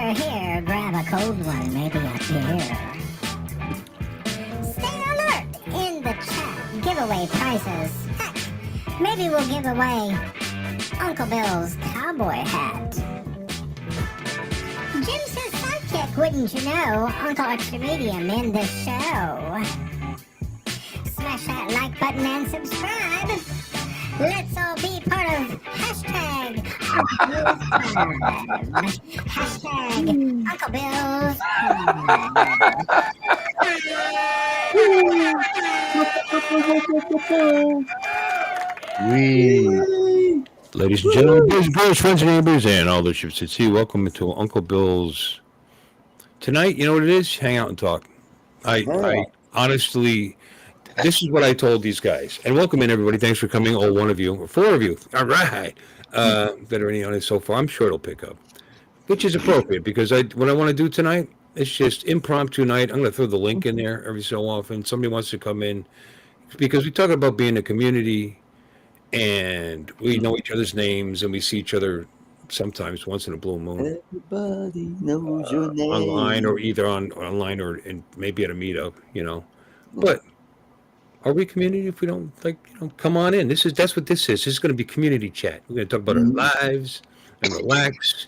Here, grab a cold one, maybe a beer. Stay alert in the chat. Giveaway prizes. Heck, maybe we'll give away Uncle Bill's cowboy hat. Jim's his sidekick, wouldn't you know? Uncle Extra Medium in the show. Smash that like button and subscribe. Let's all be part of hashtag Uncle Bill's Ladies and gentlemen, boys and girls, friends and neighbors, and all the ships at sea, welcome to Uncle Bill's. Tonight, you know what it is? Hang out and talk. I honestly, this is what I told these guys. And welcome in, everybody. Thanks for coming, all one of you, or four of you. All right. That are already on it so far. I'm sure it'll pick up, which is appropriate because what I want to do tonight is just impromptu night. I'm going to throw the link in there every so often. Somebody wants to come in because we talk about being a community and we know each other's names and we see each other sometimes once in a blue moon. Everybody knows your name. Online or either online or maybe at a meetup, you know. But are we community if we don't come on in? That's what this is. This is going to be community chat. We're going to talk about our lives and relax.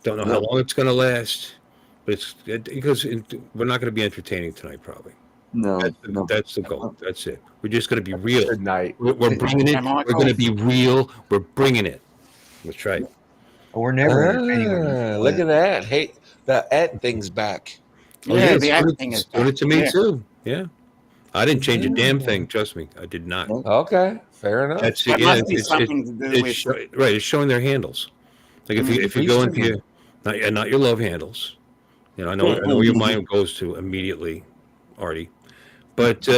Don't know how long it's going to last, but because we're not going to be entertaining tonight, probably. No, that's the goal. That's it. We're just going to be real. Good night. We're bringing it. We're going to be real. We're bringing it. That's right. We're never entertaining. Look at that. Hey, the ad thing's back. Yeah, the ad thing is doing it to me too. Yeah. I didn't change a damn thing. Trust me, I did not. Okay, fair enough. That's it. Yeah, it's showing their handles. Like if you go into your not your love handles, you know, I know where your mind goes to immediately, Artie. But you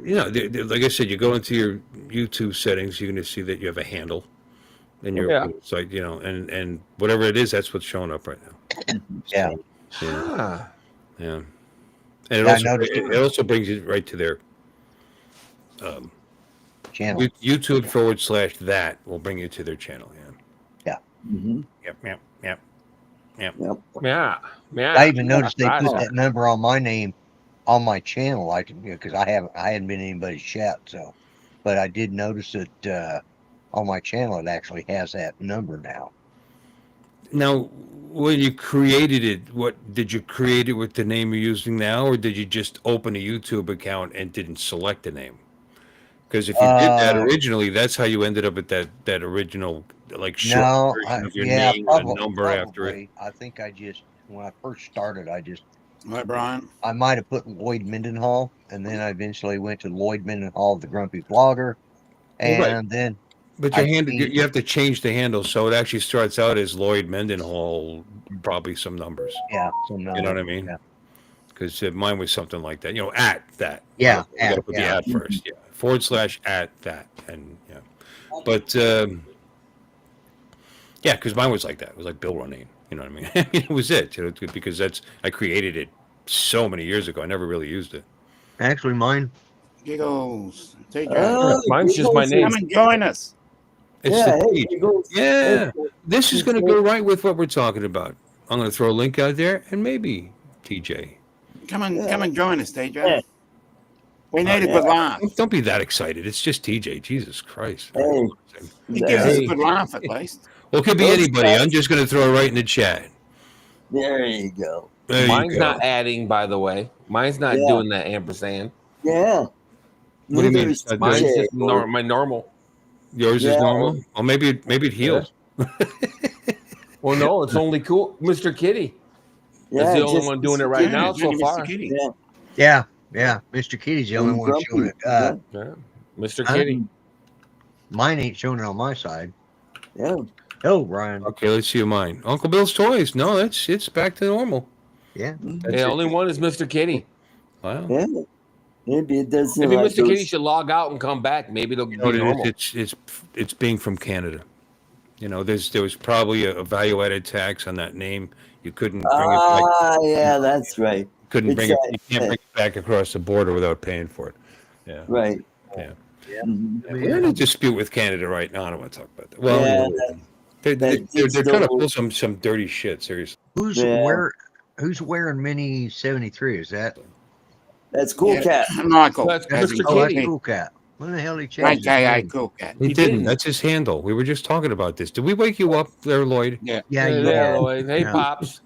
know, like I said, you go into your YouTube settings, you're going to see that you have a handle in your site, you know, and whatever it is, that's what's showing up right now. Yeah. Yeah. And it also brings you right to their channel. YouTube /that will bring you to their channel. Yeah. Mm-hmm. Yep. Yeah. I even noticed they put that number on my name on my channel. I can, because I hadn't been in anybody's chat, so. But I did notice that on my channel it actually has that number now. Now, when you created it, what did you create it with the name you're using now, or did you just open a YouTube account and didn't select a name? Because if you did that originally, that's how you ended up at that original short version of your name and a number after it. I think when I first started, Right, Brian. I might have put Lloyd Mendenhall, and then I eventually went to Lloyd Mendenhall, the Grumpy Vlogger, and then. But your handle, you have to change the handle, so it actually starts out as Lloyd Mendenhall, probably some numbers. Yeah, some numbers. You know what I mean? Because mine was something like that. You know, at that. Yeah, you got to put the at first. Yeah, /@ that, and yeah. But yeah, because mine was like that. It was like Bill Ronayne. You know what I mean? It was it. You know, because I created it so many years ago. I never really used it. Actually, mine. Giggles. Take mine's just my name. Come and join us. It's the page. Yeah. This is going to go right with what we're talking about. I'm going to throw a link out there, and maybe TJ. Come and join us, TJ. Yeah. We need a good laugh. Don't be that excited. It's just TJ. Jesus Christ. He gives us a good laugh at least. Well, it could be anybody. I'm just going to throw it right in the chat. There you go. Mine's not adding, by the way. Mine's not doing that ampersand. Yeah. What do you mean? Mine's just my normal. Yours is normal? Well, maybe it heals. Well, no, it's only cool. Mr. Kitty is the only one doing it right now so far. Yeah. Mr. Kitty's the only one showing it. Mr. Kitty. Mine ain't showing it on my side. Yeah. Oh, Brian. Okay, let's see mine. Uncle Bill's Toys. No, it's back to normal. Yeah. The only one is Mr. Kitty. Wow. Yeah. Maybe it doesn't. Maybe Mr. Kitty should log out and come back. Maybe it'll be normal. It's being from Canada. You know, there was probably a value-added tax on that name. You couldn't bring it back. Yeah, that's right. Couldn't bring it. You can't bring it back across the border without paying for it. Yeah. Right. Yeah. We're in a dispute with Canada right now. I don't want to talk about that. Well, They're That trying to still- pull some dirty shit. Seriously. Who's Yeah. who's wearing Mini 73? Is that That's Cool Yeah, Cat. Michael. That's as Mr. he oh, calls that's Kitty. me. Cool Cat. When the hell did he change his AKA name? Cool Cat. He He didn't. didn't. That's his handle. We were just talking about this. Did we wake you up there, Lloyd? Yeah. Yeah, Hey you there, did. Lloyd. Hey, Yeah. Pops.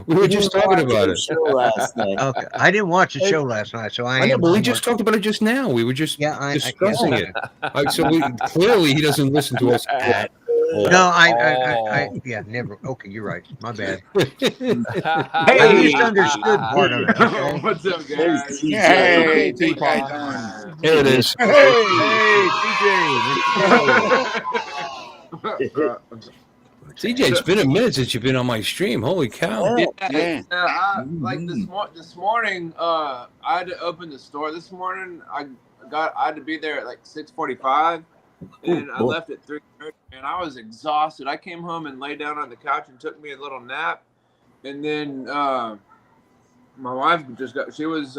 We were just talking about The it. show last night. Okay, I didn't watch the show last night, so I I know, am. but we I'm just talked about it just now. We were just discussing yeah. it. So clearly he doesn't listen to us at all. No, I yeah, never. Okay, you're right. My bad. I Hey. misunderstood part of it. Okay? What's up, There's guys? TJ. Hey, Okay, TJ. Here it is. TJ, it's been a minute since you've been on my stream. Holy cow. Yeah. Like this morning, I had to open the store this morning. I had to be there at like 6:45, and I left at 3:30, and I was exhausted. I came home and lay down on the couch and took me a little nap, and then my wife she was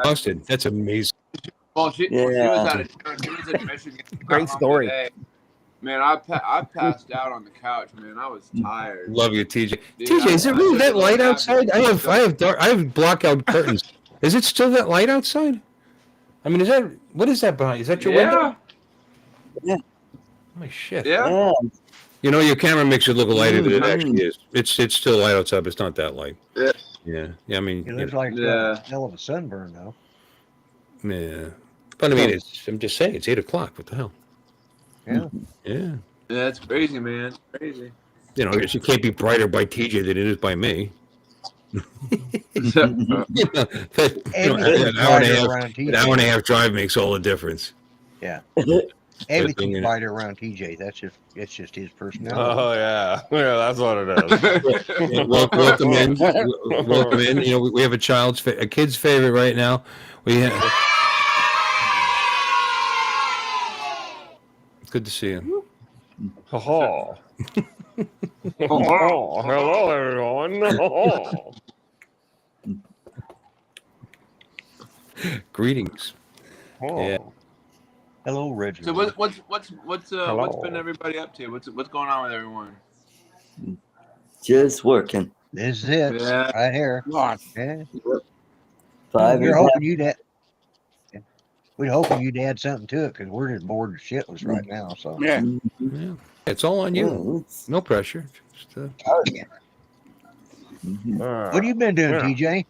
Busted. That's amazing. she was in Michigan. Great story. Today. Man, I passed out on the couch. Man, I was tired. Love you, TJ. Dude, TJ, is it really that light outside? I have dark. I have blackout curtains. Is it still that light outside? I mean, what is that behind? Is that your window? Yeah. Oh shit. Yeah. Yeah. You know, your camera makes it look lighter than it actually is. It's still light outside, but it's not that light. Yeah. Yeah. I mean, It looks like Yeah. a hell of a sunburn, though. yeah. But I mean, I'm just saying, it's 8:00. What the hell? Yeah. Yeah. Yeah, it's crazy, man. Crazy. You know, it can't be brighter by TJ than it is by me. Everything's an brighter around TJ. An hour and a half drive makes all the difference. Yeah. Good Everything's thing it- brighter around TJ. That's just his personality. Oh yeah, that's what it is. Yeah, welcome in. Welcome in. You know, we have a kid's favorite right now. We have. Good to see you. Oh, hello everyone. Greetings. Yeah. Hello, Reggie. So what's Hello. been everybody up to? What's going on with everyone? Just working. This is it. Yeah. Right here. Lord. Yeah. Five We're and a hoping you'd add. We're hoping you'd add something to it because we're just bored shitless right now. So Yeah. Yeah. It's all on you. Yeah, it's- No pressure. Just, what have you been doing, TJ?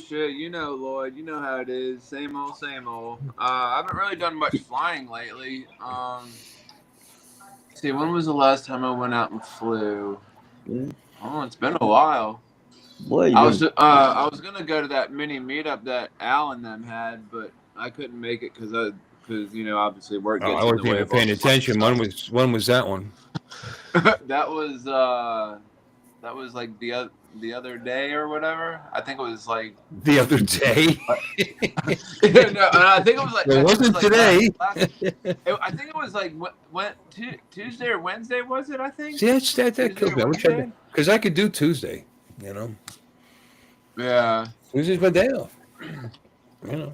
Shit, you know, Lloyd, you know how it is. Same old, same old. I haven't really done much flying lately. See, when was the last time I went out and flew? Yeah. Oh, it's been a while. Boy, I was gonna go to that mini meetup that Al and them had, but I couldn't make it because you know, obviously work gets I in wasn't the way even of all paying the fun attention. stuff. When was that one? that was like the other day or whatever. I think it was like The other day. no, I think it was like It wasn't today. I think it was like Tuesday or Wednesday, was it? I think. See, that kills me. I wish Wednesday? because I could do Tuesday. You know, Yeah. Tuesday's my day off. You know,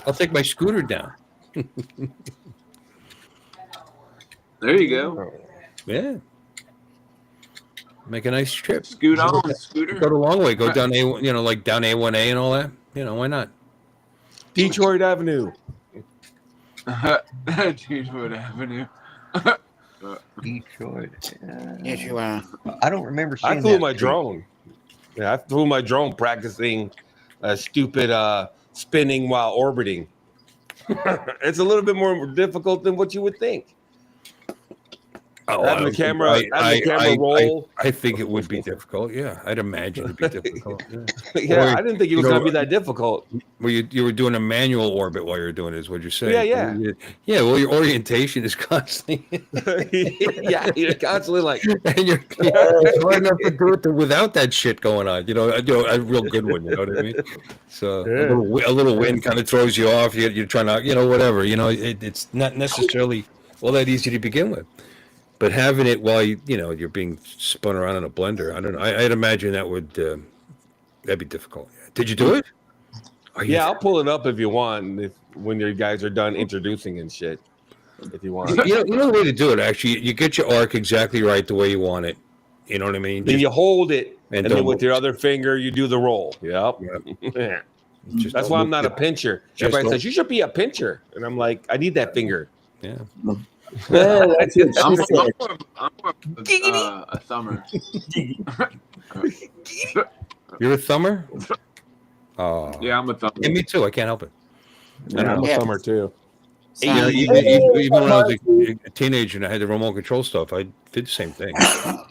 I'll take my scooter down. There you go. Yeah. Make a nice trip. Scoot on, Go scooter. the long way. Go down A, like down A1A and all that. You know, why not? Detroit Avenue. Detroit Avenue. Detroit. Yes, you are. I don't remember seeing I flew that my street. drone. Yeah, I flew my drone practicing stupid spinning while orbiting. It's a little bit more difficult than what you would think. Oh, Having the camera, roll. I think it would be difficult. Yeah, I'd imagine it'd be difficult. Yeah. Yeah, Or, I didn't think it was you know, going to be that difficult. Well, you were doing a manual orbit while you were doing it, is what you're saying. Yeah. Yeah, well, your orientation is constantly. Yeah, you're constantly like, And you're hard enough to do it without that shit going on. You know, a real good one. You know what I mean? So Yeah. a little wind kind of throws you off. You're trying to, whatever. You know, it's not necessarily all that easy to begin with. But having it while you're being spun around in a blender, I don't know. I'd imagine that'd be difficult. Did you do it? yeah, I'll pull it up if you want. When your guys are done introducing and shit. if you want. You know the way to do it. Actually, you get your arc exactly right the way you want it. You know what I mean? Then you hold it, and then don't with your other finger, you do the roll. Yep. Yeah. Just That's don't why I'm move not a it. pincher. Just Everybody don't- says you should be a pincher, and I'm like, I need that finger. Yeah. Yeah, that's what I'm she said. more of a thumber. You're a thumber? Oh. Yeah, I'm a thumber. Yeah, me too. I can't help it. I'm a Yeah. thumber too. You know, even when I was a teenager and I had the remote control stuff, I did the same thing. How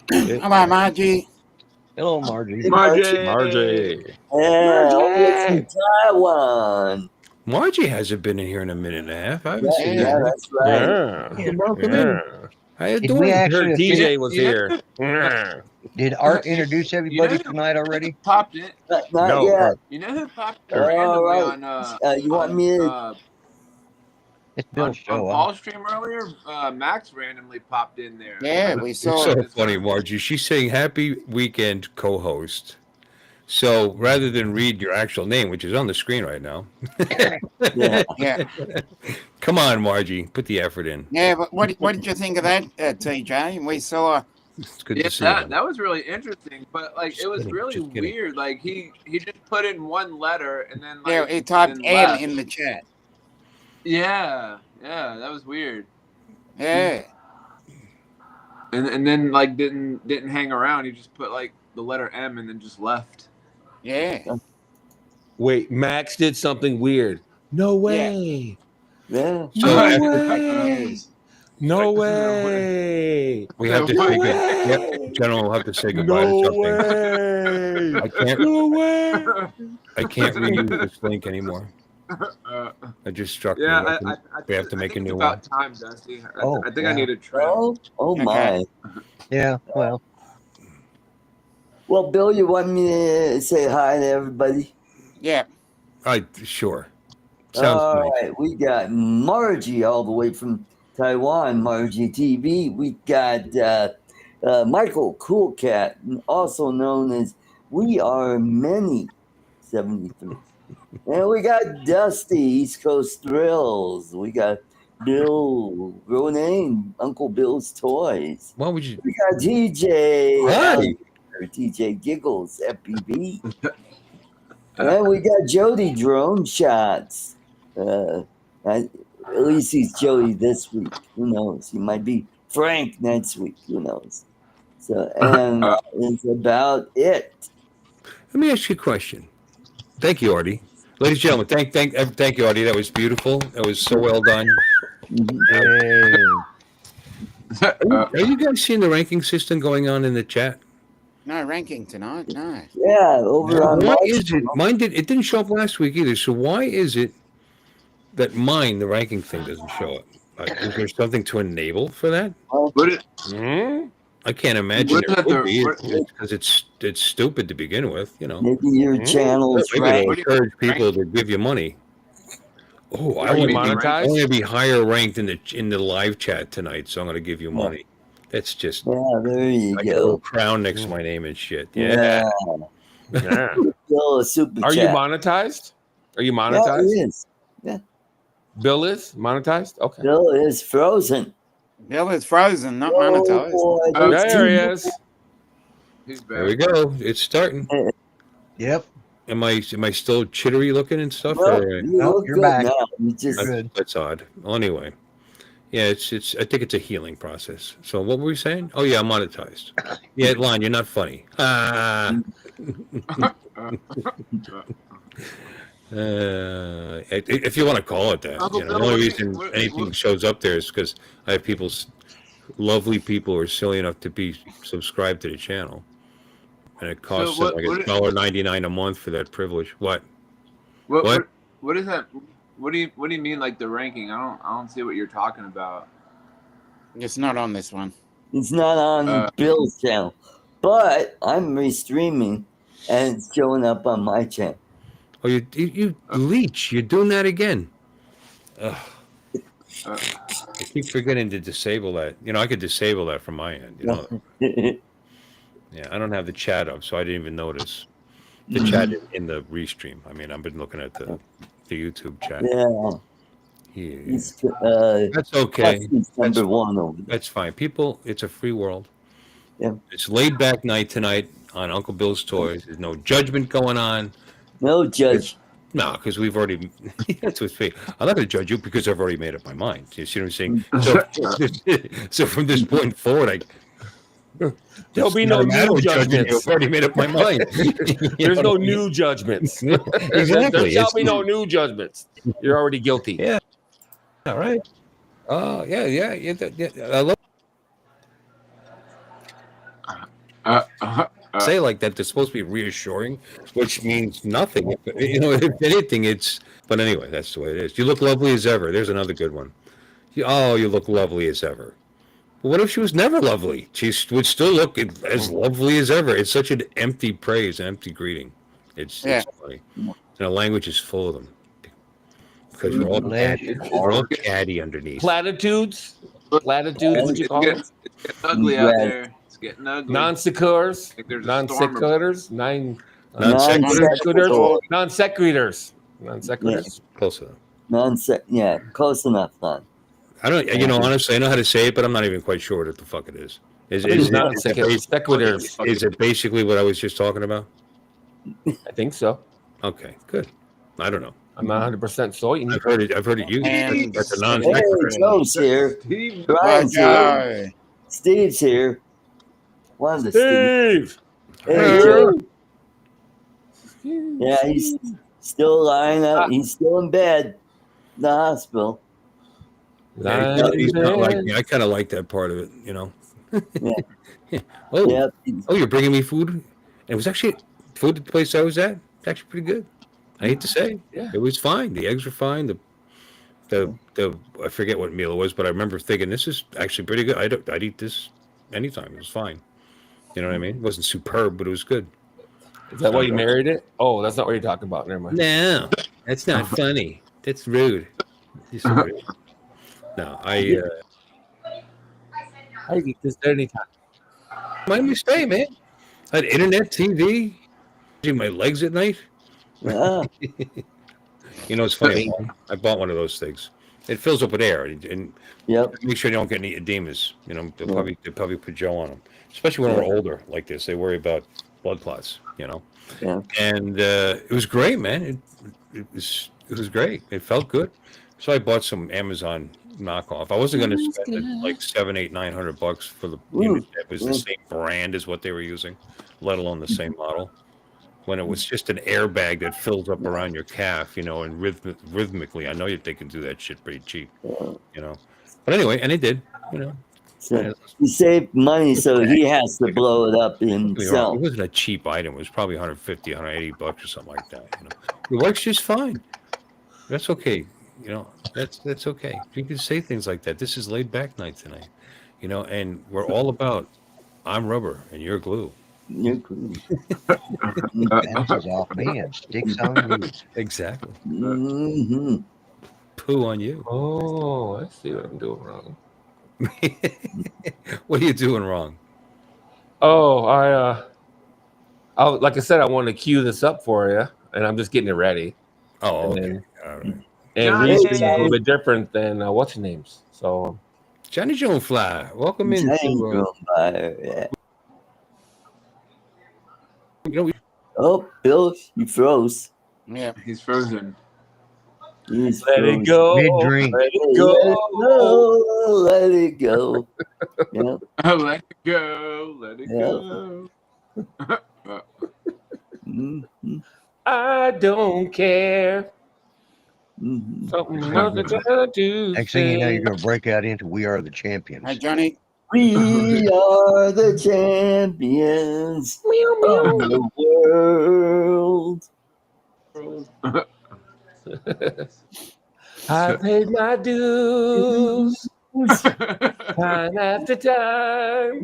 about Margie? Hello, Margie. Margie. Yeah, all the way from Taiwan. Margie hasn't been in here in a minute and a half. I haven't Yeah, seen yeah, her. that's right. Yeah. Welcome in. How you Did doing? we I actually heard DJ was here. did Art introduce everybody tonight already? Popped in. Not No. yet. You know who popped in All randomly right. on You want me to? It's on Bill's show. Huh? Paul's stream earlier? Max randomly popped in there. Yeah, we It's saw so it. funny, Margie. She's saying happy weekend co-host. So rather than read your actual name, which is on the screen right now, Yeah. Yeah, come on, Margie, put the effort in. yeah. But what did you think of that, TJ? We saw. It's good Yeah, to see that, you. that was really interesting, but like it was kidding, really just kidding. weird. Like he just put in one letter and then like Yeah, he typed then M left. in the chat. Yeah, that was weird. Yeah, And then like didn't hang around. He just put like the letter M and then just left. yeah. Wait, Max did something weird. No way. Yeah. So after, way. No way. we have to No say way. yep, General will have to say goodbye to No something. way. I can't No way. I can't reuse this link anymore. It just struck me. Yeah, We have to I make think a new it's about one. time, Dusty. Oh, I think yeah. I need a trim. Oh my. Yeah. Well, Well, Bill, you want me to say hi to everybody? Yeah. Sure. Sounds All nice. right, we got Margie all the way from Taiwan, Margie TV. We got Michael Cool Cat, also known as We Are Many 73. And we got Dusty, East Coast Thrills. We got Bill Ronan, Uncle Bill's Toys. Why would you? We got DJ. Hi. DJ Giggles, FPV. And we got Jody Drone Shots. At least he's Jody this week. Who knows? He might be Frank next week. Who knows? So, and that's about it. Let me ask you a question. Thank you, Artie. Ladies and gentlemen, thank you, Artie. That was beautiful. That was so well done. Are you guys seeing the ranking system going on in the chat? No ranking tonight. No. Yeah, over on Why my is it? Mine didn't show up last week either. So why is it that mine, the ranking thing, doesn't show up? Is there something to enable for that? What it, Hmm? I can't imagine What there is would be. what- Because it's stupid to begin with, you know. maybe your channel's Maybe right. it'll encourage people to give you money. Oh, I Are you want to monetized? be higher ranked in the live chat tonight, so I'm going to give you money. That's just Yeah, there you like a little go. crown next to my name and shit. Yeah. Yeah. Bill, a super Are you chat. monetized? Are you Yeah, monetized? he is. Bill is monetized? Okay. Bill is frozen. Bill is frozen, not Oh, monetized. boy, Oh, that's There he too- is. he's back. There we go. It's starting. yep. Am I still chittery looking and stuff? Well, or, you Nope, look you're good back. now. You just Good. that's odd. Well, anyway, yeah, it's. I think it's a healing process. So what were we saying? Oh yeah, I'm monetized. Yeah, Lon, you're not funny. Ah. If you want to call it that, Uncle the Bill, only what do you- reason what- anything what- shows up there is because I have lovely people who are silly enough to be subscribed to the channel, and it costs what- like what- $1.99 a month for that privilege. What? What is that? What do you mean like the ranking? I don't see what you're talking about. It's not on this one. it's not on Bill's channel. But I'm restreaming and it's showing up on my channel. Oh, you leech! You're doing that again. Ugh. Uh, I keep forgetting to disable that. I could disable that from my end. Yeah, I don't have the chat up, so I didn't even notice the chat in the restream. I mean, I've been looking at the YouTube chat. Yeah. Yeah. He's, That's okay. he's number one over there. That's fine. People, it's a free world. Yeah. It's laid back night tonight on Uncle Bill's Toys. There's no judgment going on. No judge. No, because we've already. That's what's fake. I'm not going to judge you because I've already made up my mind. You see what I'm saying? So from this point forward, There'll be no new judgments. I've already made up my mind. There's no new judgments. Exactly. There shall be no new judgments. You're already guilty. Yeah. All right. Yeah. I love. Say like that. They're supposed to be reassuring, which means nothing. If anything, it's. But anyway, that's the way it is. You look lovely as ever. There's another good one. You look lovely as ever. But what if she was never lovely? She would still look as lovely as ever. It's such an empty praise, an empty greeting. It's funny. And the language is full of them because we're all catty underneath. Platitudes. What you call them? It's getting ugly out there. It's getting ugly. Non sequiturs. Non sequiturs. Non sequiturs. Close enough. Close enough, son. I don't. Honestly, I know how to say it, but I'm not even quite sure what the fuck it is. Is it basically what I was just talking about? I think so. Okay, good. I don't know. I'm not 100% certain. I've heard it used. That's a non. Hey, Joe's here. Brian's here. Steve's here. One of the Steve. Hey, Joe. Yeah, he's still lying up. He's still in bed in the hospital. He's not like me. I kind of like that part of it, Yeah. Oh, you're bringing me food? It was actually food at the place I was at. It's actually pretty good. I hate to say, it was fine. The eggs were fine. The I forget what meal it was, but I remember thinking this is actually pretty good. I'd eat this anytime. It was fine. You know what I mean? It wasn't superb, but it was good. Is that why you married it? Oh, that's not what you're talking about. Never mind. No, that's not funny. That's rude. No, I eat this anytime. My mistake, man. I had internet TV, my legs at night. Yeah. It's funny. I bought one of those things. It fills up with air, and make sure you don't get any edemas. They'll probably put gel on them, especially when we're older like this. They worry about blood clots. Yeah. And it was great, man. It was great. It felt good. So I bought some Amazon knockoff. I wasn't going to spend like $700, $800, $900 for the unit that was the same brand as what they were using, let alone the same model. When it was just an airbag that fills up around your calf, and rhythmically. I know they can do that shit pretty cheap, But anyway, and it did, So he saved money, so he has to blow it up himself. It wasn't a cheap item. It was probably $150, $180 or something like that. It works just fine. That's okay. That's okay. You can say things like that. This is laid back night tonight, and we're all about I'm rubber and you're glue. You're glue. Bounces off me and sticks on you. Exactly. Mm-hmm. Poo on you. Oh, I see what I'm doing wrong. What are you doing wrong? Oh, I like I said, I want to cue this up for you, and I'm just getting it ready. Oh, okay. All right. And Reese is a little bit different than what's your names. So Johnny Joan Fly, welcome in. Oh, Bill, you froze. Yeah, he's frozen. Let it go. Mid-drink. Let it go. Let it go. Yeah. Let it go. Let it go. Mm-hmm. I don't care. Mm-hmm. Something else that I do. Next thing you know, you're going to break out into "We Are the Champions." Hi, Johnny. We are the champions of the world. I paid my dues time after time.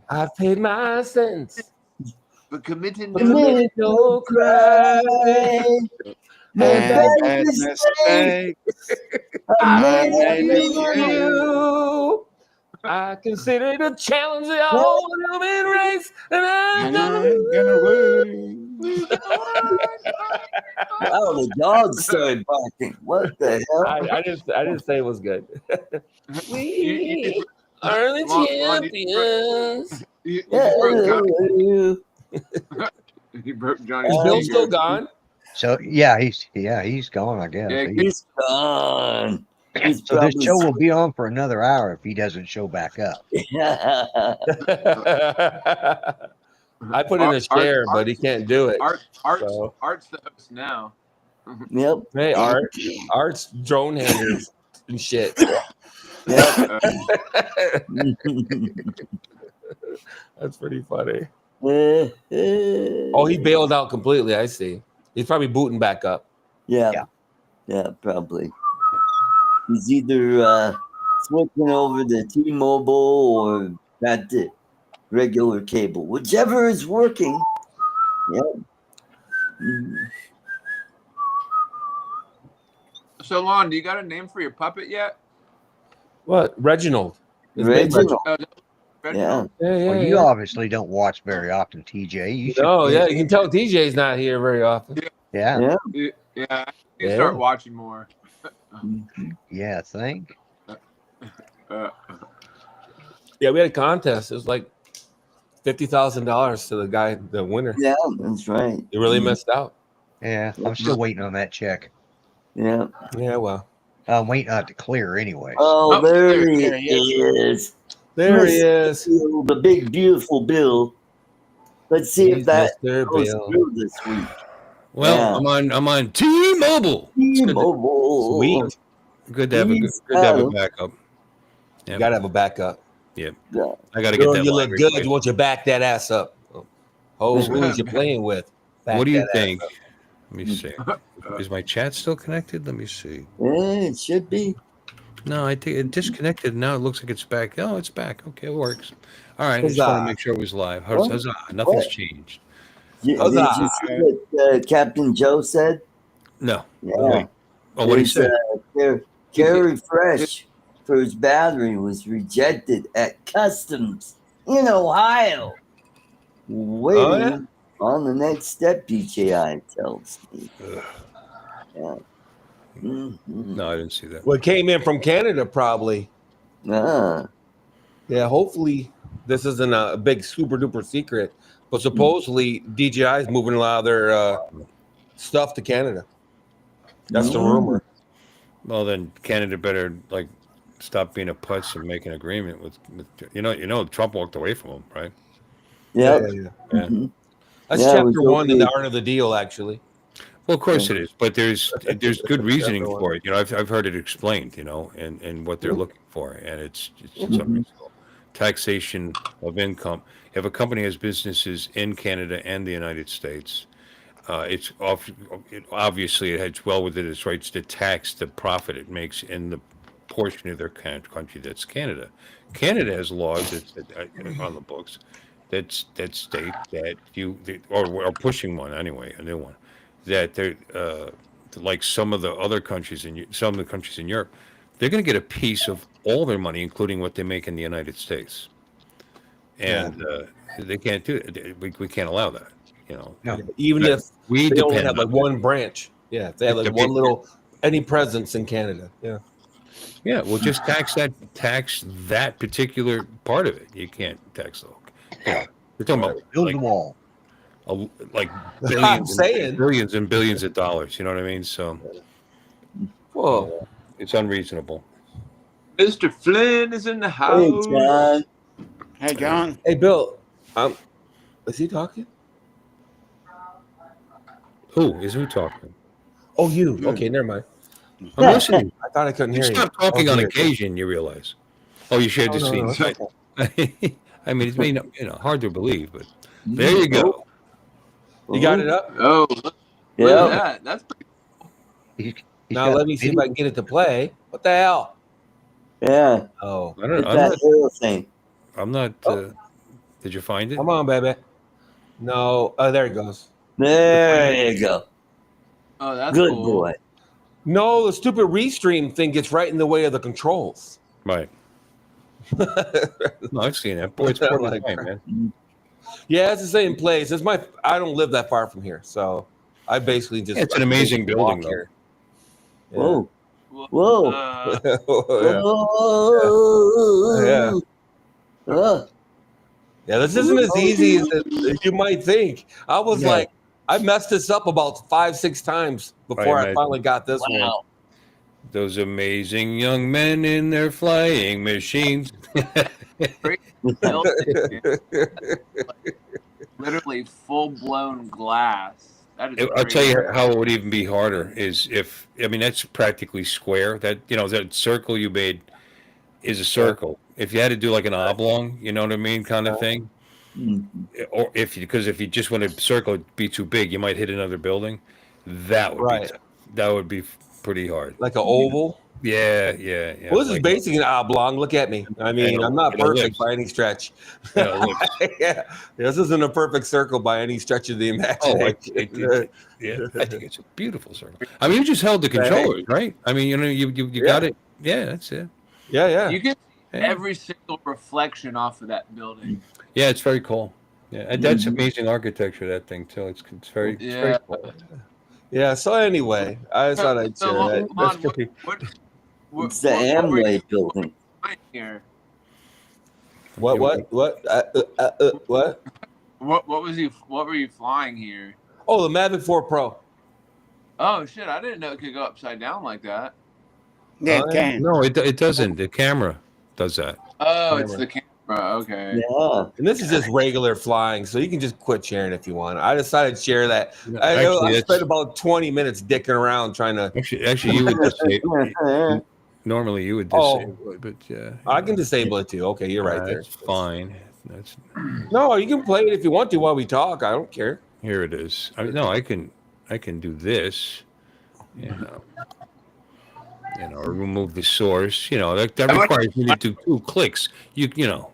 I paid my sentence for committing no crime. And mistakes. I made you. I consider it a challenge the whole human race, and I'm gonna win. Oh, the dog started barking. What the hell? I didn't say it was good. You Are the Lon, champions? you just broke Johnny. You broke Johnny's Is Bill finger. still gone? So he's gone, I guess. Yeah, He's gone. He's So this probably show will be on for another hour if he doesn't show back up. I put in a share, but he can't do it. So. Art's the host now. Yep. Hey, Art's drone handers and shit. Yep. That's pretty funny. Oh, he bailed out completely. I see. He's probably booting back up. Yeah, probably. He's either switching over to T-Mobile or back to regular cable, whichever is working. Yep. So, Lon, do you got a name for your puppet yet? What? Reginald. His name's Reginald. Reginald. Yeah. Well, you obviously don't watch very often, TJ. You should. Oh, yeah. You can tell TJ's not here very often. Yeah. Yeah. I need to start watching more. Yeah, I think. Yeah, we had a contest. It was like $50,000 to the guy, the winner. Yeah, that's right. He really missed out. Yeah, I'm still waiting on that check. Yeah. Yeah, well. I'm waiting on it to clear anyway. Oh, there he he is. There he is. Bill, the big, beautiful Bill. Let's see if that Mr. goes Bill. through this week. Well, I'm on T-Mobile. T-Mobile. Sweet. Good to have a backup. You gotta have a backup. Yep. Yeah. I gotta get Girl, that. you look lottery good. quick. You want you to back that ass up. Oh, who is you playing with? Back What do you that ass think? up. Let me see. Is my chat still connected? Let me see. Yeah, it should be. No, I think it disconnected. Now it looks like it's back. Oh, it's back. Okay, it works. All right. I just want Huzzah. to make sure it was live. What? Huzzah. Nothing's What? changed. Did you Huzzah. see what Captain Joe said? No. Yeah. Wait. Oh, what he said? Carry Fresh for his battery was rejected at customs in Ohio. Waiting on the next step, DJI tells me. Yeah. Mhm. No, I didn't see that. Well, it came in from Canada, probably. Ah. Yeah, hopefully this isn't a big super duper secret, but supposedly DJI is moving a lot of their stuff to Canada. That's the rumor. Well, then Canada better stop being a putz and make an agreement with Trump walked away from him, right? Yeah. Yeah. Mhm. That's Yeah, it chapter was one in the okay. art of the deal, actually. Well, of course it is, but there's good reasoning for it. I've heard it explained, and what they're looking for, and it's unreasonable. Taxation of income. If a company has businesses in Canada and the United States, obviously it has well within its rights to tax the profit it makes in the portion of their country that's Canada. Canada has laws that on the books that state that or pushing one anyway, a new one, that they're like some of the countries in Europe, they're going to get a piece of all their money, including what they make in the United States, and they can't do it. We can't allow that. No. Even if we they only depend have like on one branch. Yeah, if they have like one little any presence in Canada. Yeah. Yeah, well, just tax that particular part of it. You can't tax the whole. We're talking about Build the wall. like I'm saying. billions and billions of dollars. You know what I mean? So, Whoa. it's unreasonable. Mr. Flynn is in the Hey, house. John. Hey, John. Hey, Bill. Is he talking? Who talking? Oh, you. Okay, never mind. I'm listening. I thought I couldn't You hear you. stop talking on dear. occasion. You realize? Oh, you shared the scene. okay. I mean, it's hard to believe, but there you go. You got it up? Oh, look Yeah. at that. That's pretty He's Now got let me see if I can get it to play. What the hell? Yeah. Oh, I don't. It's that hero thing. I'm not. Did you find it? come on, baby. No. Oh, there it goes. There you go. Oh, that's Good cool. boy. No, the stupid restream thing gets right in the way of the controls. Right. No, I've seen it. Boy, it's part of the game, man. Yeah, it's the same place. I don't live that far from here, so I basically just. It's an amazing building, walk here. Yeah. Whoa. Well, Whoa. Yeah. Uh, Yeah, this isn't as easy as you might think. I was Yeah. like, I messed this up about 5-6 times before I imagine. finally got this one. wow. Those amazing young men in their flying machines. literally full blown glass. That is I'll tell crazy. you how it would even be harder is if, I mean, that's practically square. That, you know, that circle you made is a circle. If you had to do like an oblong, you know what I mean, kind of thing, Mhm. or because if you just want to circle, it'd be too big, you might hit another building. That would Right. be tough. That would be pretty hard. Like an oval. Yeah. Well, this is like, basically an oblong. Look at me. I mean, I'm not an perfect ellipse. by any stretch. An ellipse. Yeah, this isn't a perfect circle by any stretch of the imagination. Yeah, I think it's a beautiful circle. I mean, you just held the controllers, right? I mean, you know, you got it. Yeah, that's it. Yeah. You get Yeah. every single reflection off of that building. Yeah, it's very cool. Yeah, and that's amazing architecture. That thing too. It's very Yeah. cool. Yeah. So anyway, I just thought I'd share that. That's pretty. It's the Amway building. Here. What? What? What were you flying here? Oh, the Mavic 4 Pro. Oh shit! I didn't know it could go upside down like that. Yeah, it can. No, it doesn't. The camera does that. Oh, it's the camera. Okay. Yeah. And this is just regular flying, so you can just quit sharing if you want. I decided to share that. I Actually, spent about 20 minutes dicking around trying to. Actually, you would disable. Normally, you would disable it, but I can disable it too. Okay, you're right there. That's fine. That's No, you can play it if you want to while we talk. I don't care. here. It is. I can do this. Or remove the source. You know that requires me to do 2 clicks. You know.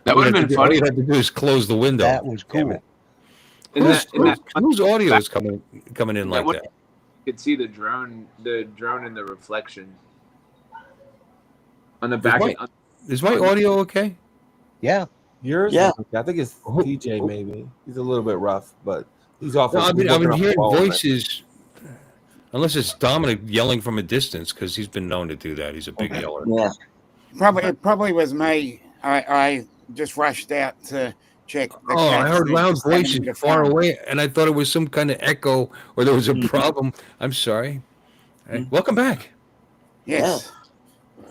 That would have been All funny. you have to do is close the window. That was cool. Whose audio is coming in like that? You could see the drone in the reflection on the back. Is my audio okay? Yeah. Yours? Yeah. I think it's TJ maybe. He's a little bit rough, but he's off. No, I've been working off hearing the phone, man. voices. Unless it's Dominic yelling from a distance, because he's been known to do that. He's a big yeller. Yeah. It probably was me. I just rushed out to check. The Oh, I cats heard and loud just having voices the far fun. away, and I thought it was some kind of echo or there was a problem. I'm sorry. Hey, welcome back. Yes.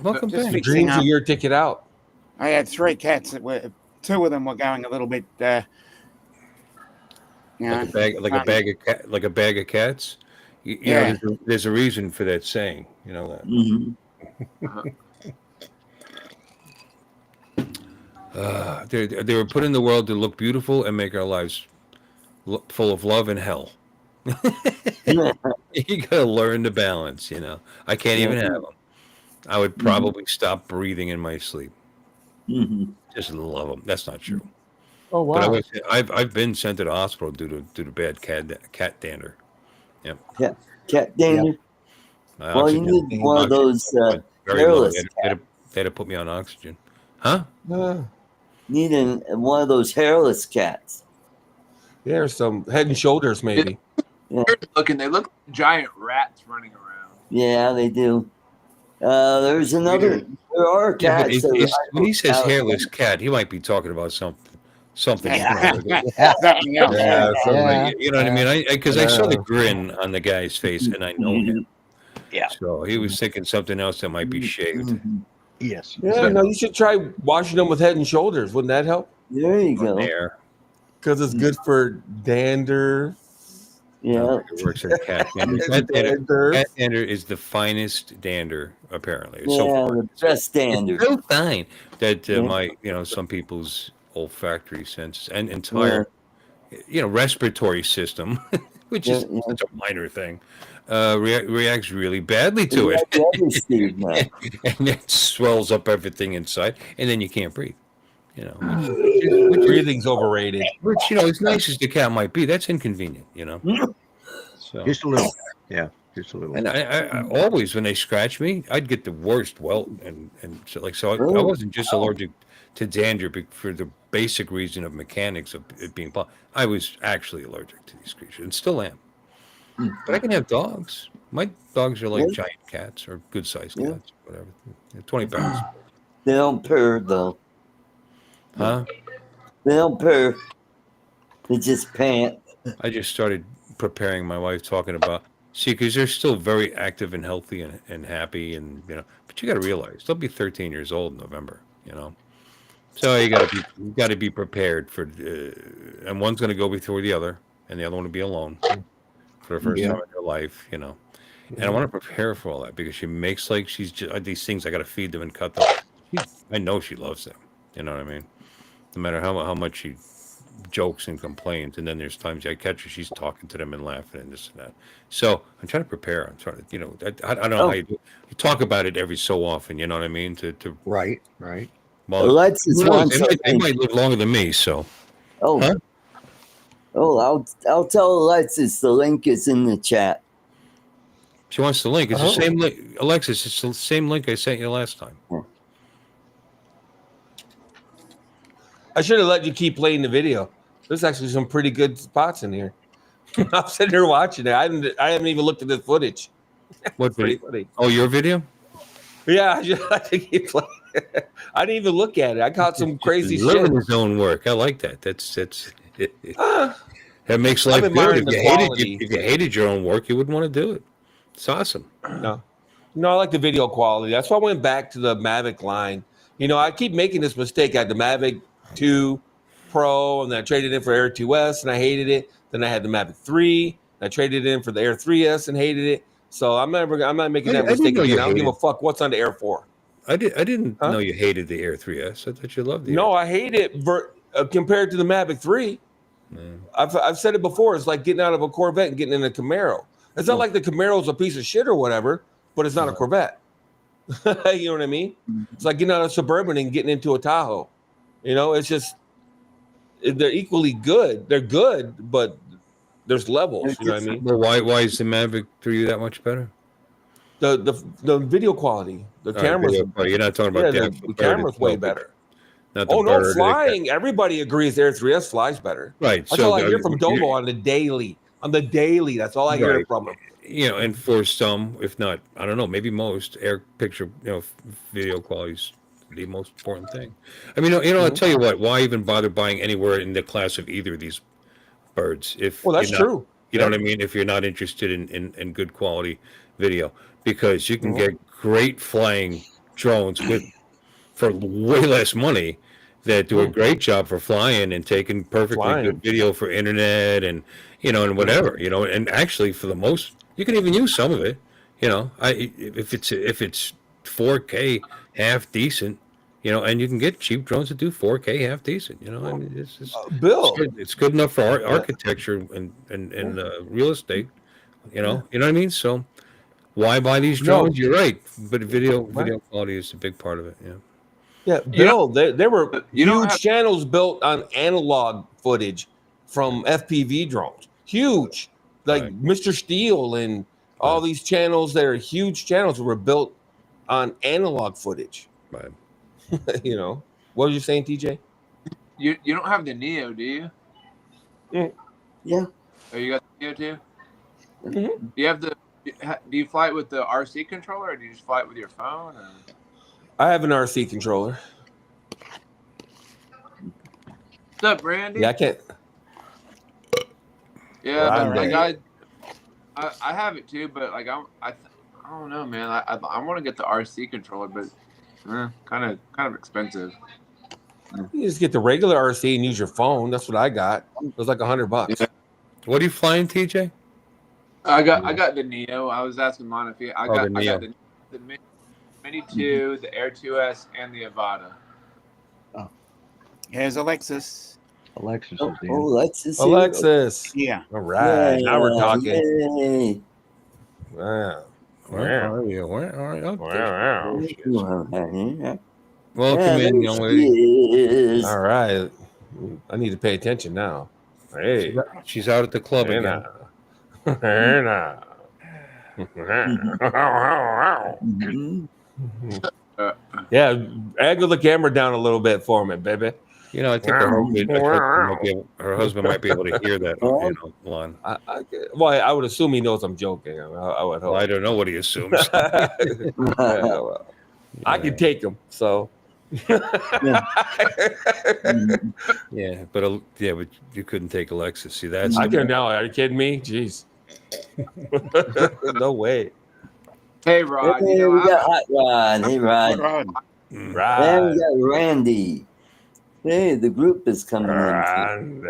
Welcome Just back. fix- Dreams of your ticket out. I had 3 cats that were. 2 of them were going a little bit. Like a bag of cats. You Yeah. know, there's a reason for that saying. You know that. Mhm. They were put in the world to look beautiful and make our lives full of love and hell. You gotta learn to balance. You know, I can't even have them. I would probably stop breathing in my sleep. Mhm. Just love them. That's not true. Oh But wow! I've been sent to the hospital due to bad cat dander. Yep. Cat dander. My Well, you oxygen- need one of those went very low. hairless They had to put me on oxygen. Huh? Need one of those hairless cats. There's some Head and Shoulders maybe. They look like giant rats running around. Yeah, they do. There's another. There are Yeah, but cats. that when he says out- hairless cat, he might be talking about something. Yeah. You know, Something else. Yeah, something Yeah. like- you know what I mean? Because I saw the grin on the guy's face, and I know him. Yeah. So he was thinking something else that might be shaved. Mhm. Yes. Yeah, no, you should try washing them with Head and Shoulders. Wouldn't that help? There you go. There. Because it's good for dander. Yeah. It works at cat dander. Cat dander is the finest dander, apparently. It's Yeah, so the best standard. It's so fine that some people's olfactory sense and entire, respiratory system, which is Yeah. such a minor thing, reacts really badly to it. Yeah, the other Steve, man. And it swells up everything inside, and then you can't breathe. Which Breathing's overrated. as nice as the cat might be, that's inconvenient. So, Just a little. Yeah. Just a little. and I always, when they scratch me, I'd get the worst welt, and so I Oh. wasn't just allergic to dander for the basic reason of mechanics of it being. I was actually allergic to these creatures, and still am. But I can have dogs. My dogs are like Yeah. giant cats or good sized Yeah. cats, whatever. 20 pounds. They don't purr though. Huh? They don't purr. They just pant. I just started preparing my wife talking about, see, because they're still very active and healthy and happy. And, but you got to realize they'll be 13 years old in November. So you got to be prepared for, and one's going to go before the other, and the other one will be alone for the first time in their life, And I want to prepare for all that because she makes like she's just these things. I got to feed them and cut them. I know she loves them. You know what I mean? No matter how much she jokes and complains, and then there's times I catch her, she's talking to them and laughing and this and that. So I'm trying to prepare. I'm trying to, I don't know how you do. You talk about it every so often. You know what I mean? To Right. well, Alexis who knows? wants They something. might live longer than me. So Oh, Huh? I'll tell Alexis the link is in the chat. she wants the link. It's the same link, Alexis. It's the same link I sent you last time. I should have let you keep playing the video. There's actually some pretty good spots in here. I'm sitting here watching it. I haven't even looked at the footage. What Pretty video? funny. Oh, your video? Yeah, I just like to keep playing. I didn't even look at it. I caught some crazy shit. Living his own work. I like that. That's that makes life I'm good. admiring the quality. If you hated your own work, you wouldn't want to do it. It's awesome. No, I like the video quality. That's why I went back to the Mavic line. I keep making this mistake. I had the Mavic 2 Pro, and then I traded in for Air 2S, and I hated it. Then I had the Mavic 3. And I traded in for the Air 3S and hated it. So I'm not making that mistake again. I don't give a fuck what's on the Air 4. I didn't know you hated the Air 3S. I thought you loved the. No, I hate it compared to the Mavic 3. I've said it before. It's like getting out of a Corvette and getting in a Camaro. It's not like the Camaro's a piece of shit or whatever, but it's not a Corvette. You know what I mean? It's like getting out of a Suburban and getting into a Tahoe. It's just they're equally good. They're good, but there's levels. You know what I mean? Well, why is the Mavic 3 that much better? The video quality, the cameras. You're not talking about the camera's way better. Not the bird, flying. Everybody agrees Air 3S flies better. Right. That's all I hear from Dobo on the daily. That's all I hear from him. And for some, if not, I don't know, maybe most, air picture, video quality is the most important thing. I mean, I'll tell you what. Why even bother buying anywhere in the class of either of these birds? That's true. You know what I mean? If you're not interested in good quality video, because you can get great flying drones for way less money that do a great job for flying and taking perfectly good video for internet and and whatever, and actually for the most, you can even use some of it, if it's 4K half decent, and you can get cheap drones that do 4K half decent, I mean, Bill, it's good enough for architecture and real estate, you know what I mean? So why buy these drones? You're right, but video quality is a big part of it. Yeah, Bill, there were huge channels built on analog footage from FPV drones. Huge, like Mr. Steele and all these channels. That are huge channels that were built on analog footage. Right. What were you saying, TJ? You don't have the Neo, do you? Yeah. Oh, you got the Neo too? Mm-hmm. Do you have the? Do you fly it with the RC controller, or do you just fly it with your phone? Or? I have an RC controller. What's up, Randy? Yeah, I can't. Yeah, I have it too, but I don't know, man. I want to get the RC controller, but kind of expensive. You just get the regular RC and use your phone. That's what I got. It was like $100. Yeah. What are you flying, TJ? I got the Neo. I was asking Mon if I got the Mini 2, the Air 2S, and the Avata. Oh. Here's Alexis. Alexis. Alexis. Yeah. All right. Now we're talking. Yay. Wow. Where are you? Where are you? Yeah. Welcome in, young lady. All right. I need to pay attention now. Hey. She's out at the club again. Yeah, angle the camera down a little bit for me, baby. You know, I think her husband might be able to hear that. You know, Lon. Well, I would assume he knows I'm joking. I would hope. Well, I don't know what he assumes. I can take him. So. Yeah, but you couldn't take Alexis. See, that's I can now. Are you kidding me? Jeez. No way. Hey, Rod. Hey, we got Hot Rod. Hey, Rod. Rod. And we got Randy. Hey, the group is coming in.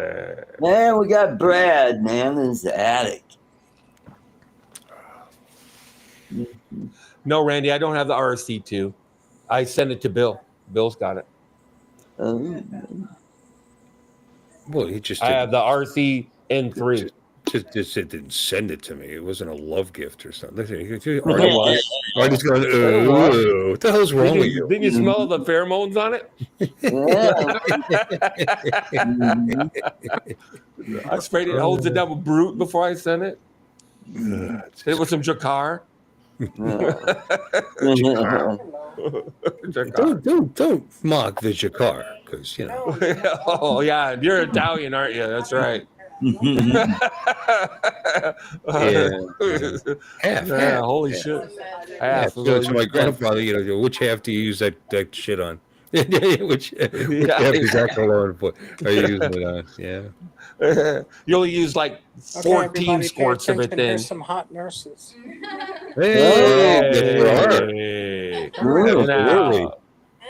Man, we got Brad, man, in the attic. No, Randy, I don't have the RSC2. I sent it to Bill. Bill's got it. Oh. Well, he just. I have the RC N3. Just didn't send it to me. It wasn't a love gift or something. Artie's going, what the hell's wrong with you? Did you smell the pheromones on it? I sprayed it, holds it down with Brute before I sent it. Hit it with some Jakar. Don't mock the Jakar, because you know. Oh yeah, you're Italian, aren't you? That's right. Half. Holy shit. Half. So my grandfather, you know, which half do you use that shit on? which half is that cologne for? Are you using it on? Yeah. You only use like 14 squirts of it then. There's some hot nurses. Hey. Really?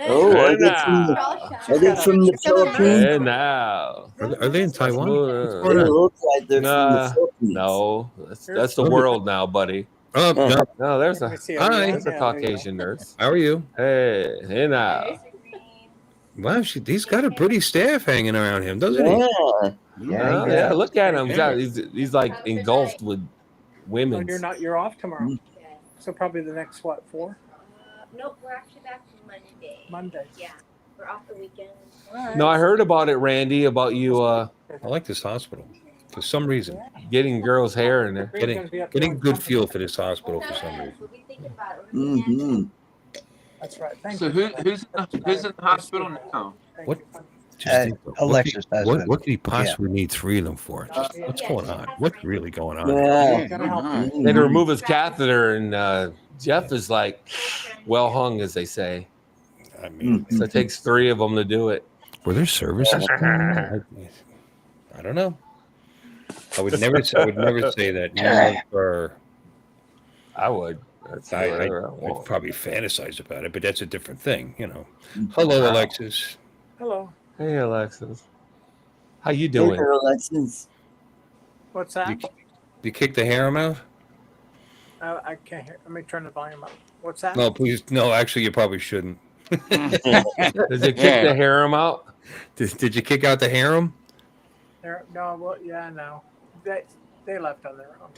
Oh, are they from the Philippines? And now. Are they in Taiwan? They look like they're from the Philippines. No, that's the world now, buddy. No, there's a Caucasian nurse. How are you? Hey now. Wow, he's got a pretty staff hanging around him, doesn't he? Yeah, look at him. He's like engulfed with women. You're off tomorrow. So probably the next 4? Nope, we're actually back Monday. Yeah, we're off the weekend. Right. No, I heard about it, Randy, about you I like this hospital. For some reason. getting girls' hair in there. Getting good feel for this hospital for some reason. That's right. Thank So you. who's in the hospital now? What? Alexis has what could he possibly need 3 of them for? Just, what's going on? What's really going on? They had to remove his catheter, and Jeff is like, well hung, as they say. I mean, So it takes 3 of them to do it. were there services? I don't know. I would never say that. I would. I'd probably fantasize about it, but that's a different thing, you know. Hello, Alexis. Hello. Hey, Alexis. How you doing? Hey, Alexis. What's that? You kick the harem out? I can't hear. Let me turn the volume up. What's that? No, please. No, actually, you probably shouldn't. Did you kick the harem out? Did you kick out the harem? No. Well, yeah, no. They left on their own.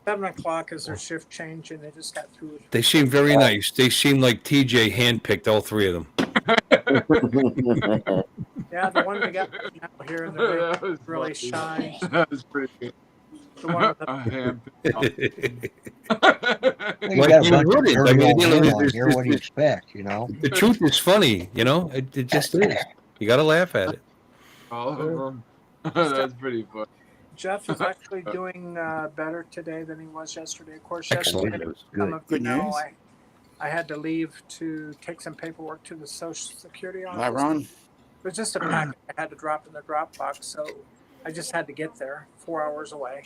7 o'clock is their shift change, and they just got through. They seem very nice. They seem like TJ handpicked all 3 of them. Yeah, the one we got now here in the ring really shines. That was pretty good. The one with You got a bunch of dirty old men on here. What do you expect, you know? The truth is funny, you know? It just is. You got to laugh at it. All of them. That's pretty funny. Jeff is actually doing better today than he was yesterday. Of course, Excellent. yesterday, Good. Good news. I had to leave to take some paperwork to the Social Security office. Hi, Ron. It was just a packet I had to drop in the drop box, so I just had to get there 4 hours away.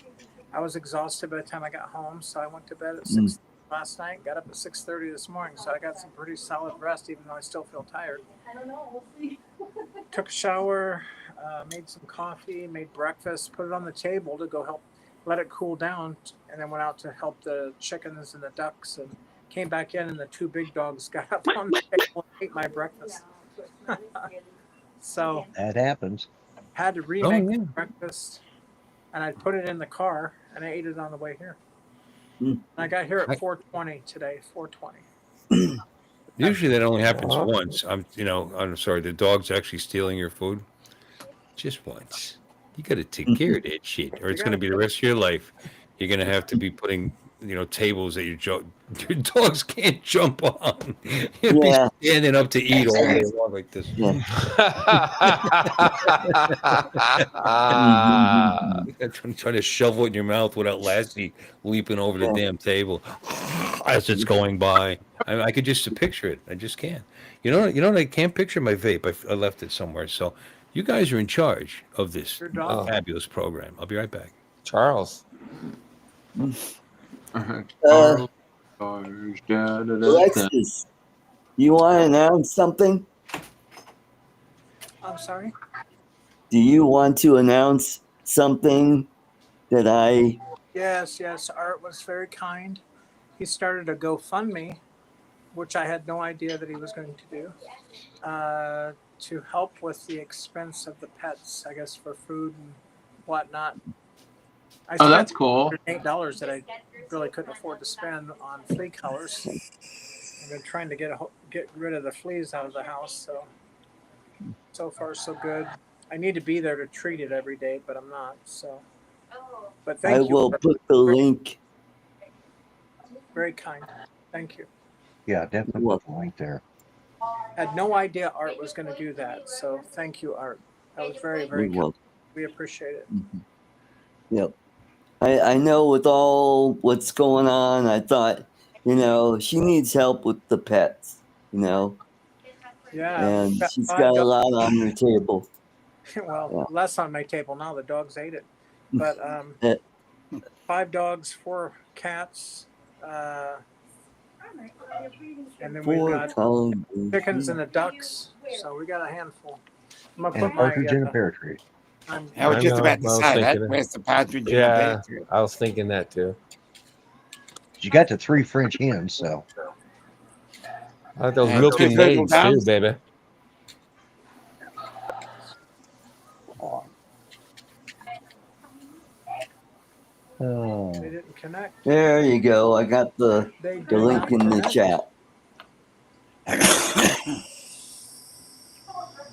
I was exhausted by the time I got home, so I went to bed at 6 last night, got up at 6:30 this morning, so I got some pretty solid rest, even though I still feel tired. I don't know. We'll see. Took a shower, made some coffee, made breakfast, put it on the table to go help let it cool down, and then went out to help the chickens and the ducks, and came back in, and the 2 big dogs got up on the table and ate my breakfast. So That happens. had to remake the breakfast, and I put it in the car, and I ate it on the way here. And I got here at 4:20 today. 4:20. Usually that only happens once. I'm sorry. The dog's actually stealing your food. Just once. You got to take care of that shit, or it's going to be the rest of your life. You're going to have to be putting tables that your dogs can't jump on. You'd be Yeah. standing up to eat all day long like this. Yeah. Trying to shovel it in your mouth without Lassie leaping over the damn table as it's going by. I could just picture it. I just can't. I can't picture my vape. I left it somewhere. So you guys are in charge of this fabulous program. I'll be right back. Charles. Alexis, you want to announce something? I'm sorry? Do you want to announce something that I... Yes. Art was very kind. He started a GoFundMe, which I had no idea that he was going to do, to help with the expense of the pets, I guess, for food and whatnot. Oh, that's cool. $8 that I really couldn't afford to spend on flea collars. I've been trying to get rid of the fleas out of the house, so far so good. I need to be there to treat it every day, but I'm not. So, but thank you. I will put the link. Very kind. Thank you. Yeah, definitely put the link there. Had no idea Art was going to do that, so thank you, Art. That was very, very kind. We appreciate it. Mm-hmm. Yep. I know with all what's going on, I thought, she needs help with the pets, Yeah. And she's got a lot on her table. Well, less on my table now. The dogs ate it. But 5 dogs, 4 cats, and then we got chickens and the ducks. So we got a handful. I'm gonna put partridge in a pear tree. I was just about to say that. Where's the partridge in a pear tree? I was thinking that too. You got the 3 French hens, so. I like those milking maids too, baby. Oh. They didn't connect. There you go. I got the link in the chat.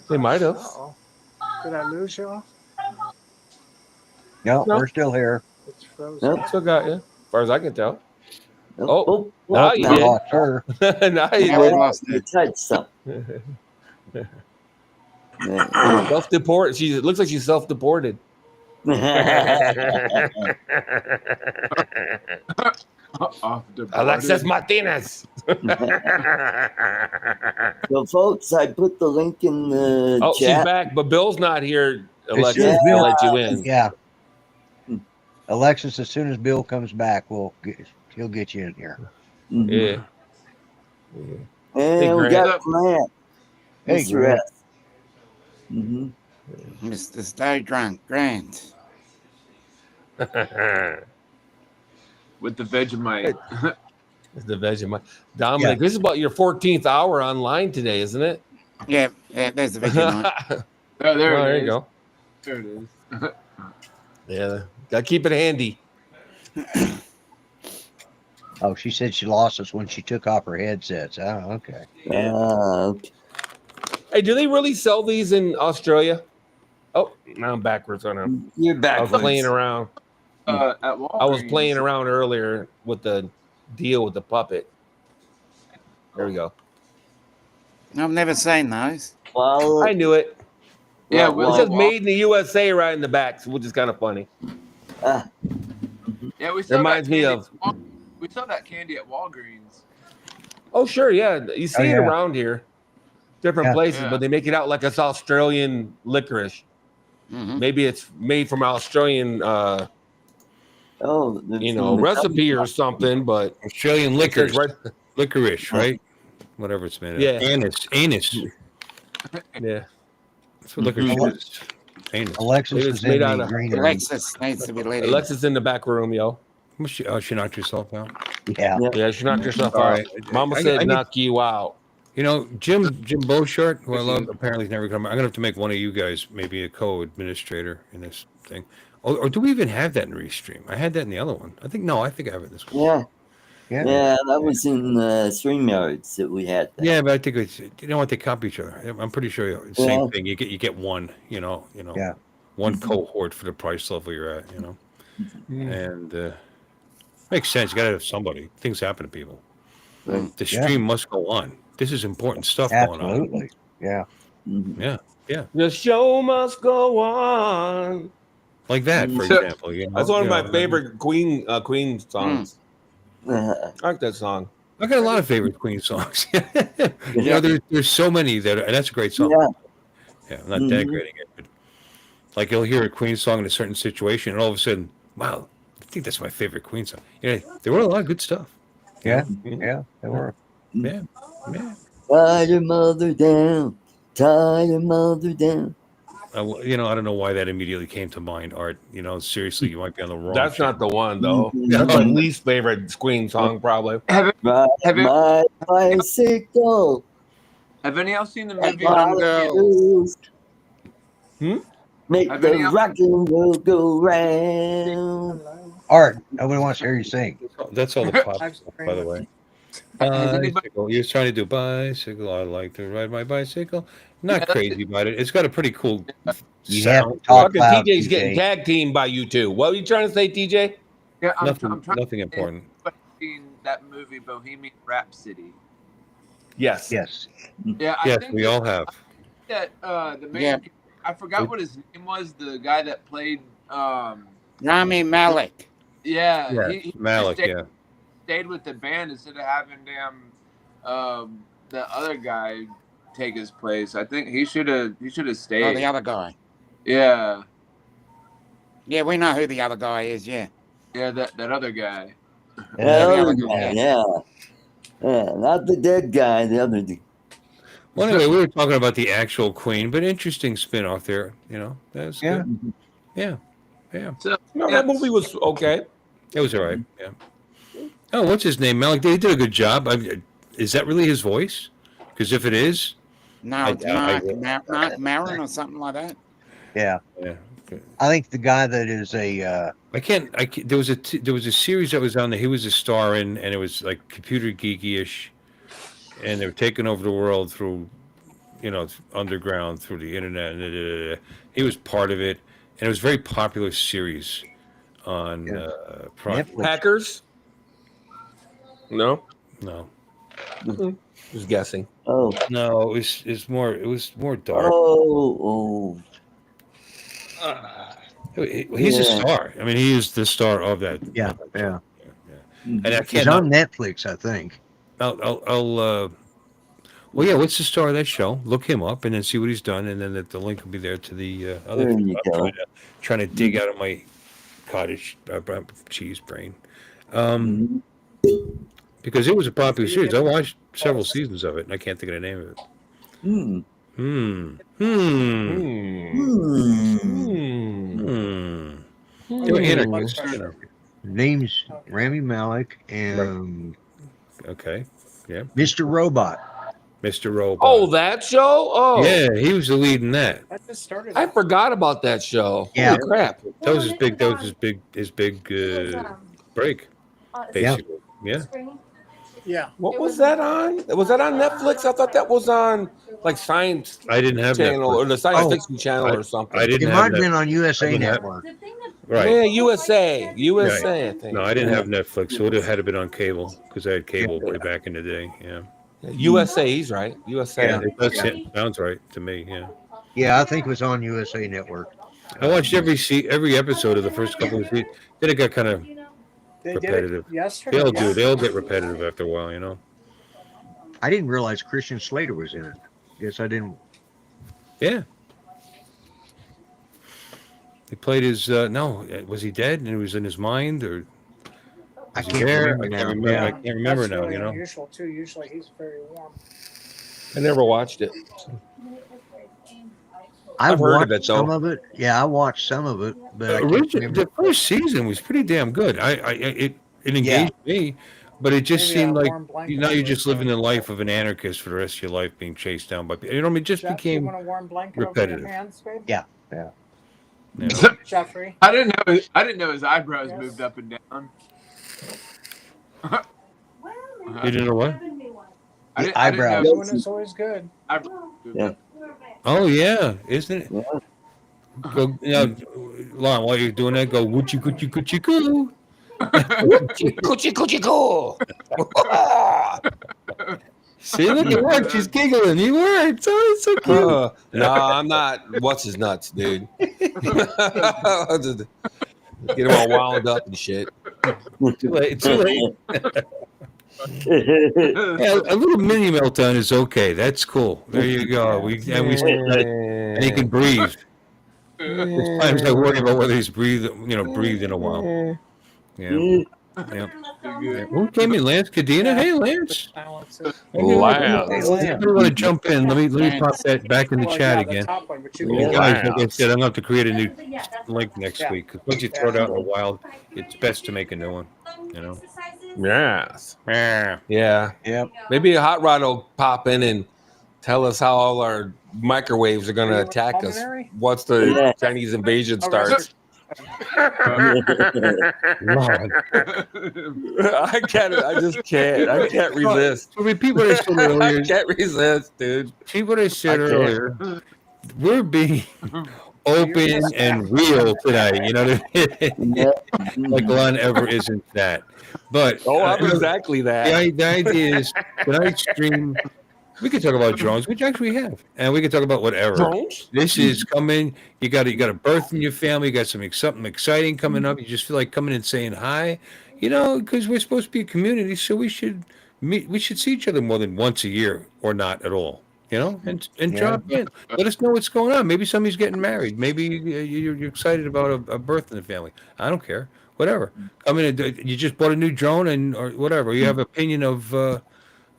They might have. Did I lose you all? No, we're still here. It's frozen. Nope. Still got you, as far as I can tell. Oh, now you did. Lost her. Now you You touched something. Self-deport. It looks like she's self-deported. Alexis Martinez. So, folks, I put the link in the chat. She's back, but Bill's not here. Alexis, Bill to let you in. Yeah. Alexis, as soon as Bill comes back, he'll get you in here. Mm-hmm. Yeah. And we got Grant. Hey, Grant. Mm-hmm. Mr. Stay Drunk, Grant. With the Vegemite. With the Vegemite. Dominic, this is about your 14th hour online today, isn't it? Yeah, there's the Vegemite. There you go. There it is. Yeah, gotta keep it handy. Oh, she said she lost us when she took off her headsets. Oh, okay. Okay. Hey, do they really sell these in Australia? Oh, now I'm backwards on them. You're backwards. I was playing around. At Walgreens. I was playing around earlier with the deal with the puppet. There we go. I've never seen those. Well, I knew it. Yeah, it says made in the USA right in the back, which is kind of funny. Yeah, we sell Reminds me of. We sell that candy at Walgreens. Oh, sure, yeah. You see it around here, different places, Yeah. but they make it out like it's Australian licorice. Mm-hmm. Maybe it's made from Australian, recipe or something. But Australian licorice, right? Licorice, right? Whatever it's made of. Yeah. Anus. Yeah. That's what licorice is. Anus. Alexis is made in out the of- green room. Alexis needs to be led in. Alexis in the back room, yo. She knocked herself out. Yeah. Yeah, she knocked herself All out. right. Mama I said need- knock you out. Jim Beauchart, who I love, apparently is never coming. I'm gonna have to make one of you guys maybe a co-administrator in this thing. Or do we even have that in Restream? I had that in the other one. I think I have it this one. Yeah, that was in StreamYards that we had. That. Yeah, but I think it's they copy each other. I'm pretty sure same thing. You get one, one cohort for the price level you're at, and Makes sense. You got to have somebody. Things happen to people. Right. The stream must go on. This is important stuff going on. Absolutely. Yeah. Mhm. Yeah, yeah. The show must go on. Like that, for So- example. You know, That's one of you my know, favorite Queen songs. I like that song. I got a lot of favorite Queen songs. You know, there's so many and that's a great song. Yeah. Yeah, I'm not denigrating it, but like you'll hear a Queen song in a certain situation, and all of a sudden, wow, I think that's my favorite Queen song. Yeah, there were a lot of good stuff. Yeah. Yeah. They were. Yeah, yeah. Tie your mother down. Tie your mother down. You know, I don't know why that immediately came to mind, Art. You know, seriously, you might be on the wrong. That's not the one though. Mhm. That's my least favorite Queen song, probably. Ride Have you- my bicycle. Have any of y'all seen the movie? Bottom Girls. Make Have the any of- rock and roll go round. Art. Nobody wants to hear you sing. That's all the pop stuff, by the way. Has anybody- Bicycle. You're trying to do bicycle. I like to ride my bicycle. Not crazy about it. It's got a pretty cool You have sound. to talk Fucking loud, TJ's getting TJ. tag teamed by you two. What are you trying to say, TJ? Yeah, I'm Nothing, trying nothing to important. seen that movie Bohemian Rhapsody. Yes. Yes. Yeah, I Yes, think we all have. that the main Yeah. I forgot what his name was, the guy that played Rami Malek. yeah, Yeah, he Malik. stayed, Yeah, stayed with the band instead of having the other guy take his place. I think he should have Oh, stayed. the other guy. Yeah. Yeah, we know who the other guy is. Yeah. Yeah, that other guy. The Yeah, the other other guy, guy. yeah. Yeah, not the dead guy, the other dude. Well, anyway, we were talking about the actual Queen, but interesting spin off there. You know, that's good. Yeah, yeah. So No, yeah, that movie was okay. It was all right. Yeah. Oh, what's his name? Malik. They did a good job. Is that really his voice? Because if it is, No, it's Mark Maron or something like that. Yeah. yeah. I think the guy that is a I can't. There was a series that was on there. He was a star in, and it was like computer geeky-ish, and they were taking over the world through, you know, underground through the internet. He was part of it, and it was a very popular series on Prime. Netflix. Hackers? No, No, just guessing. Oh, no, it was more dark. oh. He's a Yeah. star. I mean, he is the star of that. Yeah, of that yeah. show. And I He's can't. on Netflix, I think. Well, yeah. What's the star of that show? Look him up and then see what he's done, and then the link will be there to the other. There you go. Trying to dig out of my cottage cheese brain, Mhm. because it was a popular series. I watched several seasons of it, and I can't think of the name of it. Hmm. Hmm. They were anarchists, you know. Name's Rami Malek and Okay. Yeah. Mr. Robot. Mr. Robot. Oh, that show? Oh, Yeah, he was the lead in that. That just started. I forgot about that show. Yeah. Holy crap. That was his big. That was his big break, basically. Yeah. Yeah. What was that on? Was that on Netflix? I thought that was on like Science I didn't have Channel or Netflix. the Science Oh. Fiction Channel or something. I It didn't might have have been Netflix. on USA didn't have- Network. Right. Yeah, USA, I think. No, I didn't have Netflix. It would have had to been on cable because I had cable way back in the day. Yeah. USA, he's right. USA. Yeah. That sounds right to me. Yeah. Yeah, I think it was on USA Network. I watched every episode of the first couple of seasons. Then it got kind of They repetitive. did it yesterday. They all do. They all get repetitive after a while, you know. I didn't realize Christian Slater was in it. Guess I didn't. Yeah. He played his. No, was he dead and it was in his mind, or I was he can't there? remember I now. can't remember. Yeah. I can't remember That's now. really You know. unusual too. Usually he's very warm. I never watched it. I've heard of watched it, though. some of it. Yeah, I watched some of it, but I can't remember. The first season was pretty damn good. It engaged me, but it just Maybe seemed a like warm blanket now you're over just your living the head. life of an anarchist for the rest of your life, being chased down by people. You know, I mean, it just Jeff, you became. want a warm blanket repetitive. over your hands, babe? Yeah. You know. Jeffrey. I didn't know his eyebrows moved up and down. You didn't know what? The eyebrows. New one is always good. Yeah. Oh yeah, isn't it? Yeah. Go, you know, Lon, while you're doing that, go woochie coochie coochie coo. Cuchico. See, look at her. She's giggling. You were. It's always so cute. No, I'm not. What's his nuts, dude? Get him all wound up and shit. Too late. Too late. Yeah, a little mini meltdown is okay. That's cool. There you go. We said that, and he can breathe. There's times I worry about whether he's breathed in a while. Yeah. Yeah. Who came in? Lance Cadena? Hey, Lance. Lance. I want to jump in. Let me pop that back in the chat again. And guys, like I said, I'm going to have to create a new link next week because once you throw it out in the wild, it's best to make a new one. You know. Yes. Yeah. Yeah. Yep. Maybe a hot rod will pop in and tell us how all our microwaves are going to attack us once the Chinese invasion starts. Lord. I can't. I just can't. I can't resist. So repeat what I said earlier. I can't resist, dude. See what I said earlier. We're being open and real tonight. You know what I mean? Like Lon ever isn't that. But I'm exactly that. The idea is tonight's stream. We could talk about drones, which actually we have, and we could talk about whatever. Drones? This is coming. You got a birth in your family. You got something exciting coming up. You just feel like coming and saying hi, because we're supposed to be a community, so we should meet. We should see each other more than once a year, or not at all. And drop in. Let us know what's going on. Maybe somebody's getting married. Maybe you're excited about a birth in the family. I don't care. Whatever. I mean, you just bought a new drone or whatever. You have opinion of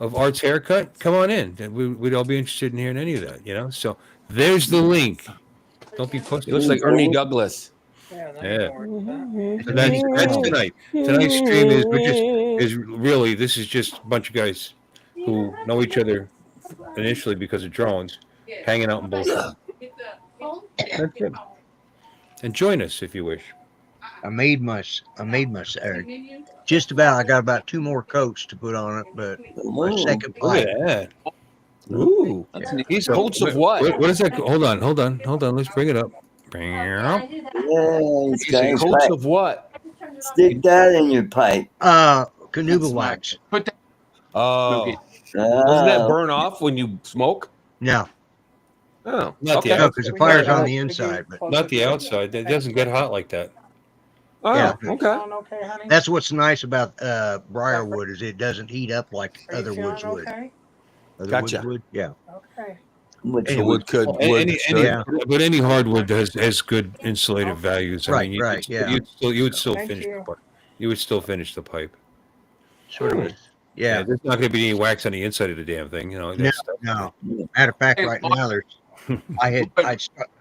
Art's haircut, come on in. We'd all be interested in hearing any of that, So there's the link. Don't be pussy. It looks like Ernie Douglas. Yeah. So that's tonight. Tonight's stream this is just a bunch of guys who know each other initially because of drones, hanging out in bullshit. That's it. And join us if you wish. I made my just about. I got about 2 more coats to put on it, but my second pipe. Yeah. Ooh, That's neat. He's coats of what? What is that? Hold on. Let's bring it up. Yeah, Coats of what? Stick that in your pipe. Canuba wax. Put that. Oh, doesn't that burn off when you smoke? No, Oh, Not okay. the because the fire's on the inside. But Not the outside. It doesn't get hot like that. Oh, Yeah. okay. Okay, honey. that's what's nice about briarwood is it doesn't heat up like Are you other feeling woods would. okay? Other Gotcha. woods would, yeah. Okay. Which Anyway, Wood could. But any hardwood has good insulative values. Right, you right, yeah. You would still Thank finish you. the pipe. You would still finish the pipe. Sort of. Yeah. There's not going to be any wax on the inside of the damn thing. No. Matter of fact, Hey, right Mark. now there's.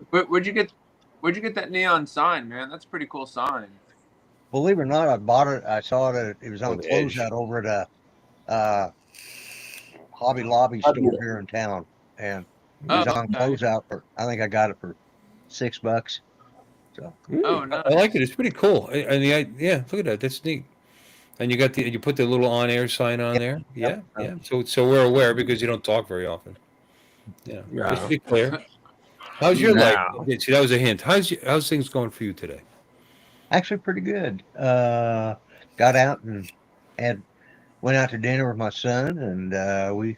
Where'd you get that neon sign, man? That's a pretty cool sign. Believe it or not, I bought it. I saw it. It was on On the edge. closeout over at a Hobby Lobby store here in town, and it was on okay. closeout for. I think I got it for $6. So Oh no. I like it. It's pretty cool. And look at that. That's neat. And you put the little on-air sign on there. Yeah. So we're aware because you don't talk very often. Yeah. Just to be clear. How's your life? See, that was a hint. How's things going for you today? actually pretty good. Got out and went out to dinner with my son, and we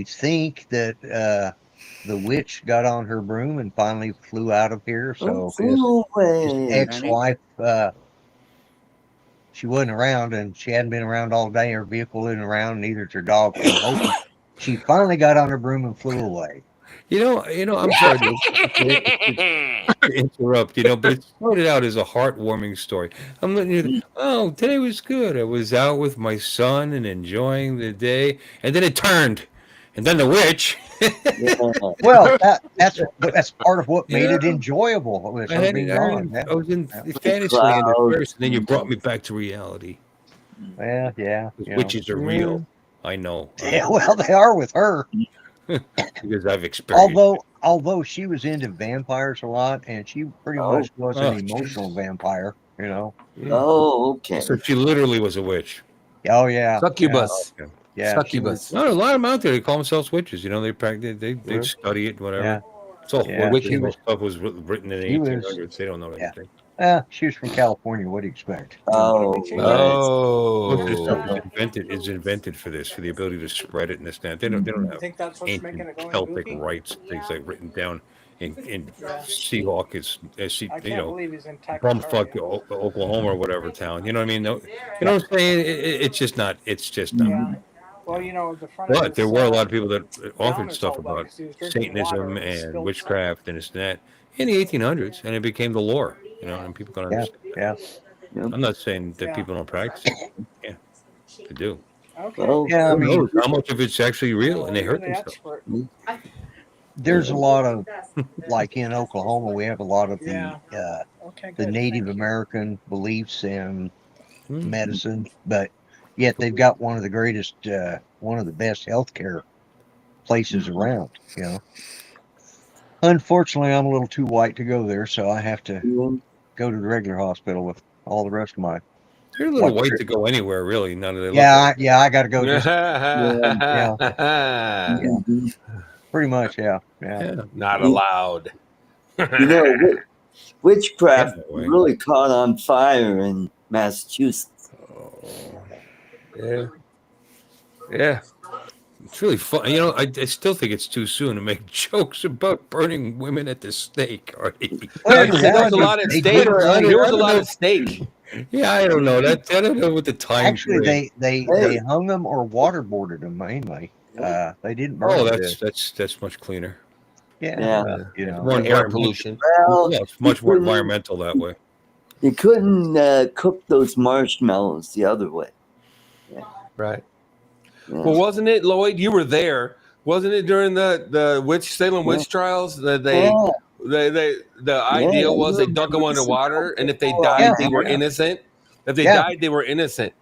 think that the witch got on her broom and finally flew out of here. So his ex-wife, she wasn't around, and she hadn't been around all day. Her vehicle isn't around, neither is her dog. She finally got on her broom and flew away. You know, I'm sorry to interrupt, but it started out as a heartwarming story. I'm letting you, today was good. I was out with my son and enjoying the day, and then it turned, and then the witch. Well, that's part of what made it enjoyable. It was I was in fantasy land at first, and then you brought me back to reality. Yeah. Witches are real. I know. Yeah, well, they are with her. Because I've experienced. Although she was into vampires a lot, and she pretty much was an emotional vampire, Oh, okay. So she literally was a witch. Oh yeah. Succubus. Yeah. Succubus. No, a lot of them out there. They call themselves witches. They practice. They study it. Whatever. Yeah. It's all Yeah. Wiccan stuff was written in the He was- 1800s. They don't know anything. She was from California. What do you expect? Oh, Most of the stuff Oh. is invented for this, for the ability to spread it and this and that. They don't You have think that's what's making ancient it going Celtic goofy? rites, things like written down in Yeah. Seahawk is I can't believe he's in bumfuck Taquicardia. Oklahoma or whatever town. You know what I mean? No, you know what I'm saying? It's just not. It's just not. Yeah. Well, the front of But there his were a lot of people that gown offered is stuff all wet about 'cause he was drinking water Satanism and and spilled stuff. witchcraft and this and that in the 1800s, and it became the lore. And people can Yeah, understand. yeah. I'm not saying that Yeah. people don't practice it. Yeah, they do. Okay. Well, Yeah, I Who mean, knows how much of it's actually real, and they You're hurt the themselves. expert. there's a lot of, like in Oklahoma, we have a lot of Yeah. the Okay, the good. Native Thank you. American beliefs and Hmm. medicine, but yet they've got one of the greatest, one of the best healthcare places around. Unfortunately, I'm a little too white to go there, so I have to go to the regular hospital with all the rest of my. They're a little What- white to go anywhere, really. None of they look. Yeah, I got to go. Just Yeah. pretty much, yeah. Not allowed. Witchcraft that way. really caught on fire in Massachusetts. Yeah. Yeah. It's really fun. I still think it's too soon to make jokes about burning women at the stake, Artie. Well, There was a lot at they stake. did it. There was a lot at stake. Yeah, I don't know. I don't know what the time Actually, period. they hung them or waterboarded them mainly. They didn't burn Oh, them. that's much cleaner. Yeah. More Air environmental. pollution. Well, Yeah, it's much more environmental that way. you couldn't cook those marshmallows the other way. Right. Yeah. Well, wasn't it, Lloyd? You were there. Wasn't it during the Salem witch trials that the idea was they dunk them underwater, and if they died, they were innocent. If they died, they were innocent.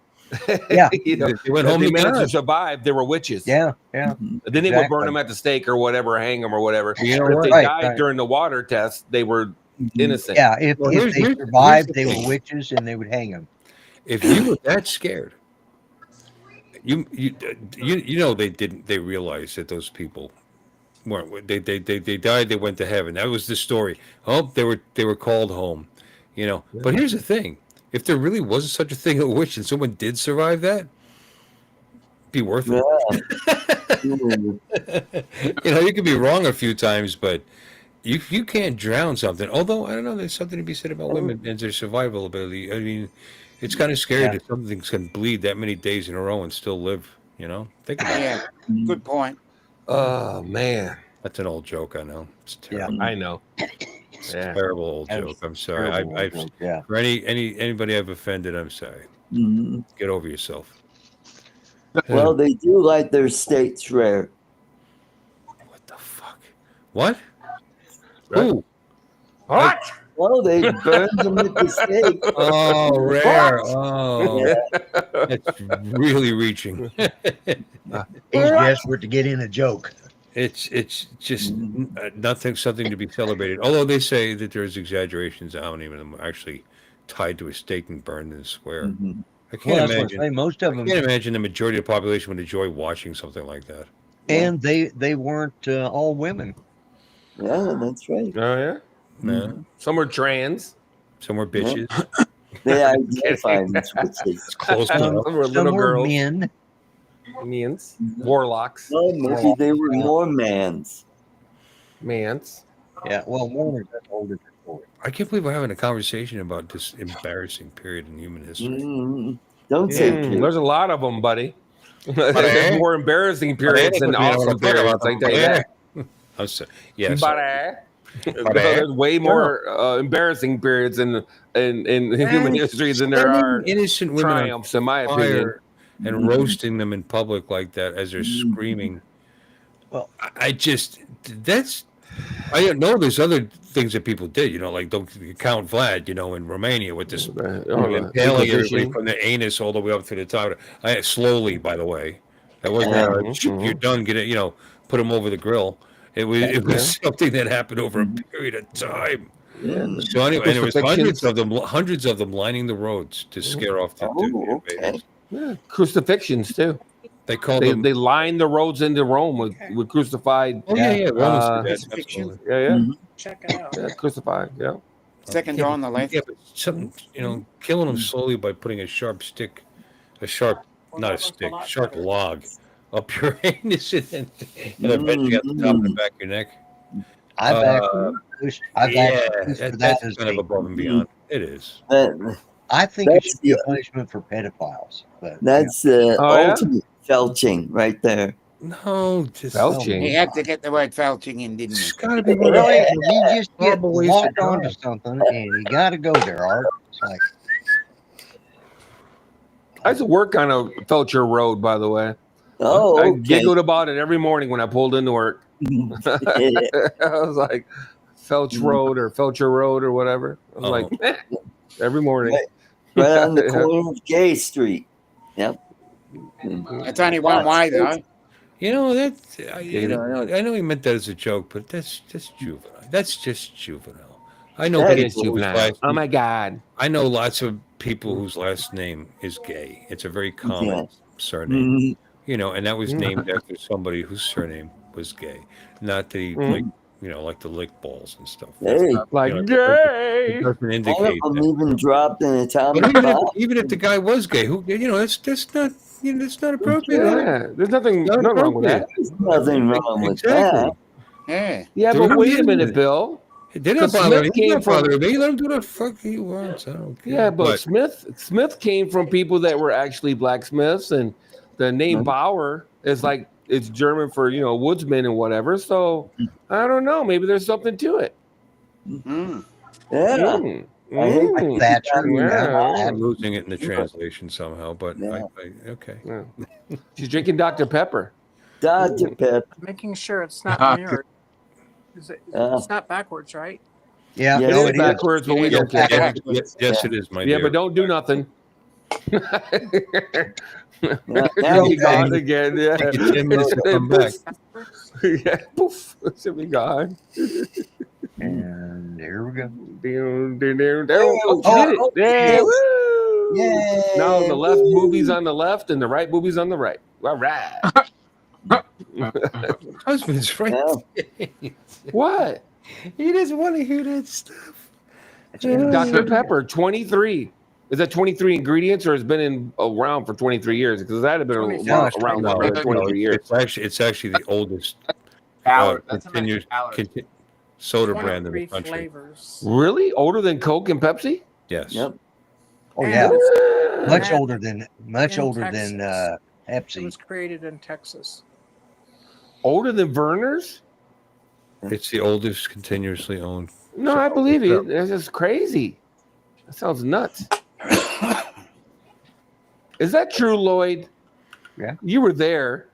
Yeah. They went if home they to managed to God. survive, they were witches. Yeah. Then they would burn them at the stake or whatever, hang them or whatever. You know But if what? they Right, died right. during the water test, they were innocent. Yeah, if Well, they here's survived, the they thing. were witches and they would hang them. If you were that scared, you they realized that those people weren't. They died. They went to heaven. That was the story. Oh, they were called home. But here's the thing: if there really was such a thing as a witch, and someone did survive that, be worth it. You could be wrong a few times, but you can't drown something. Although I don't know, there's something to be said about women and their survival ability. I mean, it's kind of scary that something can bleed that many days in a row and still live. Think about it. Yeah, good point. Oh man, That's an old joke. I know. It's terrible. I know. It's a terrible old joke. I'm sorry. Yeah. For anybody I've offended, I'm sorry. Get over yourself. Well, they do like their steaks rare. What the fuck? What? Right. Who? What? Well, they burn them at the stake. Oh, rare. Oh, that's really reaching. He's desperate to get in a joke. It's just something to be celebrated. Although they say that there's exaggerations on how many of them are actually tied to a stake and burned in the square. I can't Well, that's what I'm imagine. saying. Most of I them, can't imagine the majority of the population would enjoy watching something like that. and they weren't all women. Yeah, that's right. Oh yeah. Yeah. Some were trans. Some were bitches. They identify as witches. It's close Some enough. were Some little were girls. men. Mans. Warlocks. Well, maybe they were more mans. Mans. Yeah. Well, Mormons, that's a whole different story. I can't believe we're having a conversation about this embarrassing period in human history. Don't say There's a lot of them, buddy. There's more embarrassing periods than awesome periods. I tell you that. I'm sorry. Yes. There's way more embarrassing periods in human history than there are innocent women on triumphs, in my opinion. fire and roasting them in public like that as they're screaming. Well, I didn't know there's other things that people did, like don't Count Vlad, in Romania with this impaling everybody from the anus all the way up to the top. Slowly, by the way. That wasn't you're done, get it, put them over the grill. It was something that happened over a period of time. Yeah. So anyway, and there was hundreds of them lining the roads to scare off the invaders. Yeah, crucifixions too. They called them. They lined the roads into Rome with crucified. Oh yeah. Check it out. Yeah, crucified. Yeah. Second door on the left. Yeah, but something, killing them slowly by putting a sharp stick, not a stick, sharp log up your anus and eventually at the top of the back of your neck. I've actually Yeah, used for that that's as kind of above and beyond. It is. I think it should be a punishment for pedophiles. But that's ultimate felching right there. No, just Felching. He had to get the word felching in, didn't he? It's got to be one really, of you just get horrible ways to locked die. onto something, and you got to go there, Art. It's like I used to work on a Felcher Road, by the way. Oh, I okay. giggled about it every morning when I pulled into work. I was like, Felch Road or Felcher Road or whatever. I was like, every morning. Right on the corner of Gay Street. Yep. It's only one way, though. I know he meant that as a joke, but that's juvenile. That's just juvenile. I know That is people whose juvenile. last- Oh my God. I know lots of people whose last name is Gay. It's a very common surname, and that was named after somebody whose surname was Gay, not the like the lick balls and stuff. Hey, like Gay. It doesn't all of indicate them that. even dropped an atomic But bomb. even if the guy was gay, that's not that's not appropriate. Yeah, there's nothing wrong with that. There's nothing wrong with Exactly. that. Yeah. But wait a minute, Bill. They're not Smith bothering me. came He's not from- bothering me. Let him do the fuck he wants. I don't care. Yeah, but Smith came from people that were actually blacksmiths, and the name Bauer is like it's German for woodsman and whatever. So I don't know. Maybe there's something to it. Mm. Yeah. I hate Thatcher. I'm losing it in the translation somehow, but okay. Yeah. She's drinking Dr. Pepper. Dr. Pep. Making sure it's not mirrored. It's not backwards, right? Yeah, Yeah, no, It's it is. backwards, but we don't care. Yes, it is, my Yeah, dear. but don't do nothing. Now She'll be you gone got again. Yeah. Take you 10 minutes to come back. Yeah, poof. She'll be gone. And there we go. Oh, she did it. Yeah. Woo. Yay. Now the left booby's on the left and the right booby's on the right. All right. Husband's right. Yeah. What? He doesn't want to hear that stuff. Dr. Pepper, 23. Is that 23 ingredients or has been around for 23 years? Because that had been around No, for 23 years. It's actually the oldest That's continuous soda brand in the 23 country. flavors. Really? Older than Coke and Pepsi? Yes. Yep. Oh And yeah, it's- much and older than in Pepsi. It was created in Texas. Older than Verner's? It's the oldest continuously owned. No, I believe you. That's just crazy. That sounds nuts. Is that true, Lloyd? Yeah. You were there.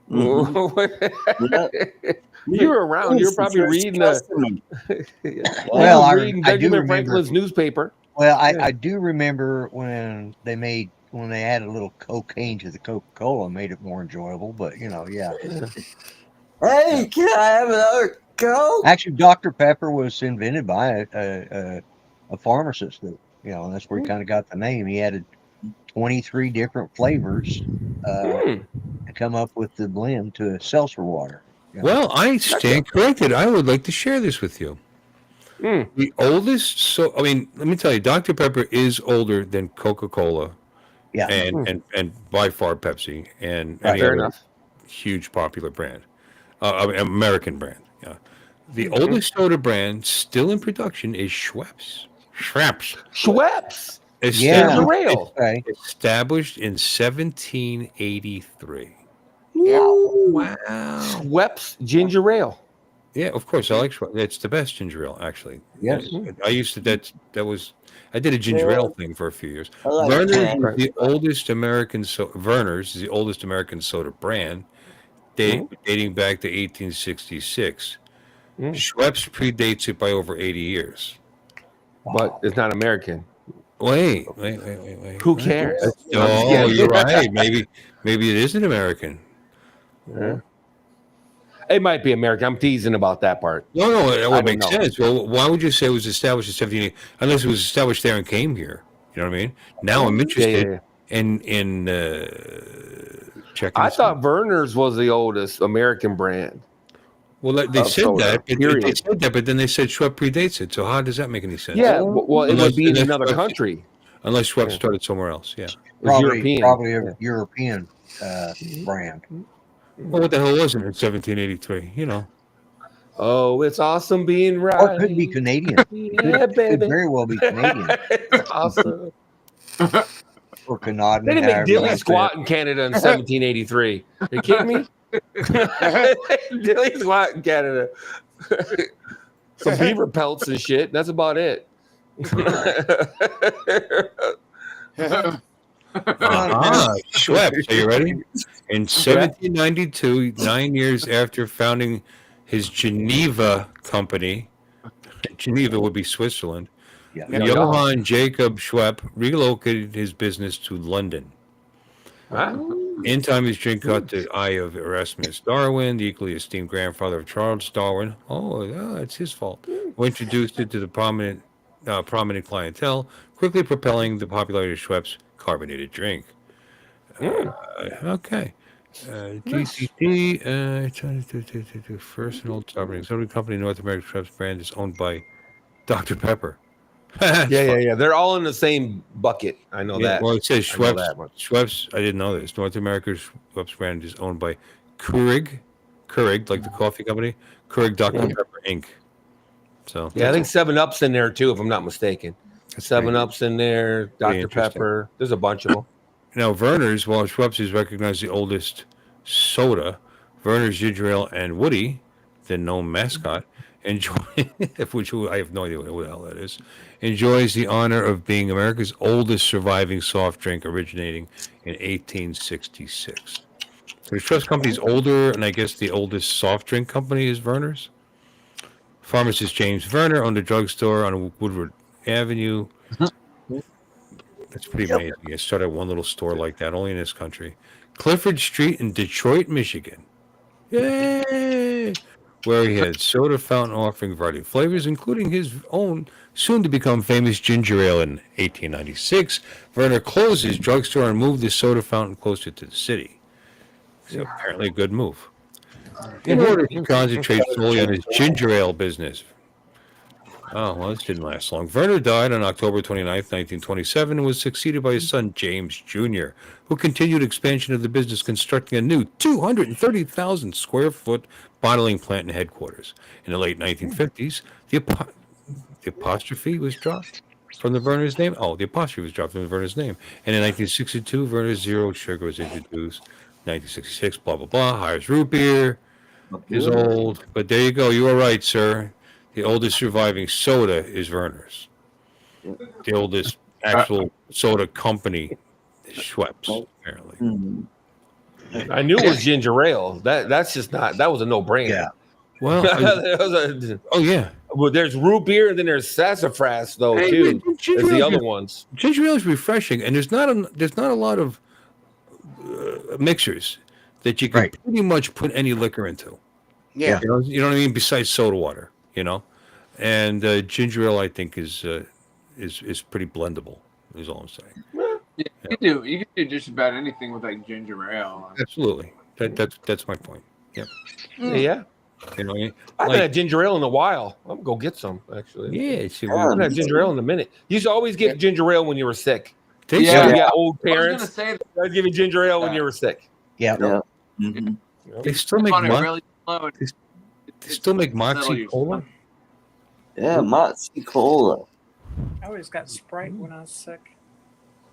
Yeah. You were around. You were probably reading the Well, I reading do Benjamin remember. Franklin's newspaper. Well, Yeah. I do remember when they added a little cocaine to the Coca-Cola, made it more enjoyable. But yeah. Hey, can I have another Coke? Actually, Dr. Pepper was invented by a pharmacist. And that's where he kind of got the name. He added 23 different flavors to come up with the blend to seltzer water. Well, I stand corrected. I would like to share this with you. The oldest, let me tell you, Dr. Pepper is older than Coca-Cola. Yeah. And by far Pepsi and Right, any fair other enough. huge popular brand, American brand. Yeah, the oldest soda brand still in production is Schweppes. Schweppes. Yeah. Ginger ale. Okay. Established in 1783. Wow. Schweppes ginger ale. Yeah, of course I like Schweppes. It's the best ginger ale, actually. Yes. I used to. I did a ginger ale thing for a few years. I like Verner's that. is the oldest American Verner's is the oldest American soda brand, dating back to 1866. Schweppes predates it by over 80 years. But it's not American. Wait. Who cares? Oh, you're right. Maybe it isn't American. Yeah. It might be American. I'm teasing about that part. No, that would I make don't know. sense. Well, why would you say it was established in 1780? Unless it was established there and came here. You know what I mean? Now I'm interested in checking. I this thought out. Verner's was the oldest American brand. Well, they said soda, that, but period. they said that, but then they said Schweppes predates it. So how does that make any sense? Yeah, well, it would be in another Schweppes- country. Unless Schweppes started somewhere else. Yeah. It's European. Probably a European brand. Well, what the hell was it in 1783? You know. Oh, it's awesome being right. Or it could be Canadian. Yeah, Could baby. very well be Canadian. It's awesome. Or Canadian. They didn't make however dilly you squat say in Canada in 1783. Are you kidding me? Dilly squat in Canada. Some beaver pelts and shit. That's about it. Schweppes, are you ready? In 1792, 9 years after founding his Geneva company, Geneva would be Switzerland, Johann Jacob Schweppes relocated his business to London. In time, his drink caught the eye of Erasmus Darwin, the equally esteemed grandfather of Charles Darwin. Oh, it's his fault. Who introduced it to the prominent clientele, quickly propelling the popularity of Schweppes' carbonated drink. Okay. DCT, first and old stubborn. Soda company, North American Schweppes brand is owned by Dr. Pepper. Yeah. They're all in the same bucket. I know that. Well, it says Schweppes. I didn't know this. North American Schweppes brand is owned by Keurig, like the coffee company. Keurig Dr. Pepper Inc. So I think 7-Up's in there too, if I'm not mistaken. 7-Up's in there. Dr. Pepper. There's a bunch of them. Now, Werner's, while Schweppes is recognized the oldest soda, Werner's Ginger Ale and Woody, the gnome mascot, which I have no idea what the hell that is, enjoys the honor of being America's oldest surviving soft drink, originating in 1866. So the Schweppes company is older, and I guess the oldest soft drink company is Werner's. Pharmacist James Werner owned a drugstore on Woodward Avenue. That's pretty amazing. I started one little store like that, only in this country. Clifford Street in Detroit, Michigan. Yay! Where he had soda fountain offering a variety of flavors, including his own soon-to-become famous ginger ale in 1896. Werner closed his drugstore and moved the soda fountain closer to the city. So apparently a good move. In order to concentrate solely on his ginger ale business. Oh, well, this didn't last long. Werner died on October 29th, 1927, and was succeeded by his son, James Jr., who continued expansion of the business, constructing a new 230,000 square foot bottling plant and headquarters. In the late 1950s, the apostrophe was dropped from the Werner's name. Oh, the apostrophe was dropped from the Werner's name. And in 1962, Werner's Zero Sugar was introduced. 1966, blah, blah, blah. Hires root beer. Is old. But there you go. You were right, sir. The oldest surviving soda is Werner's. The oldest actual soda company is Schweppes, apparently. I knew it was ginger ale. That's just not. That was a no-brainer. Yeah. Well, Well, there's root beer, and then there's sassafras though too. There's the other ones. Ginger ale is refreshing, and there's not a lot of mixers that you can pretty much put any liquor into. Yeah, you know what I mean. Besides soda water, and ginger ale, I think, is pretty blendable. Is all I'm saying. Yeah, you can do just about anything with like ginger ale. Absolutely, that's my point. Yeah. Yeah. You know, I haven't had ginger ale in a while. I'm gonna go get some actually. Yeah, I haven't had ginger ale in a minute. You used to always get ginger ale when you were sick. You got old parents. I was gonna say I'd give you ginger ale when you were sick. Yeah. Mm-hmm. They still make really they still make Moxie Cola. Yeah, Moxie Cola. I always got Sprite when I was sick.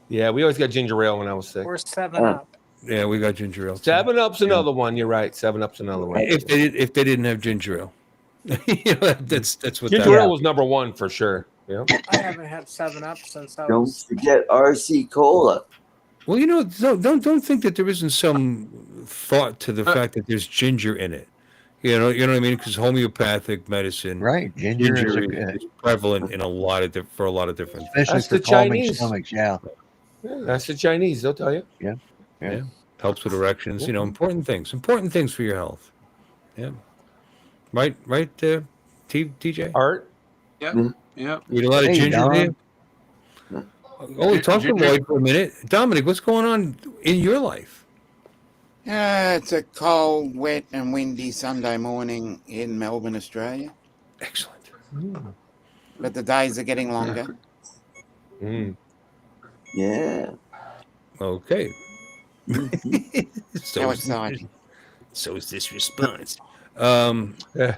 Yeah, we always got ginger ale when I was sick. Or 7-Up. Yeah, we got ginger ale. 7-Up's another one. You're right. 7-Up's another one. If they didn't have ginger ale, that's what ginger ale was number one for sure. Yeah. I haven't had 7-Up since I Don't was. forget RC Cola. Well, don't think that there isn't some thought to the fact that there's ginger in it. You know what I mean? Because homeopathic medicine, ginger is prevalent in a lot of different things. Especially That's for the Chinese. stomachs, yeah. That's the Chinese. They'll tell you. Yeah. Helps with erections. Important things for your health. Yeah. Right. TJ. Art. Yep. Yep. Eat a lot of ginger here. Oh, we talked to Lloyd for a minute. Dominic, what's going on in your life? It's a cold, wet, and windy Sunday morning in Melbourne, Australia. Excellent. But the days are getting longer. Yeah. Okay. How exciting. So is this response. Well, Yeah.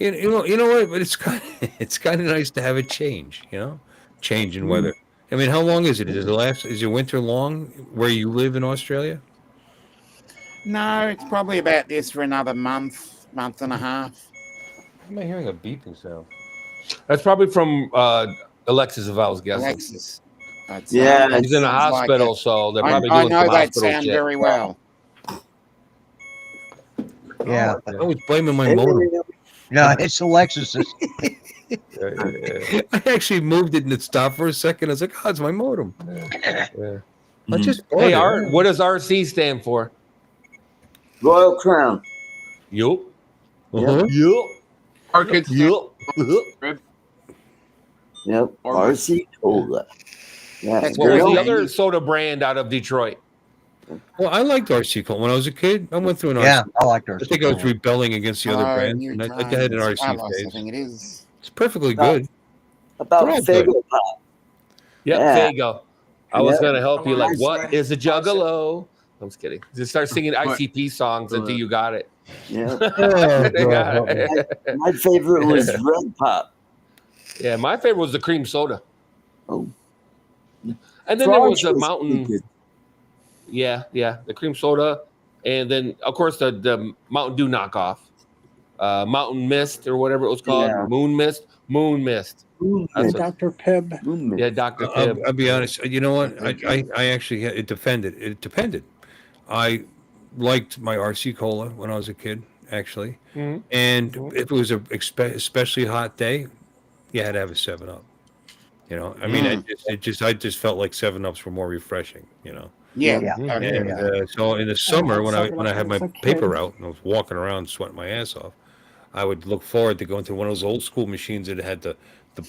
you know what? But it's kind of nice to have a change. Change in weather. I mean, how long is it? Is your winter long where you live in Australia? No, it's probably about this for another month and a half. Am I hearing a beeping sound? That's probably from Alexis, if I was guessing. Alexis. Yeah, He's in a sounds like hospital, it. so they're probably I doing know some that hospital sound shit. very well. Yeah. I was blaming my modem. No, it's Alexis's. I actually moved it and it stopped for a second. I was like, oh, it's my modem. Yeah. I just Hey, bought it. Art, what does RC stand for? Royal Crown. Yup. Uh-huh. Yup. Our kids Yup. Yep. RC Cola. Yeah. That's What was Girl, the man. other soda brand out of Detroit? Well, I liked RC Cola when I was a kid. I went through an Yeah, RC. I like her. I think I was rebelling against the other brands, New and I had an Giants, RC Carlos, I phase. think it is. It's perfectly good. About They're all good. Fago Pop. Yep, Yeah. Fago. I was Yeah. going to help you. Like, Nice, what right? is a juggalo? I'm just kidding. Just start singing ICP songs until you got it. Yeah. They got it. My favorite was Red Pop. Yeah, my favorite was the cream soda. Oh. And then there was a Frogs Mountain. good. Yeah, the cream soda. And then, of course, the Mountain Dew knockoff. Mountain Mist or whatever it was called. Yeah. Moon Mist. That's what, Dr. Pibb. yeah, Dr. Pibb. I'll be honest. You know what? I actually it depended. I liked my RC Cola when I was a kid, actually. Mhm. And if it was a especially hot day, you had to have a 7-Up. I mean, I just felt like 7-Ups were more refreshing. Yeah. Yeah. Okay. And so in the summer, when I had my It's a paper kid. route and I was walking around sweating my ass off, I would look forward to going to one of those old school machines that had the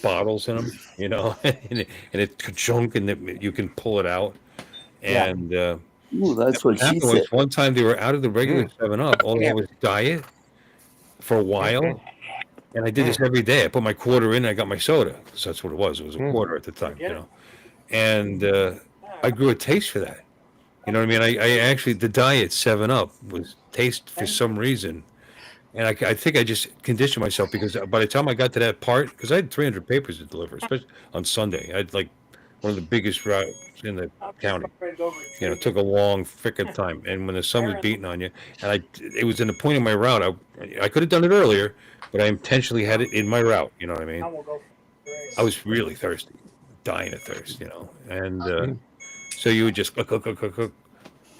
bottles in them, and it could chunk and you can pull it out. And Ooh, that's what she happened said. was one time they were out of the regular 7-Up. All they had was diet for a while. And I did this every day. I put my quarter in and I got my soda. Because that's what it was. It was a quarter at the time, And I grew a taste for that. You know what I mean? I actually, the diet 7-Up was taste for some reason. And I think I just conditioned myself because by the time I got to that part, because I had 300 papers to deliver, especially on Sunday. I had like one of the biggest routes in the county. It took a long freaking time. And when the sun was beating on you, and it was in the point of my route, I could have done it earlier, but I intentionally had it in my route. You know what I mean? I was really thirsty, dying of thirst, and so you would just cook.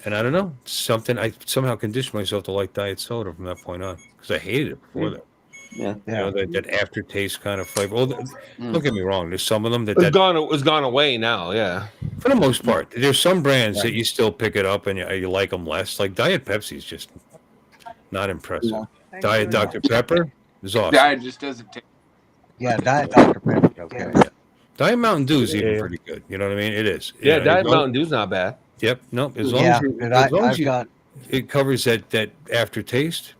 And I don't know, I somehow conditioned myself to like diet soda from that point on because I hated it before that. Yeah. That aftertaste kind of flavor. Well, don't get me wrong. There's some of them It's that gone away now. Yeah. for the most part, there's some brands that you still pick it up and you like them less. Like Diet Pepsi is just not impressive. Yeah. Diet Dr. Pepper is awesome. Diet just doesn't take. Yeah, Diet Dr. Pepper. Okay. Diet Mountain Dew is even pretty good. You know what I mean? It is. Yeah, as Diet long- Mountain Dew's not bad. Yep. No. As long Yeah, as, and as long as I've got. it covers that aftertaste.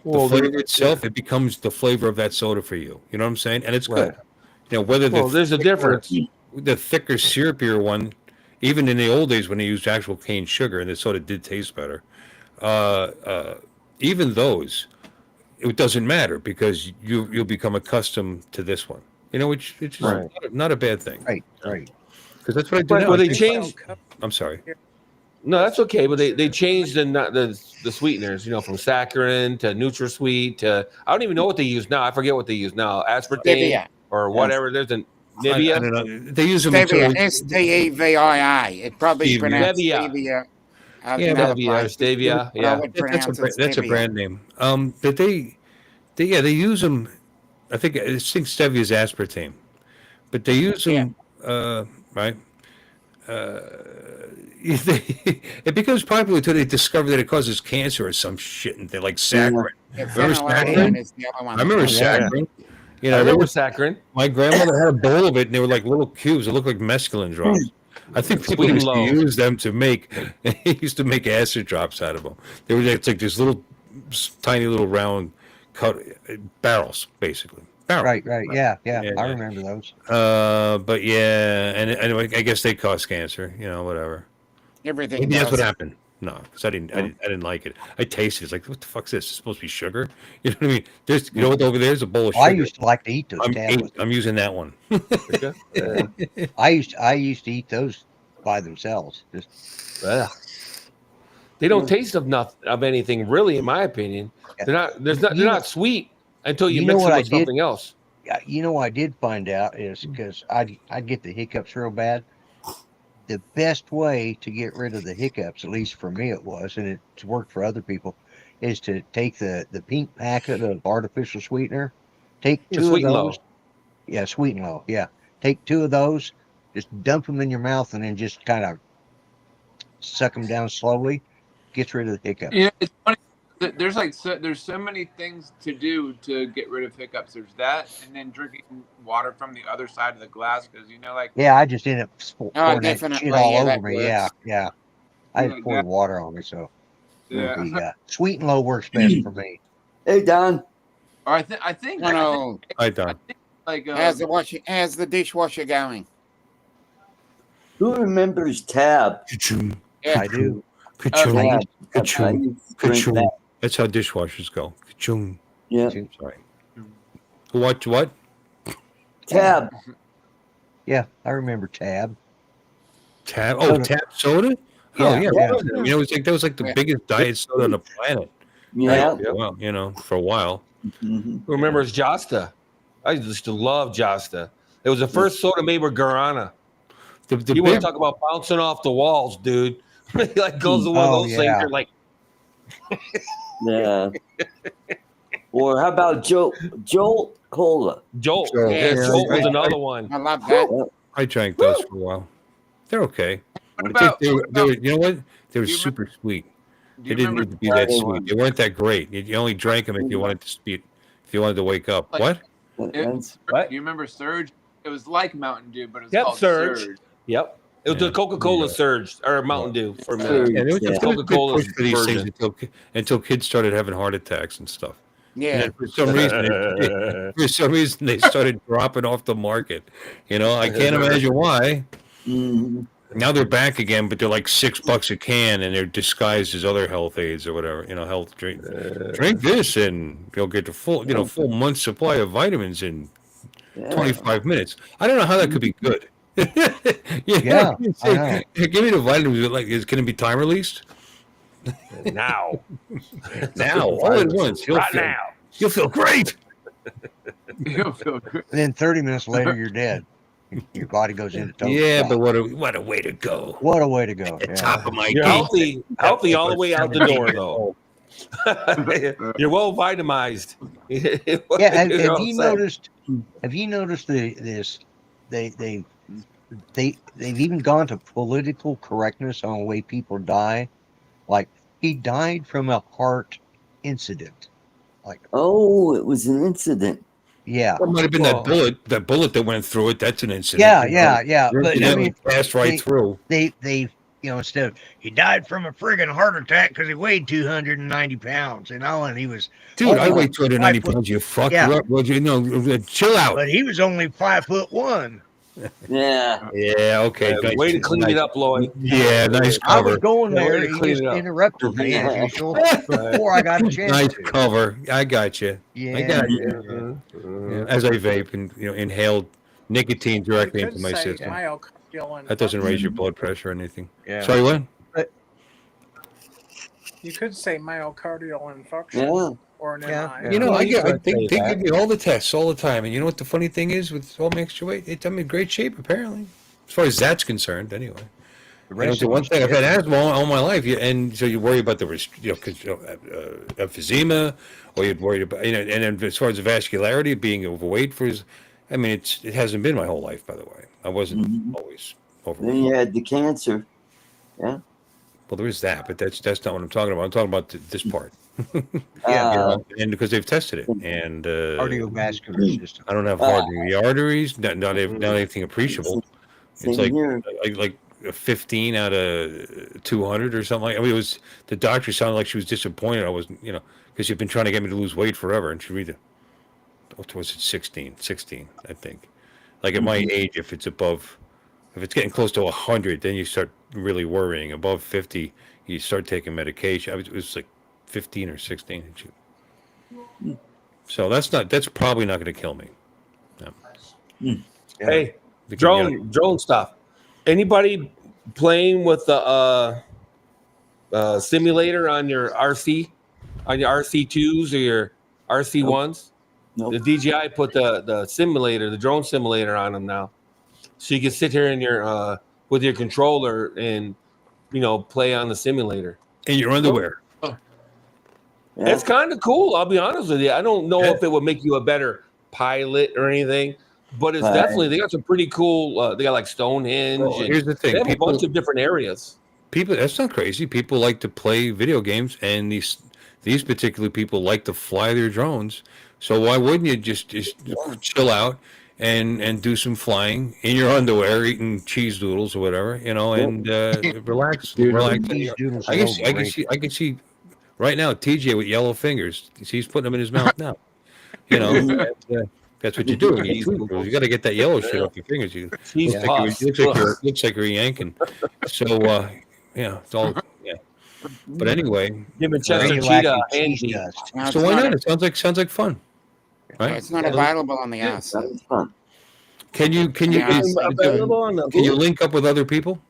Well, The flavor itself, it becomes the flavor of that soda for you. You know what I'm saying? And it's good. Right. Whether There's a difference. the thicker, syrupier one, even in the old days when they used actual cane sugar and the soda did taste better, even those, it doesn't matter because you'll become accustomed to this one. Which is Right. not a bad thing. Right. Because that's what I do Right, now. well, I they think- changed. I'm sorry. No, that's okay. But they changed the sweeteners. From saccharin to NutraSweet to I don't even know what they use now. I forget what they use now. Aspartame Stevia. or whatever. There's a I Nivea. don't know. They use them Stevia. until Stevia. It probably Stevia. pronounced Stevia. Stevia. Yeah, in other Stevia or places. Stevia. But I Yeah. would pronounce it that's a Stevia. brand name. But they use them. I think stevia is aspartame, but they use them right. It becomes popular until they discover that it causes cancer or some shit, and they're like saccharin. Yeah, Remember phenylalanine saccharin? is the other one. I remember Yeah. saccharin. I There remember was, saccharin. my grandmother had a bowl of it, and they were like little cubes. It looked like mescaline drops. I think people Sweet and used to low. use them to make. Used to make acid drops out of them. They were it's like these little, tiny little round cut barrels, basically. Barrel. Right. Yeah. I remember those. But yeah, and I guess they cause cancer. Whatever. Everything Maybe that's what does. happened. No, because I didn't like it. I tasted it. It's like, what the fuck's this? It's supposed to be sugar. You know what I mean? There's, what over there's a bowl of sugar. I used to like to eat those tablets. I'm using that one. I used to eat those by themselves. Just They don't taste of anything really, in my opinion. They're not sweet until you mix them with something else. You know what I did find out is because I'd get the hiccups real bad. The best way to get rid of the hiccups, at least for me it was, and it's worked for other people, is to take the pink packet of artificial sweetener, take two of Sweet and Low. those. Yeah, Sweet and Low. Yeah. Take two of those, just dump them in your mouth, and then just kind of suck them down slowly. Gets rid of the hiccups. Yeah, it's funny. There's so many things to do to get rid of hiccups. There's that, and then drinking water from the other side of the glass because Yeah, I just ended up pouring that definitely, shit all yeah, over that me. works. Yeah. I just poured water on me, so Sweet and Low works best for me. Hey, Don. Or I think. Hi, Don. How's the dishwasher going? Who remembers Tab? Yeah. I do. Ka-choom. Tab. Ka-choom. I used to drink Ka-choom. that. That's how dishwashers go. Ka-choom. Yeah. Sorry. What? Tab. Yeah, I remember Tab. Tab. Oh, Tab soda. Oh yeah. Yeah. That was like the biggest diet soda on the planet. Yeah. Well, for a while. Mm-hmm. Who remembers Josta? I used to love Josta. It was the first soda made with guarana. You want to talk about bouncing off the walls, dude? Like goes to one of those things. You're like, Yeah. Or how about Jolt Cola? Jolt. Yeah, Jolt was another one. I love that. I drank those for a while. They're okay. What about? They were, you know what? They were super sweet. They didn't need to be that sweet. They weren't that great. You only drank them if you wanted to speed. If you wanted to wake up. What? What? Do you remember Surge? It was like Mountain Dew, but it was called Surge. Surge. Yep. It was the Coca-Cola Surge or Mountain Dew for a minute. Yeah, there was a Coca-Cola push for these things until kids started having heart attacks and stuff. Yeah. And for some reason, they started dropping off the market. I can't imagine why. Mm-hmm. Now they're back again, but they're like $6 a can, and they're disguised as other health aids or whatever. Health drink. Drink this, and you'll get the full month's supply of vitamins in 25 minutes. I don't know how that could be good. Yeah, I know. Give me the vitamins. Like, is going to be time released? Now, all at once. You'll feel great. You'll feel good. And then 30 minutes later, you're dead. Your body goes into total shock. But what a way to go. What a way to go. At the top of my you're game. healthy all the way out the door, though. You're well vitamized. Have you noticed this? They've even gone to political correctness on the way people die. Like, he died from a heart incident. Oh, it was an incident. Yeah. That might have been that bullet that went through it. That's an incident. Yeah. But I mean, passed right through. They instead of he died from a friggin' heart attack because he weighed 290 pounds, and he was. Dude, I weigh 290 pounds. You fuck. Yeah. Well, chill out. But he was only 5'1". Yeah. Yeah. Okay. Way to clean it up, Lloyd. Yeah. Nice I cover. was going there. Way to He clean just it up. interrupted me as usual before I got a chance. Nice to. cover. I got you. Yeah. I got you. Yeah. As I vape and inhaled nicotine directly into my system. That doesn't raise your blood pressure or anything. Yeah. Sorry, what? You could say myocardial infarction or an MI. They give me all the tests all the time, and you know what the funny thing is with all my extra weight? I'm in great shape apparently, as far as that's concerned. Anyway, the one thing I've had asthma all my life, and so you worry about the emphysema, or you'd worry about and then as far as the vascularity, being overweight it hasn't been my whole life. By the way, I wasn't always overweight. Then you had the cancer. Yeah. Well, there is that, but that's not what I'm talking about. I'm talking about this part. And because they've tested it, and cardiovascular system. I don't have hardening the arteries, not anything appreciable. It's like a 15 out of 200 or something like. I mean, it was the doctor sounded like she was disappointed. I wasn't, because she'd been trying to get me to lose weight forever, and she read it. What was it? 16, I think. Like at my age, if it's getting close to 100, then you start really worrying. Above 50, you start taking medication. It was like 15 or 16. So that's probably not going to kill me. No. Hey, drone stuff. Anybody playing with the simulator on your RC2s or your RC1s? Nope. The DJI put the drone simulator on them now, so you can sit here in your with your controller and play on the simulator in your underwear. Yeah. It's kind of cool. I'll be honest with you. I don't know if it would make you a better pilot or anything, but it's definitely, they got some pretty cool. They got like Stonehenge. Well, here's the thing: they have a bunch of different areas. That's not crazy. People like to play video games, and these particular people like to fly their drones. So why wouldn't you just chill out and do some flying in your underwear, eating cheese doodles or whatever, and relax. I can see right now TJ with yellow fingers. He's putting them in his mouth now. That's what you do. You got to get that yellow shit off your fingers. Looks like you're yanking. So it's all But anyway, giving Chester Cheetah handy. So why not? It sounds like fun. Right? It's not available on the app. Sounds fun. Can you link up with other people?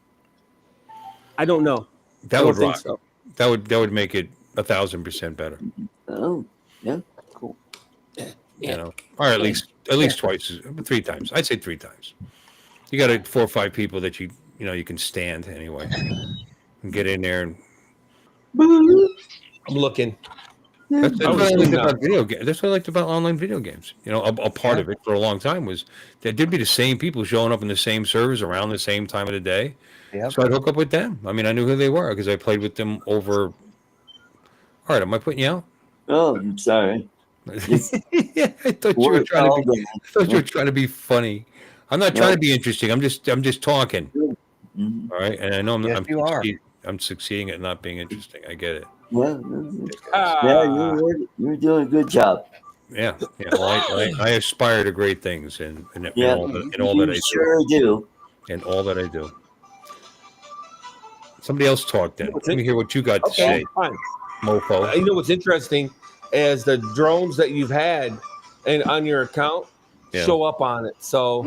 I don't know. That would rock. So. That would make it 1,000% better. Oh, yeah, cool. Or at least twice, 3 times. I'd say 3 times. You got 4 or 5 people that you can stand anyway, and get in there and. I'm looking. That's what I liked about video games. That's what I liked about online video games. A part of it for a long time was that there'd be the same people showing up in the same servers around the same time of the day. Yep. So I'd hook up with them. I mean, I knew who they were because I played with them over. All right, am I putting you out? Oh, I'm sorry. Yeah, I thought you were trying to be funny. I'm not trying to be interesting. I'm just talking. Mm-hmm. All right, and I know I'm succeeding at not being interesting. I get it. Yeah, you're doing a good job. Yeah. Well, I aspire to great things, and all that I sure do. And all that I do. Somebody else talk then. Let me hear what you got to say, fine. Mofo. You know what's interesting is the drones that you've had and on your account show up on it. So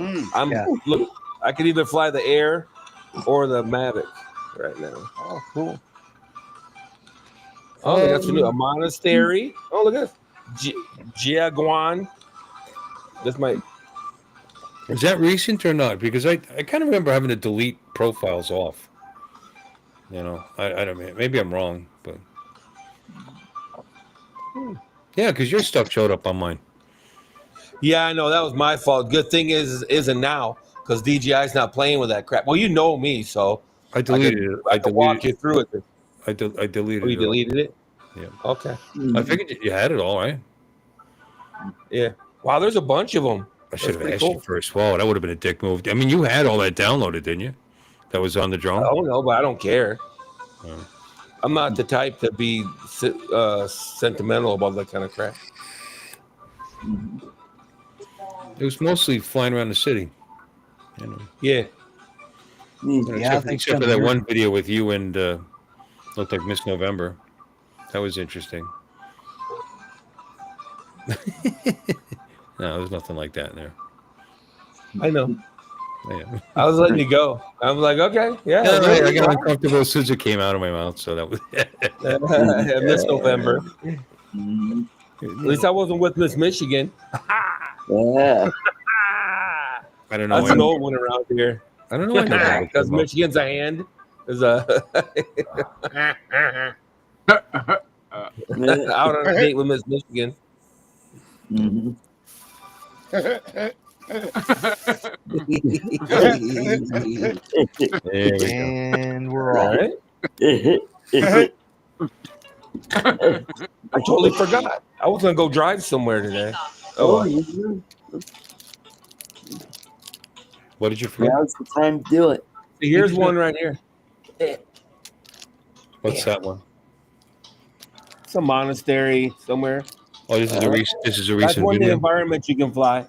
look, I could either fly the Air or the Mavic right now. Oh, cool. Oh, they got a monastery. Oh, look at this. Jiaguan. This might. Is that recent or not? Because I kind of remember having to delete profiles off. I don't know. Maybe I'm wrong, but. Yeah, because your stuff showed up on mine. Yeah, I know. That was my fault. Good thing isn't now because DJI's not playing with that crap. Well, you know me, so. I deleted it. I could walk you through it. I deleted it. You deleted it? Yeah. Okay. I figured you had it all, right? Yeah. Wow, there's a bunch of them. I should have asked you first. Wow, that would have been a dick move. I mean, you had all that downloaded, didn't you? That was on the drone? Oh, no, but I don't care. I'm not the type to be sentimental about that kind of crap. It was mostly flying around the city. Yeah. Except for that one video with you and looked like Miss November. That was interesting. No, there's nothing like that in there. I know. Yeah. I was letting you go. I'm like, okay, yeah. I got uncomfortable as soon as it came out of my mouth, so that was Miss November. At least I wasn't with Miss Michigan. Yeah. I don't know. That's an old one around here. I don't know. Because Michigan's a hand. Is a out on a date with Miss Michigan. Mm-hmm. And we're all right. I totally forgot. I was gonna go drive somewhere today. Oh, what did you forget? Now's the time to do it. Here's one right here. What's that one? It's a monastery somewhere. Oh, this is a recent. This is a That's recent one of the video. environments you can fly.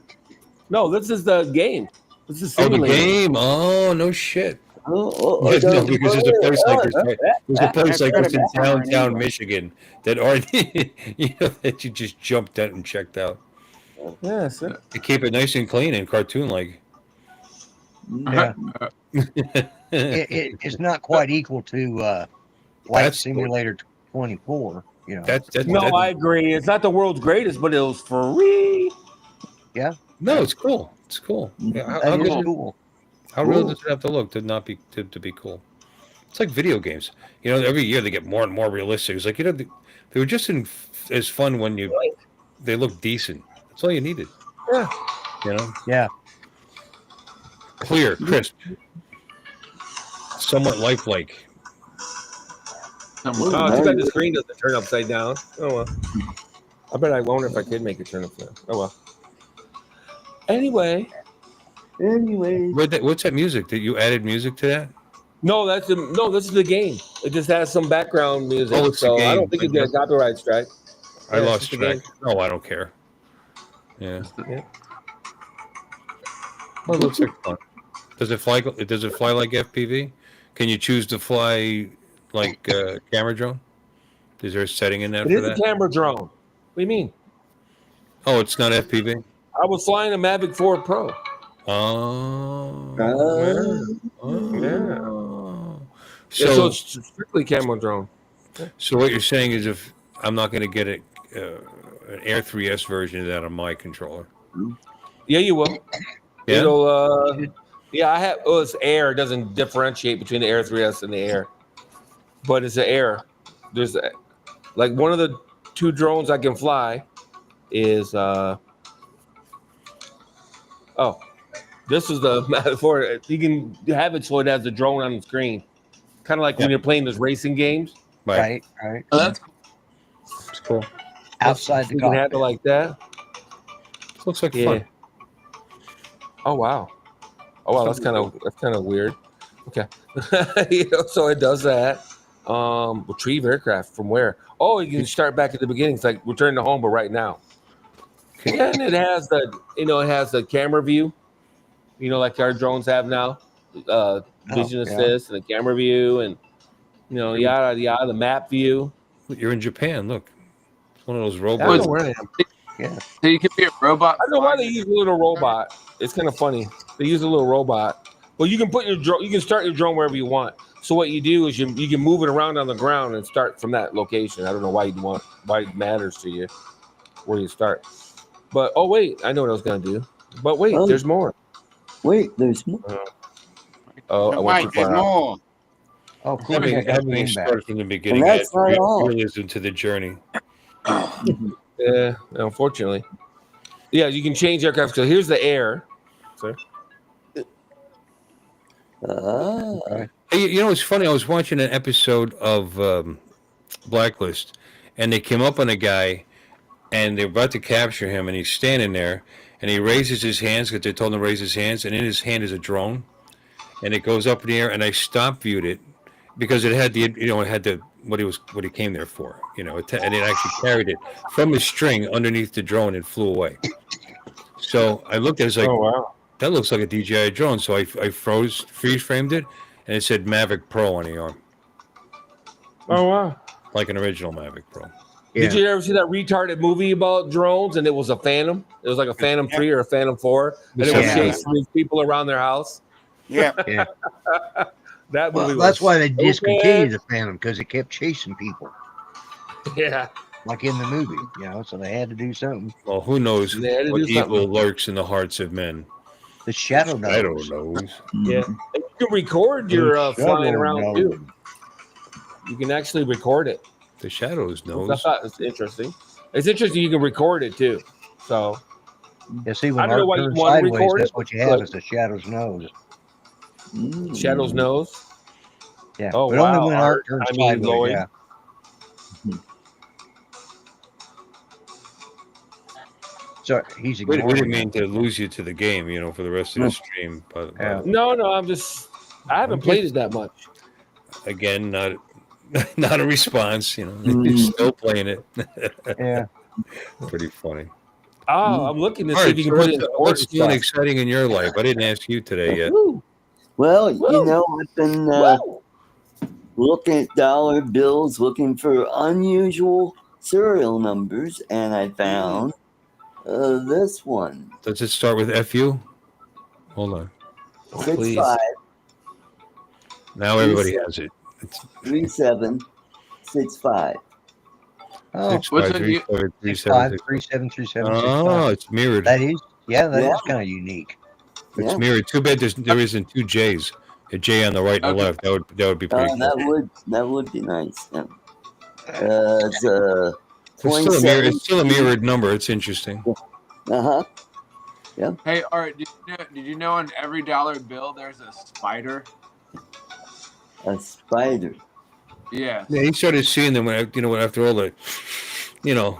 No, this is the game. This is Oh, the simulator. game. Oh, no shit. Oh, No, because there's a place like this. Right? There's a place That's like gotta this in be somewhere in downtown England. Michigan that aren't, that you just jumped at and checked out. Yeah, sir. They keep it nice and clean and cartoon-like. Yeah. It's not quite equal to Flight That's- Simulator 24. You know. No, I agree. It's not the world's greatest, but it was free. Yeah. No, it's cool. It's cool. Yeah, That is good- cool. How real does it have to look to not be to be cool? It's like video games. You know, every year they get more and more realistic. It's like, you know, they were just as fun when they look decent. That's all you needed. Yeah. You know? Yeah. Clear, crisp, somewhat lifelike. Oh, too bad the screen doesn't turn upside down. Oh well. I bet I wonder if I could make it turn upside down. Oh well. Anyway. What's that music? Did you added music to that? No, this is the game. It just has some background music. Oh, it's the so game. I don't think you get a copyright strike. I Yeah, lost it's the track. game. No, I don't care. Yeah. Yeah. Well, it looks like fun. Does it fly? Does it fly like FPV? Can you choose to fly like camera drone? Is there a setting in there It for is that? a camera drone. What do you mean? Oh, it's not FPV. I was flying a Mavic 4 Pro. Oh. Yeah. So, So it's strictly camera drone. so what you're saying is, if I'm not going to get an Air 3S version of that on my controller. Yeah, you will. Yeah? It'll. Yeah, I have. Oh, it's Air. It doesn't differentiate between the Air 3S and the Air, but it's an Air. There's like one of the two drones I can fly is. Oh, this is the for you can have it so it has the drone on the screen, kind of like when you're playing those racing games. Right. Oh, that's cool. It's cool. Outside the You can have it cockpit. like that. Looks like Yeah. fun. Oh wow. Oh wow, that's kind of weird. Okay. So it does that. Retrieve aircraft from where? Oh, you can start back at the beginning. It's like return to home, but right now. Yeah, and it has the camera view, like our drones have now. Vision assist and the camera view and yada yada, the map view. You're in Japan. Look, it's one of those I robots. don't know where I am. Yeah. So you can be a robot. I don't know why they use a little robot. It's kind of funny. They use a little robot. Well, you can put your drone. You can start your drone wherever you want. So what you do is you can move it around on the ground and start from that location. I don't know why it matters to you where you start. But oh wait, I know what I was gonna do. But wait, there's more. Wait, there's more. Oh, I went Wait, too there's far out. more. Oh, cool. They got that Having thing it back. start from the beginning. And that's not all. Realism to the journey. Yeah, unfortunately. Yeah, you can change aircraft. So here's the Air. Sorry. Hey, you know, it's funny. I was watching an episode of Blacklist, and they came up on a guy, and they're about to capture him, and he's standing there, and he raises his hands because they told him to raise his hands, and in his hand is a drone, and it goes up in the air, and I stop viewed it because it had what he came there for, and it actually carried it from the string underneath the drone and flew away. So I looked at it, it's like, Oh wow. that looks like a DJI drone. So I freeze framed it, and it said Mavic Pro on the arm, Oh wow. like an original Mavic Pro. Yeah. Did you ever see that retarded movie about drones and it was a Phantom? It was like a Phantom 3 or a Phantom 4, and it was Yeah. chasing these people around their house. Yeah. Yeah. That movie Well, was that's why they so discontinued the Phantom, because it kept chasing people, bad. Yeah. like in the movie. So they had to do something. Well, who knows They had to what do evil something. lurks in the hearts of men? The Shadow Knows. I don't know. Yeah. And you can record your The flying Shadow around Knows. too. You can actually record it. The shadows I knows. thought it's interesting. It's interesting you can record it too. So Yeah, see, I when don't know Art why you turns want to sideways, record that's it, what you have but- is the Shadow's Nose. Shadow's nose. Yeah. Oh, but wow, only when Art Art. turns I mean, sideways, Lloyd. yeah. So he's We ignoring didn't it. mean to lose you to the game, for the rest of the stream. But Yeah. No, I'm just I haven't played it that much. Again, not a response. You know, he's still playing it. Yeah. Pretty funny. Oh, I'm looking to All see right, if you so can put it in what's sport new and and stuff. exciting in your life? I didn't ask you today yet. Woo, Well, woo, you know, I've been woo. looking at dollar bills, looking for unusual serial numbers, and I found this one. Does it start with FU? Hold on. Six Please. five Now everybody has it. It's 3765. Oh, 6537373. 5373765. Oh, it's mirrored. That is, that Yeah. is kind of unique. It's Yeah. mirrored. Too bad there isn't two J's. A J on the right and the Okay. left. That would be pretty cool. That would be nice. Yeah. It's a It's still a mirrored number. It's interesting. Uh-huh. Hey, Art, did you know on every dollar bill there's a spider? A spider. Yes. Yeah, he started seeing them when, after all the, everything.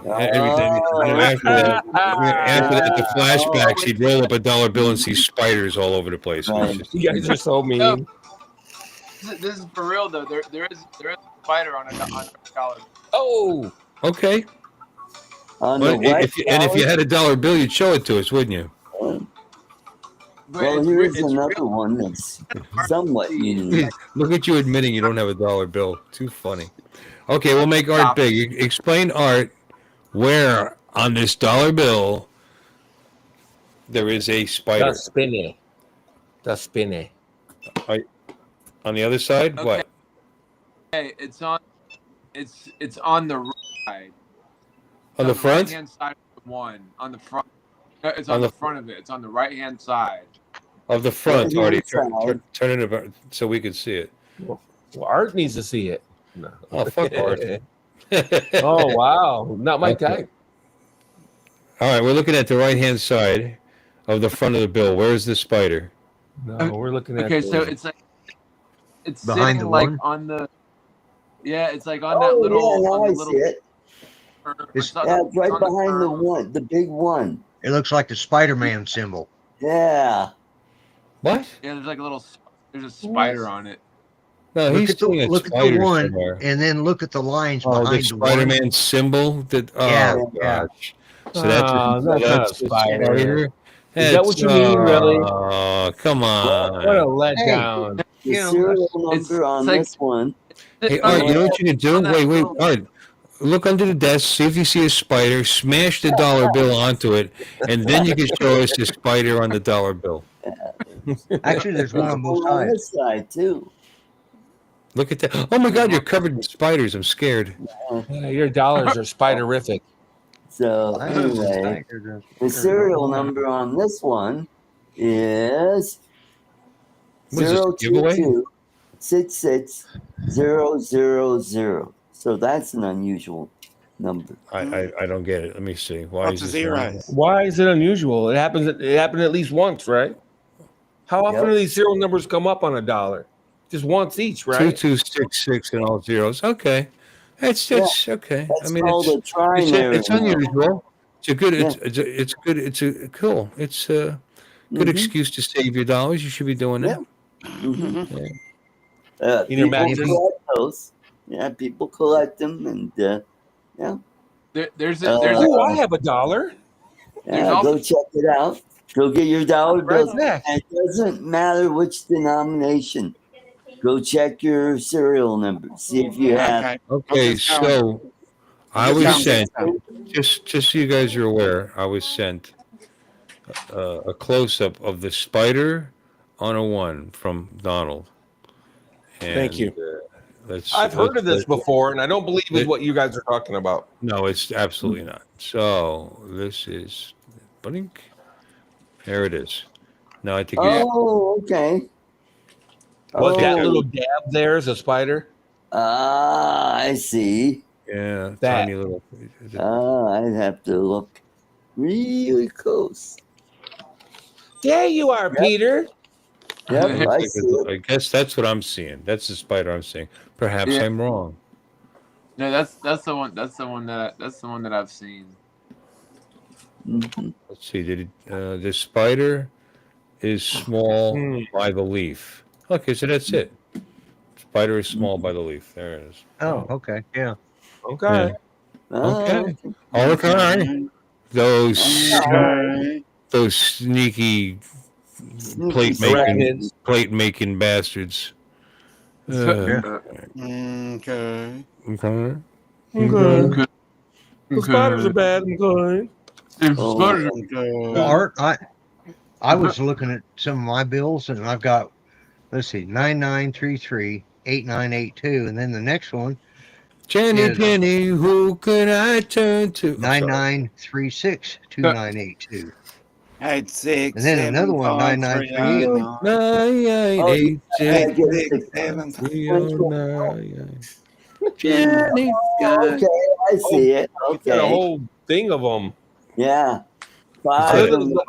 After that, the flashbacks, he'd roll up a dollar bill and see spiders all over the place. It was Right. just- You guys are so mean. No. This is for real though. There is a spider on a dollar. Oh, okay. On Well, the right if you had a dollar bill, you'd show it to us, wouldn't you? But well, it's here's it's another real. one that's somewhat unique. Look at you admitting you don't have a dollar bill. Too funny. Okay, we'll make Art big. Explain, Art, where on this dollar bill there is a spider. that's spinny. That's spinny. On the other side, Okay. what? Hey, it's on the right side. On the front? Right hand side of the one. On the front. It's on the front of it. It's on the right hand side. Of the front, Right-hand Artie. side. Turn it about so we can see it. Well, Art needs to see it. No. Oh, fuck Art. Oh, wow. Not my Okay. type. All right, we're looking at the right-hand side of the front of the bill. Where's the spider? No, we're looking at Okay, the- so it's like it's Behind sitting the like one? on the. Yeah, it's like on that little. yeah, now on the I little see it. It's- Yeah, it's right on the behind the curve. one, the big one. It looks like the Spider-Man symbol. Yeah. What? Yeah, there's like a little. There's a spider on it. No, Look he's at the, doing a look at the spider one, somewhere. and then look at the lines Oh, the behind the one. Spider-Man symbol. That Yeah, gosh. So Oh, that's not a the spider. Is that what you mean, really? Oh, come on. What a letdown. The You know, serial it's number on like- this one. Hey, Art, you know what you can do? On that Wait, little- Art. Look under the desk, see if you see a spider, smash the dollar bill onto it, and then you can show us the spider on the dollar bill. Actually, there's one There's on both one on sides. this side too. Look at that. Oh my God, you're covered in spiders. I'm scared. Yeah, your dollars are spiderific. So anyway, the serial number on this one is What is this, a giveaway? 022-66000. So that's an unusual number. I don't get it. Let me see. Why Lots is of this zeros. Why is it unusual? It happened at least once, right? How often Yep. do these serial numbers come up on a dollar? Just once each, right? 2266 and all zeros? Okay, it's okay. That's called a trinary. it's unusual. It's a good. Yeah. It's good. It's a cool. It's a good excuse to save your dollars. You should be doing that. Mhm. In your People mattress? collect those. Yeah, people collect them, and There's Oh, I have a dollar. go check it out. Go get your dollar Right bills. next. And it doesn't matter which denomination. Go check your serial number. See if you have. Okay, just count. so I Just was count sent. this Just so you guys are aware, I was sent a close-up of the spider on a one from Donald. Thank you. I've I've heard of this before, and I don't believe it's what you guys are talking about. No, it's absolutely not. So this is, blink. There it is. Now I think you. Oh, okay. What, that Oh. little dab there is a spider? Ah, I see. Yeah, That. tiny little. I'd have to look really close. There you are, Peter. Yep, I see it. I guess that's what I'm seeing. That's the spider I'm seeing. Perhaps Yeah. I'm wrong. No, that's the one. That's the one that I've seen. Mhm. Let's see. The spider is small by the leaf. Okay, so that's it. Spider is small by the leaf. There it is. Oh, okay. Yeah. Okay. Okay. Okay. Those sneaky plate making bastards. Yeah. Okay. Okay. Okay. The spiders are bad. Okay. Art, I was looking at some of my bills, and I've got, let's see, 99338982, and then the next one Jenny, is Jenny, who can I turn to? 99362982. 86, And then another one, 9938. 988. Jenny. Okay, I see it. He's got a Okay. whole thing of them. Yeah. Are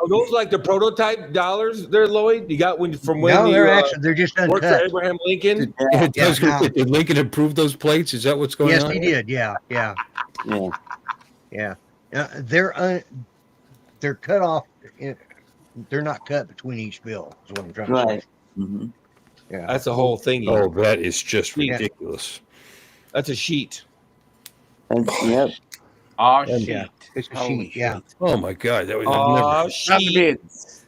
those like the prototype dollars there, Lloyd? You got from when No, you they're just worked for uncut. Abraham Lincoln? Did Lincoln approve those plates? Is that what's going on? Yes, he did. Yeah. They're cut off. They're not cut between each bill. Is what I'm trying to say. Right. Mm-hmm. Yeah. That's a whole thing. Oh, that is just ridiculous. That's a sheet. Yep. Oh, Yeah. shit. It's a sheet. Yeah. Oh my God, that was Oh, never. sheet.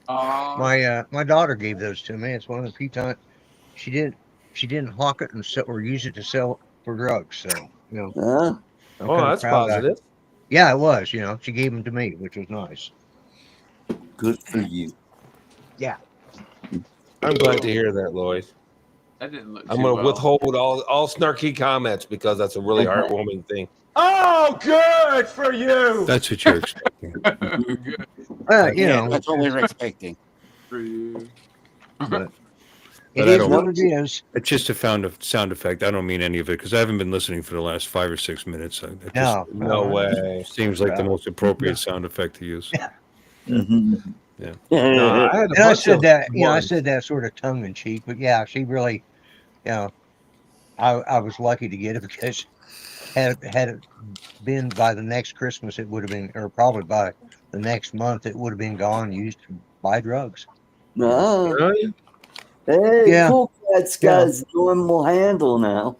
My daughter gave those to me. It's one of the few times she didn't hawk it and sell or use it to sell for drugs. So I'm Oh, kinda that's proud of that. positive. Yeah, it was. She gave them to me, which was nice. Good for you. Yeah. I'm glad to hear that, Lloyd. That didn't look I'm too going to well. withhold all snarky comments because that's a really heartwarming thing. Oh, good for you. That's what you're expecting. Good That's what we were expecting. for you. But But it I is don't- what it is. It's just a sound effect. I don't mean any of it because I haven't been listening for the last 5 or 6 minutes. It just No way. seems like the most appropriate sound effect to use. Mm-hmm. Yeah. No, I had a And I bunch said of that, I ones. said that sort of tongue in cheek, but yeah, she really, I was lucky to get it because had it been by the next Christmas, it would have been, or probably by the next month, it would have been gone, used to buy drugs. No. Really? Hey, Yeah. Cool Cat's got his normal handle now.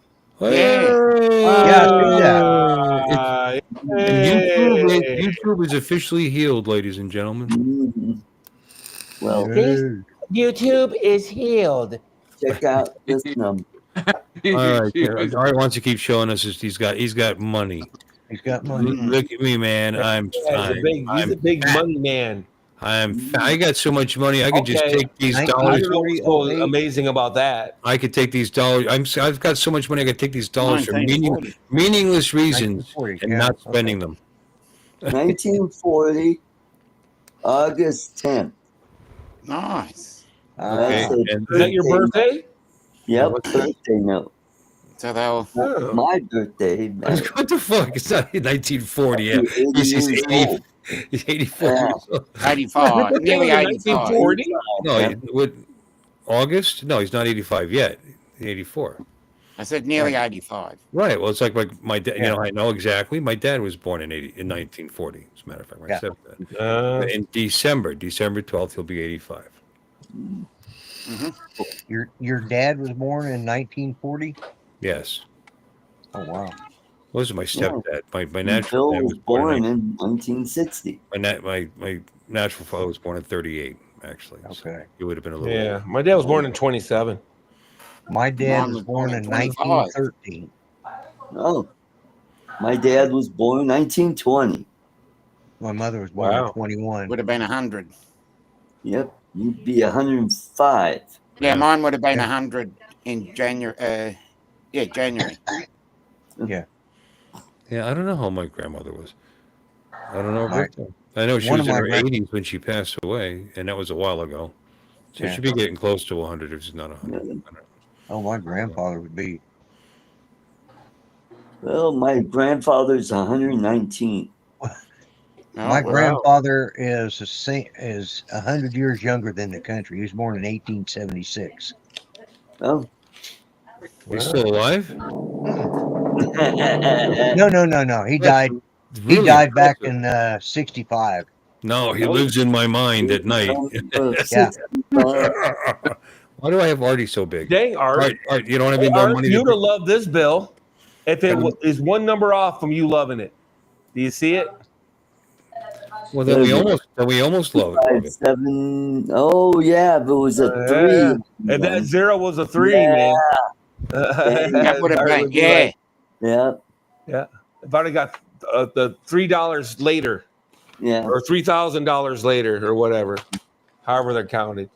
YouTube is officially healed, ladies and gentlemen. Mm-hmm. Well, YouTube is healed. check out this number. All right, Art wants to keep showing us he's got money. He's got money. Look at me, man. He's a big money man. I got so much money. I could just take these I dollars. don't know what's so amazing about that. I could take these dollars. I've got so much money. I could take these dollars for meaningless reasons and not spending them. 1940, August 10th. Nice. Okay. Is that your birthday? Yep, birthday note. So that That's my birthday. Man. What the fuck? It's not 1940 yet. He's 80. He's 84 years old. 85. Nearly 85. 1940? No, with August? No, he's not 85 yet. He's 84. I said nearly 85. Right. Well, it's like my dad. I know exactly. My dad was born in 1940. As a matter of fact, my stepdad. In December 12th, he'll be 85. Mm-hmm. Your dad was born in 1940? Yes. Oh wow. Well, this is my stepdad. My natural Bill dad was born in 1960. My natural father was born in 38. Actually. Okay. So he would have been a little. Yeah, my dad was born in 27. My dad was born in 1913. Oh, my dad was born 1920. My mother was born in 21. Would have been 100. Yep, you'd be 105. Yeah, mine would have been 100 in January. January. Yeah. Yeah, I don't know how my grandmother was. I don't know her My- birthday. I know she one was of in my her grand- 80s when she passed away, and that was a while ago. So Yeah. she'd be getting close to 100 if she's not 100. Oh, my grandfather would be. Well, my grandfather's 119. My grandfather is 100 years younger than the country. He was born in 1876. Oh. He's still alive? No. He died. really he died back impressive. in 65. No, he lives in my mind at night. Yeah. Why do I have Artie so big? Dang, Art. Art, you know what I Hey, mean? More Art, money you'd than have loved this bill if it is one number off from you loving it. Do you see it? well, then we almost love it. 7. Oh yeah, if it was a 3. Yeah. If that 0 was a 3, man. That would have Art been, would be yeah. like, Yeah. yeah. If I'd have got the $3 later, Yeah. or $3,000 later, or whatever, however they're counted.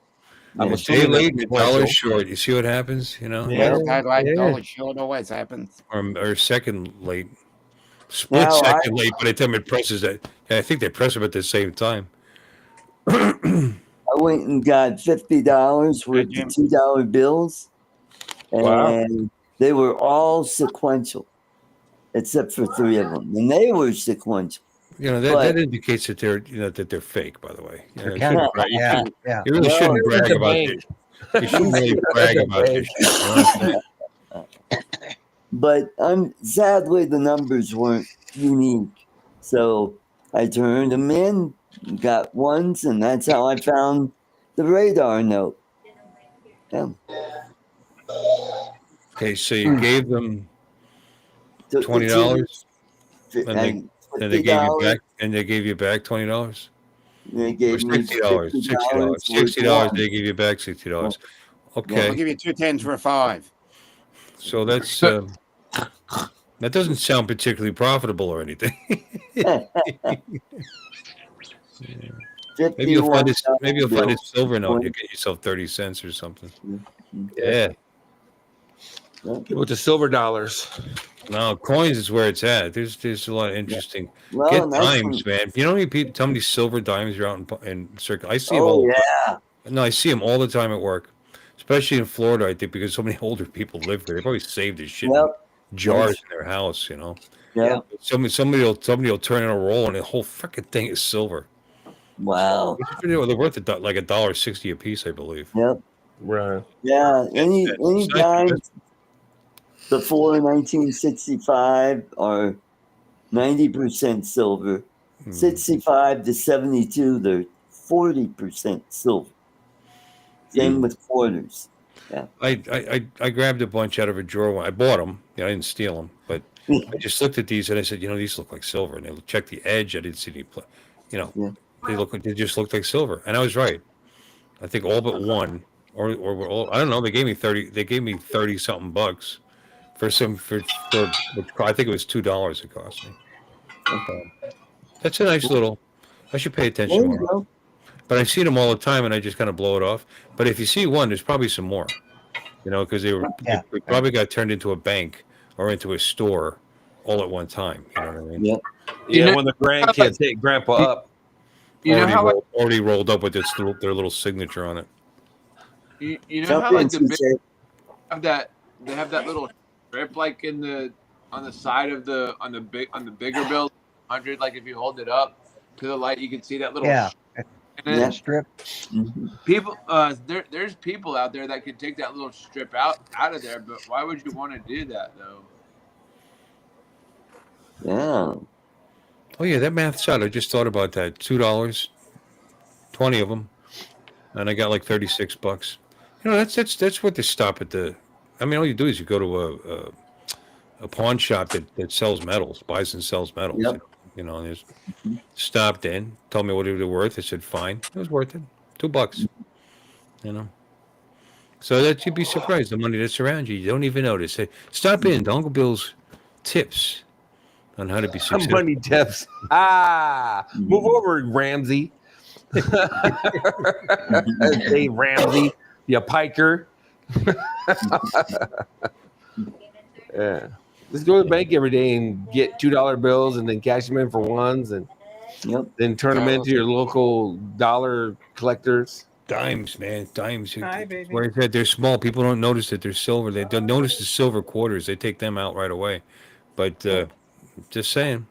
I'm Yeah. A day assuming late, that's a dollar sequential. short. You see what happens? You know, Yeah. That like Yeah. dollar short always happens. or second late, split Now, second late. By the time it presses that, I think they press them at the same time. I went and got $50 worth of Jim. $2 bills, and Wow. they were all sequential, except for 3 of them, and they were sequential. You know that, But- that indicates that they're fake. By the way, you know, They're you kind of, shouldn't brag- you yeah, shouldn't- yeah. you really No, shouldn't it was brag a about bank. this. You shouldn't really brag about this. Shit, you know what I'm saying? But sadly, the numbers weren't unique. So I turned them in, got ones, and that's how I found the radar note. Yeah. Okay, so you gave them Took the $20, two- and they gave you $50, back, $20. They Or gave me $60. $60. $60. They give you back $60. I'll Okay, give you 2 10s for a 5. so that's that doesn't sound particularly profitable or anything. Maybe you'll find this. Maybe you'll find a silver note. And you get yourself 30 cents or something. Yeah. With the silver dollars. No, coins is where it's at. There's a lot of interesting. Well, Get and that's dimes, man. You know how many people? How many silver dimes are out in circle? I see them Oh all. yeah. No, I see them all the time at work, especially in Florida. I think because so many older people live there. They probably saved this shit in Yep. jars in their house. You know. Yep. Somebody will turn in a roll and the whole freaking thing is silver. Wow. They're worth like $1.60 a piece, I believe. Yep. Right. Yeah. Any It's nice. dimes before 1965 are 90% silver. 65 to 72, they're 40% silver. Same with quarters. I grabbed a bunch out of a drawer. I bought them. I didn't steal them, but I just looked at these and I said, these look like silver. And I checked the edge. I didn't see any, they just looked like silver. And I was right. I think all but one, or all, I don't know. They gave me 30. They gave me 30 something bucks for I think it was $2 it cost me. That's a nice little. I should pay attention There you more. go. But I see them all the time, and I just kind of blow it off. But if you see one, there's probably some more. Because they probably got turned into a bank or into a store all at one time. You know what I mean? Yep. Yeah, when the grandkids take grandpa up. You know how already rolled up with their little signature on it. you know Jump how like in, the big TJ. they have that little strip like on the side of on the bigger bill 100, like if you hold it up to the light you can see that little Yeah. Strip. people there's people out there that could take that little strip out of there, but why would you want to do that though? Yeah. Oh yeah, that math's out. I just thought about that. $2, 20 of them, and I got like $36. That's what they stop at the. I mean, all you do is you go to a pawn shop that sells metals, buys and sells metals. Yep. And there's stopped in, told me what it was worth. I said fine, it was worth it. $2. So that you'd be surprised the money that's around you. You don't even notice. Hey, stop in to Uncle Bill's tips on how to be successful. Money tips. Move over, Ramsey. Dave Ramsey, you piker. Yeah. Just go to the bank every day and get $2 bills and then cash them in for ones and then turn them into your local dollar collectors. Dimes, man, dimes. Hi, baby. Where it's at, they're small. People don't notice that they're silver. They don't notice the silver quarters. They take them out right away. But just saying,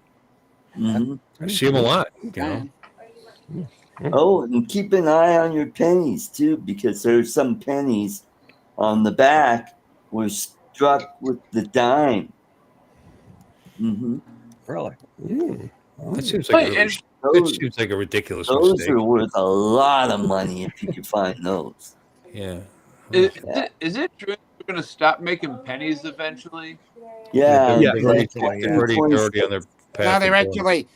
I see them a lot. Oh, and keep an eye on your pennies too, because there's some pennies on the back were struck with the dime. Really? That seems like a ridiculous Those mistake. are worth a lot of money if you can find those. Yeah. Is it true we're gonna stop making pennies eventually? Yeah, Yeah, They're eventually, they're yeah. already on their path. No, they're to doing it.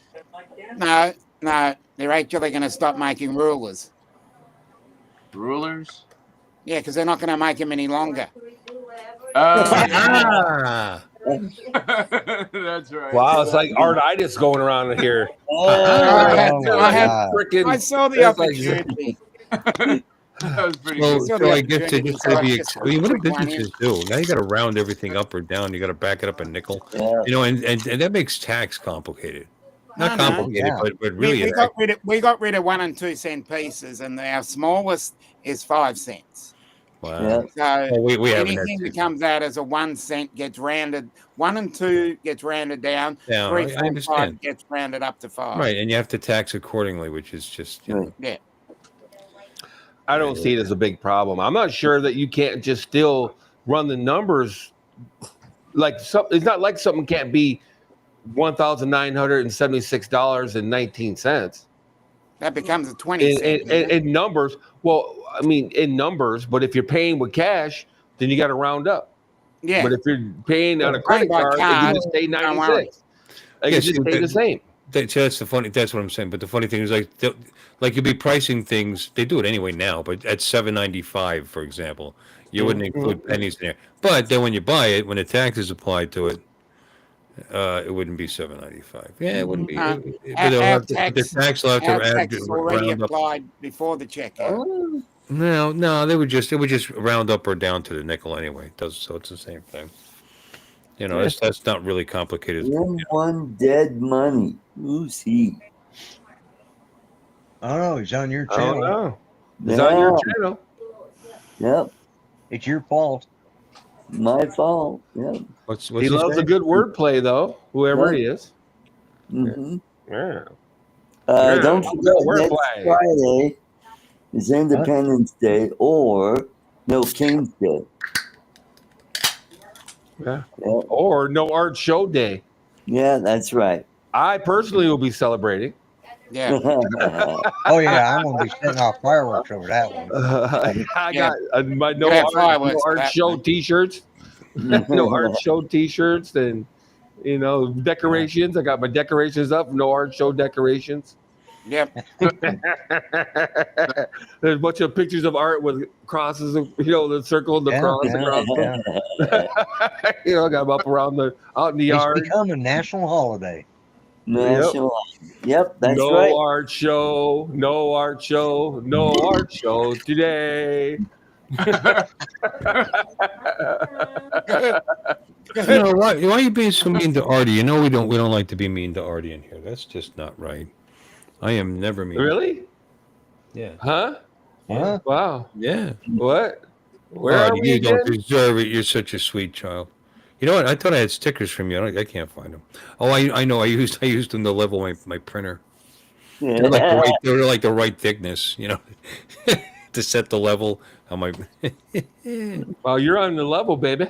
actually no, they're actually going to stop making rulers. Rulers? Yeah, because they're not going to make them any longer. Yeah. Ah, That's right. Wow, it's like artitis going around here. I had, Oh my I had, God. I saw the It's like- opportunity. That was pretty so, good. So so I guess they're just going to be. Just I mean, what do put one in. businesses do? Now you got to round everything up or down. You got to back it up a nickel. Yeah. You know, and that makes tax complicated. Not No, no. complicated, Yeah. but really, We got rid of 1 and 2 cent pieces, and our smallest is 5 cents. wow. Yeah. So Well, we haven't had anything that to- comes out as a 1 cent gets rounded. 1 and 2 gets rounded down. down. 3, I 4, and 5 understand. gets rounded up to 5. Right, and you have to tax accordingly, which is just you know, Yeah. I don't see it as a big problem. I'm not sure that you can't just still run the numbers like something. It's not like something can't be $1,976.19 That becomes a 20 cent. in numbers. Well, I mean, in numbers, but if you're paying with cash, then you got to round up. Yeah. But if you're paying on a Paying credit by card, card, it can just stay don't worry. 96. It can just stay the same. That's the funny. That's what I'm saying. But the funny thing is, like you'll be pricing things. They do it anyway now, but at $7.95, for example, you wouldn't include pennies in there. But then when you buy it, when the tax is applied to it, it wouldn't be $7.95. Yeah, it wouldn't be. But the tax will have Our to add tax is already round up. applied before the checkout. No, they would just round up or down to the nickel anyway. It does so it's the same thing. You know, that's not really complicated. One dead money. Who's he? I don't know. He's on your I don't channel. know. It's on your channel. Yep. It's your fault. My fault. Yep. What's He loves a good wordplay, though, whoever he is. Mm-hmm. Yeah. Don't forget, Wordplay. next Friday is Independence Day or No King's Day. Yeah. Or no art show day. Yeah, that's right. I personally will be celebrating. Yeah. Oh yeah, I'm gonna be setting off fireworks over that one. I got my no Yeah, art, fireworks no for art that show one. T-shirts, no art show T-shirts, and decorations. I got my decorations up. No art show decorations. Yep. There's a bunch of pictures of art with crosses. The circle, the cross, the cross. I got them up out in the yard. It's become a national holiday. National. Yep, that's no right. Art show, no art show, no art show today. Why are you being so mean to Artie? You know we don't like to be mean to Artie in here. That's just not right. I am never mean. Really? Yeah. Huh? Huh? Wow. Yeah. What? Where are Artie, we you don't again? deserve it. You're such a sweet child. You know what? I thought I had stickers from you. I can't find them. Oh, I know. I used them to level my printer. They're like the right thickness, to set the level on my. Well, you're on the level, baby.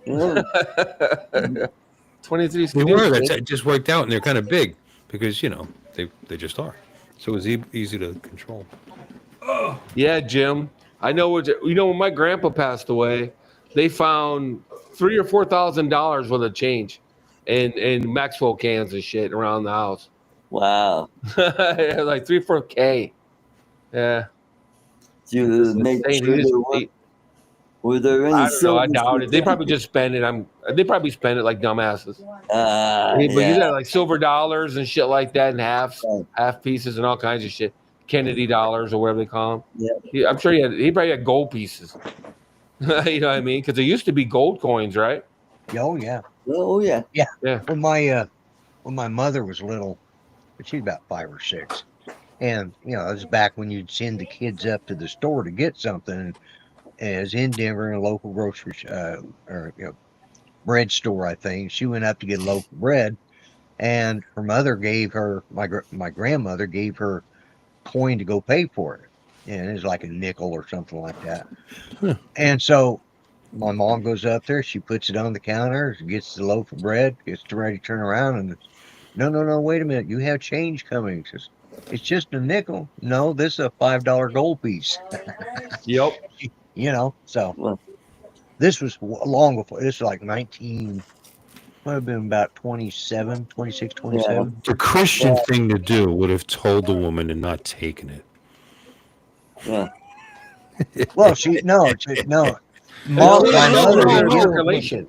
23 We were. That just worked out, and they're kind of big because they just are. So it was easy to control. Yeah, Jim. I know when my grandpa passed away, they found $3,000 or $4,000 worth of change in Maxwell cans and shit around the house. Wow. Like 3-4K. Yeah. To make sure were there any I don't know. I silver doubt it. They probably just spend it. They probably spend it like dumbasses. But you got like silver dollars and shit like that, and half pieces and all kinds of shit. Kennedy dollars or whatever they call them. Yeah. I'm sure he probably had gold pieces. You know what I mean? Because there used to be gold coins, right? Oh yeah. Oh yeah. Yeah. When my mother was little, she's about 5 or 6, and it was back when you'd send the kids up to the store to get something. As in Denver, in a local grocery bread store, I think she went up to get loaf of bread, and her mother gave her my grandmother gave her coin to go pay for it, and it was like a nickel or something like that. And so my mom goes up there, she puts it on the counter, gets the loaf of bread, gets ready to turn around, and no, wait a minute, you have change coming. She says, it's just a nickel. No, this is a $5 gold piece. Yep. You know, so Well, this was long before. This was like 19. Might have been about 27, 26, 27. The Christian thing to do would have told the woman and not taken it. yeah. Well, no. Well, My mother no had given circulation.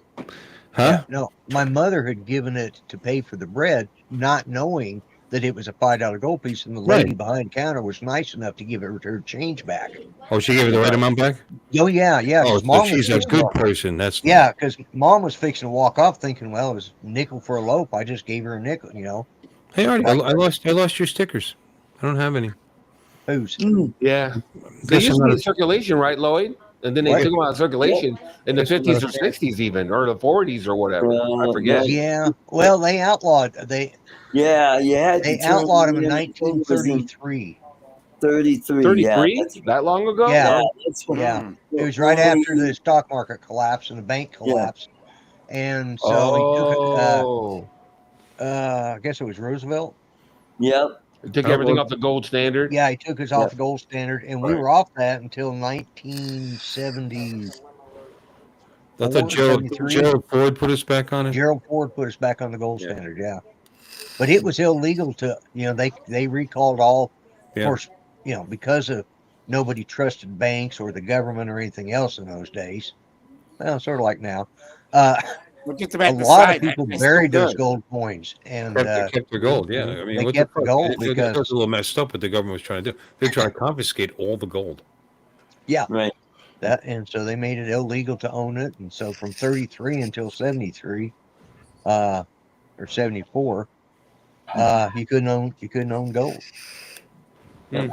Huh? no, my mother had given it to pay for the bread, not knowing that it was a $5 gold piece, and the lady Right. behind the counter was nice enough to give her change back. Oh, she gave her the right amount back? Oh yeah. Oh, 'Cause so mom she's was a good person. That's yeah, because mom was fixing to walk off, thinking, well, it was a nickel for a loaf. I just gave her a nickel, you know. Hey, Artie, I lost your stickers. I don't have any. Who's? Yeah. They used to be in circulation, right, Lloyd? And then they took them out of circulation in the 50s or 60s even, or the 40s or whatever. I forget. Yeah. Well, they outlawed Yeah, you had they to turn outlawed them in in 1933. 33. 33? Yeah, That long ago? Yeah. that's when, Yeah. It was right after the stock market collapsed and the bank collapsed. And so he took it, I guess it was Roosevelt. Yep. He took everything off the gold standard. Yeah, he took us off the gold standard, and we were off that until 1970. I thought Gerald Ford put us back on it. Gerald Ford put us back on the gold standard, yeah. But it was illegal to, they recalled all, of course, because of nobody trusted banks or the government or anything else in those days. Well, sort of like now. Just a about lot of people buried those gold coins, and they kept their gold. Yeah, I mean, they what kept the the fuck? gold That's because a little messed up. What the government was trying to do, they're trying to confiscate all the gold. Yeah, right. And so they made it illegal to own it, and so from 33 until 73, or 74, you couldn't own gold. Yeah.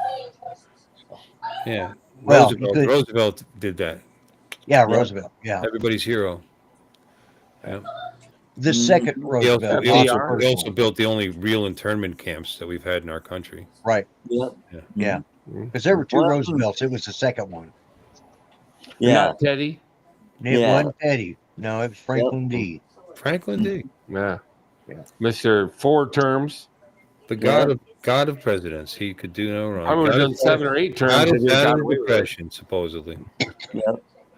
Yeah. Well, Roosevelt did that. Yeah, Roosevelt. Yeah, everybody's hero. Yeah. The second Roosevelt. He also built the only real internment camps that we've had in our country. Right. Yeah. Because there were two Roosevelts. It was the second one. Yeah. Not Teddy. It wasn't Teddy. No, it was Franklin D. Franklin D. Yeah. Mr. 4 terms. The god of presidents. He could do no wrong. I would have done 7 or 8 terms. God of depression, supposedly.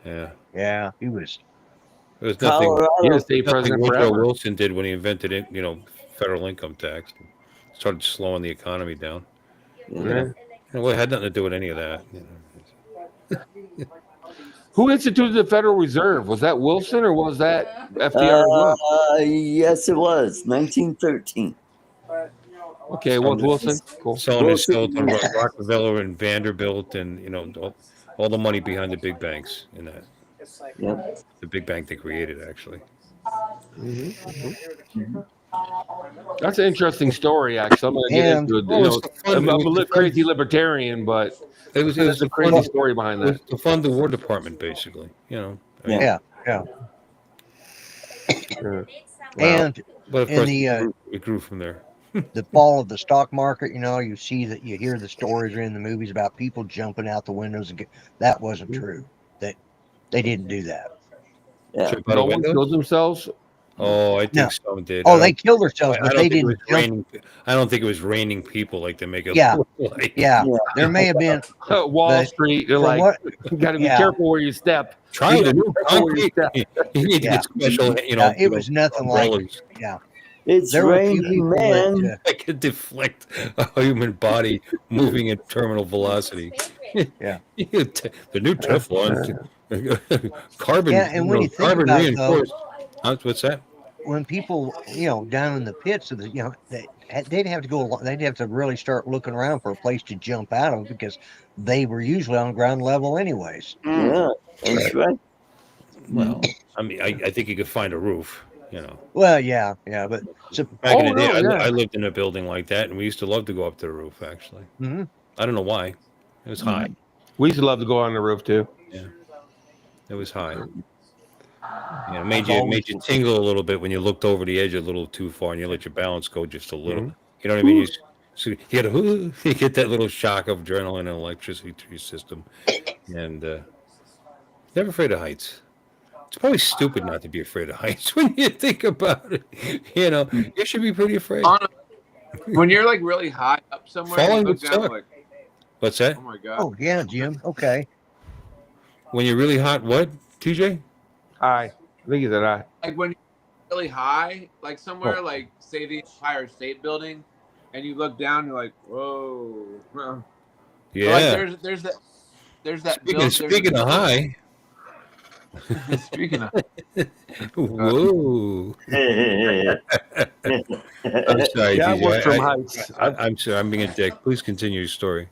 Yeah, he was. There was nothing. He was state president Woodrow forever. Wilson did when he invented it. Federal income tax. Started slowing the economy down. Well, it had nothing to do with any of that. Who instituted the Federal Reserve? Was that Wilson or was that FDR? Yes, it was 1913. Okay, well, Wilson. Cool. Selling his sold on Rockefeller and Vanderbilt, and all the money behind the big banks in that. Yep. The big bank they created, actually. That's an interesting story, actually. I'm going to get into it. I'm a crazy libertarian, but it was a crazy story behind that. To fund the War Department, basically. Yeah. And but of course, the it grew from there. The fall of the stock market, you see that, you hear the stories or in the movies about people jumping out the windows, and that wasn't true. That they didn't do that. Yeah. No one killed themselves. Oh, I think some did. Oh, they killed themselves, but they didn't. I don't think it was raining people like they make it. Yeah, look like. yeah. There may have been Wall Street. You're like, you got to be careful where you step. Try the new concrete. You need to get special. It was nothing like. Yeah. It's raining, man. I could deflect a human body moving at terminal velocity. Yeah. The new Teflon, carbon. Yeah, and when you think carbon about reinforced. What's that? When people, down in the pits of the, they'd have to go. They'd have to really start looking around for a place to jump out of because they were usually on ground level, anyways. Yeah, that's right. Well, I mean, I think you could find a roof. Well, yeah, but back in the day, I lived in a building like that, and we used to love to go up to the roof. Actually, I don't know why. It was high. We used to love to go on the roof too. Yeah, it was high. Yeah, it made you tingle a little bit when you looked over the edge a little too far, and you let your balance go just a little. You know what I mean? You get that little shock of adrenaline and electricity to your system, and never afraid of heights. It's probably stupid not to be afraid of heights when you think about it. You should be pretty afraid. When you're like really high up somewhere, falling you look would down suck. like, What's that? oh my god. Oh yeah, Jim. Okay. When you're really hot, what, TJ? I think he said I. Like when you're really high, like somewhere, Oh. like say the Empire State Building, and you look down, you're like, whoa. Yeah. Like there's that Speaking of high. Speaking of, whoa. I'm sorry, Yeah, I TJ. work from heights. I'm sorry. I'm being a dick. Please continue your story.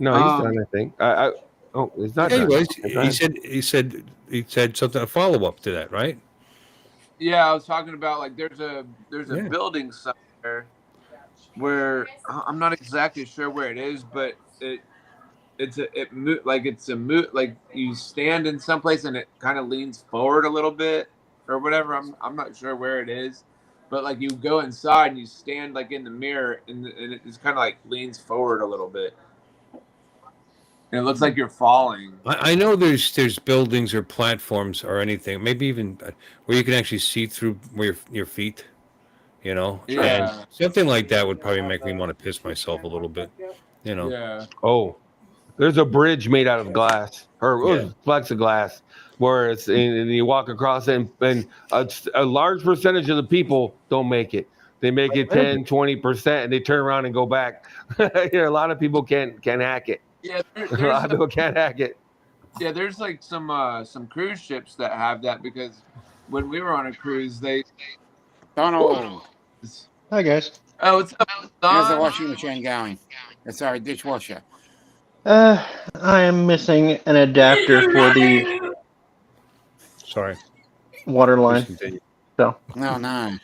No, he's done. I think. Oh, he's not. Anyways, done. he said something, a follow up to that, right? yeah, I was talking about like there's a building somewhere where I'm not exactly sure where it is, but like you stand in some place and it kind of leans forward a little bit or whatever. I'm not sure where it is, but like you go inside and you stand like in the mirror and it just kind of like leans forward a little bit. And it looks like you're falling. I know there's buildings or platforms or anything, maybe even where you can actually see through where your feet, you know. Yeah. And something like that would probably make me want to piss myself a little bit, you know. Yeah. Oh, there's a bridge made out of glass or plexiglass where it's and you walk across it and a large percentage of the people don't make it. They make it 10, 20% and they turn around and go back. A lot of people can't hack it. Yeah, a lot of people can't hack it. Yeah, there's like some cruise ships that have that because when we were on a cruise, Donald. Hi guys. Oh, what's up, Don? How's the washing machine going? It's our dishwasher. I am missing an adapter for the Sorry. water line. So No.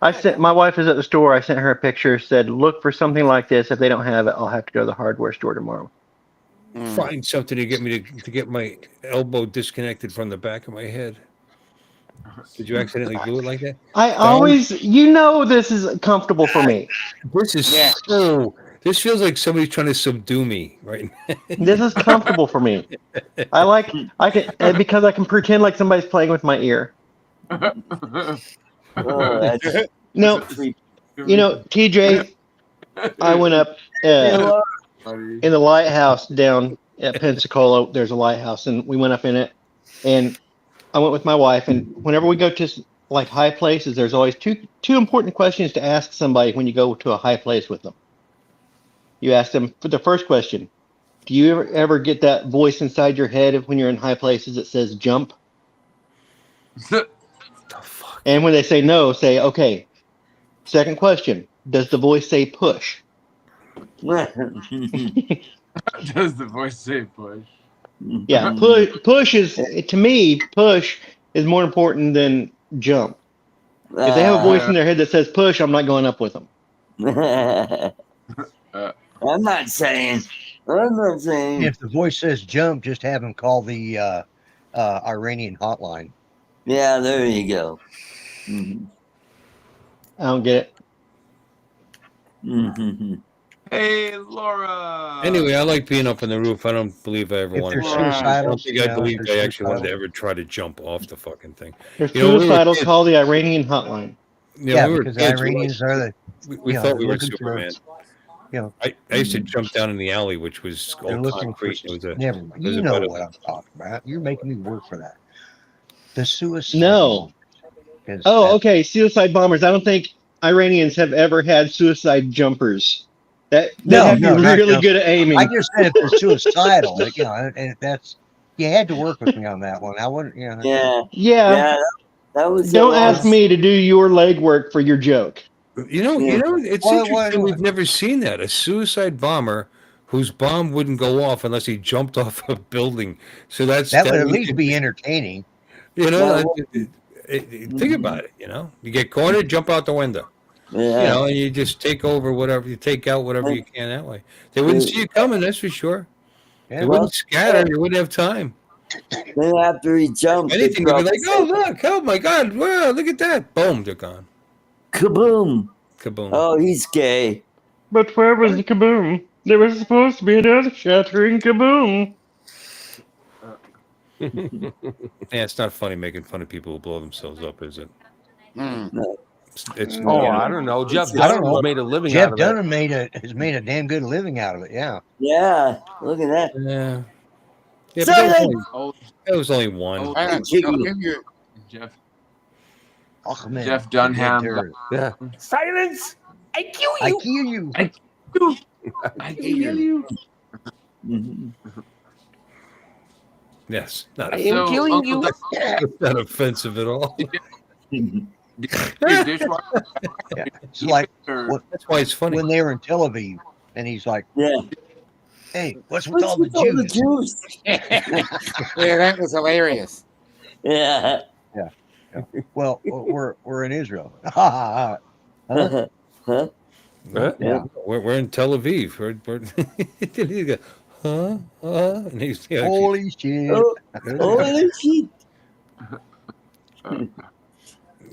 I sent my wife is at the store. I sent her a picture. Said look for something like this. If they don't have it, I'll have to go to the hardware store tomorrow. Find something to get me to get my elbow disconnected from the back of my head. Did you accidentally do it like that? I always, this is comfortable for me. This is so. This feels like somebody's trying to subdue me right now. This is comfortable for me. I can because I can pretend like somebody's playing with my ear. No, TJ, I went up in the lighthouse down at Pensacola. There's a lighthouse, and we went up in it. And I went with my wife. And whenever we go to like high places, there's always two important questions to ask somebody when you go to a high place with them. You ask them for the first question: do you ever get that voice inside your head when you're in high places that says jump? And when they say no, say, okay. Second question, does the voice say push? Does the voice say push? Yeah, push is, to me, push is more important than jump. If they have a voice in their head that says push, I'm not going up with them. I'm not saying. If the voice says jump, just have them call the Iranian hotline. Yeah, there you go. Mm-hmm. I don't get it. Mm-hmm. Hey, Laura. Anyway, I like being up on the roof. I don't believe I ever wanted to. I don't think I believe I actually wanted to ever try to jump off the fucking thing. They're suicidal. Call the Iranian hotline. Yeah, because the Iranians are the. We thought we were Superman. I used to jump down in the alley, which was all concrete. It was never mind. You know what I'm talking about. You're making me work for that. The suicide. No. Oh, okay. Suicide bombers. I don't think Iranians have ever had suicide jumpers. They have to be really good at aiming. I just said if they're suicidal, and that's you had to work with me on that one. I wouldn't, Yeah. That was. Don't ask me to do your legwork for your joke. It's interesting. We've never seen that. A suicide bomber whose bomb wouldn't go off unless he jumped off a building. So that would at least be entertaining. Think about it. You get cornered, jump out the window. Yeah. And you just take over whatever, you take out whatever you can that way. They wouldn't see you coming, that's for sure. They wouldn't scatter. You wouldn't have time. Then after he jumped, anything, they'd be like, "Oh look! Oh my God! Wow! Look at that! Boom! They're gone. Kaboom! Kaboom! Oh, he's gay. But where was the kaboom? There was supposed to be another shattering kaboom. Yeah, it's not funny making fun of people who blow themselves up, is it? No. I don't know. Jeff Dunham made a living out of it. Jeff Dunham has made a damn good living out of it. Yeah. Yeah. Look at that. Yeah. Yeah, but Silence! that was only one. Oh, I'll give you. Jeff Achmed, Jeff the dead Dunham. terrorist. Yeah. Silence! I kill I you! kill you. I kill you! Mhm. Yes, not I am So, killing Uncle you. That's not offensive at all. your dishwasher. Yeah. It's like Or, That's why it's funny. when they were in Tel Aviv, and he's like, Yeah. "Hey, what's with What's all the with all the Jews?" juice? Yeah, that was hilarious. Yeah. Well, we're in Israel. Huh? Huh? Huh? Yeah. We're in Tel Aviv. He go, huh? And he's Holy shit! Oh, holy shit.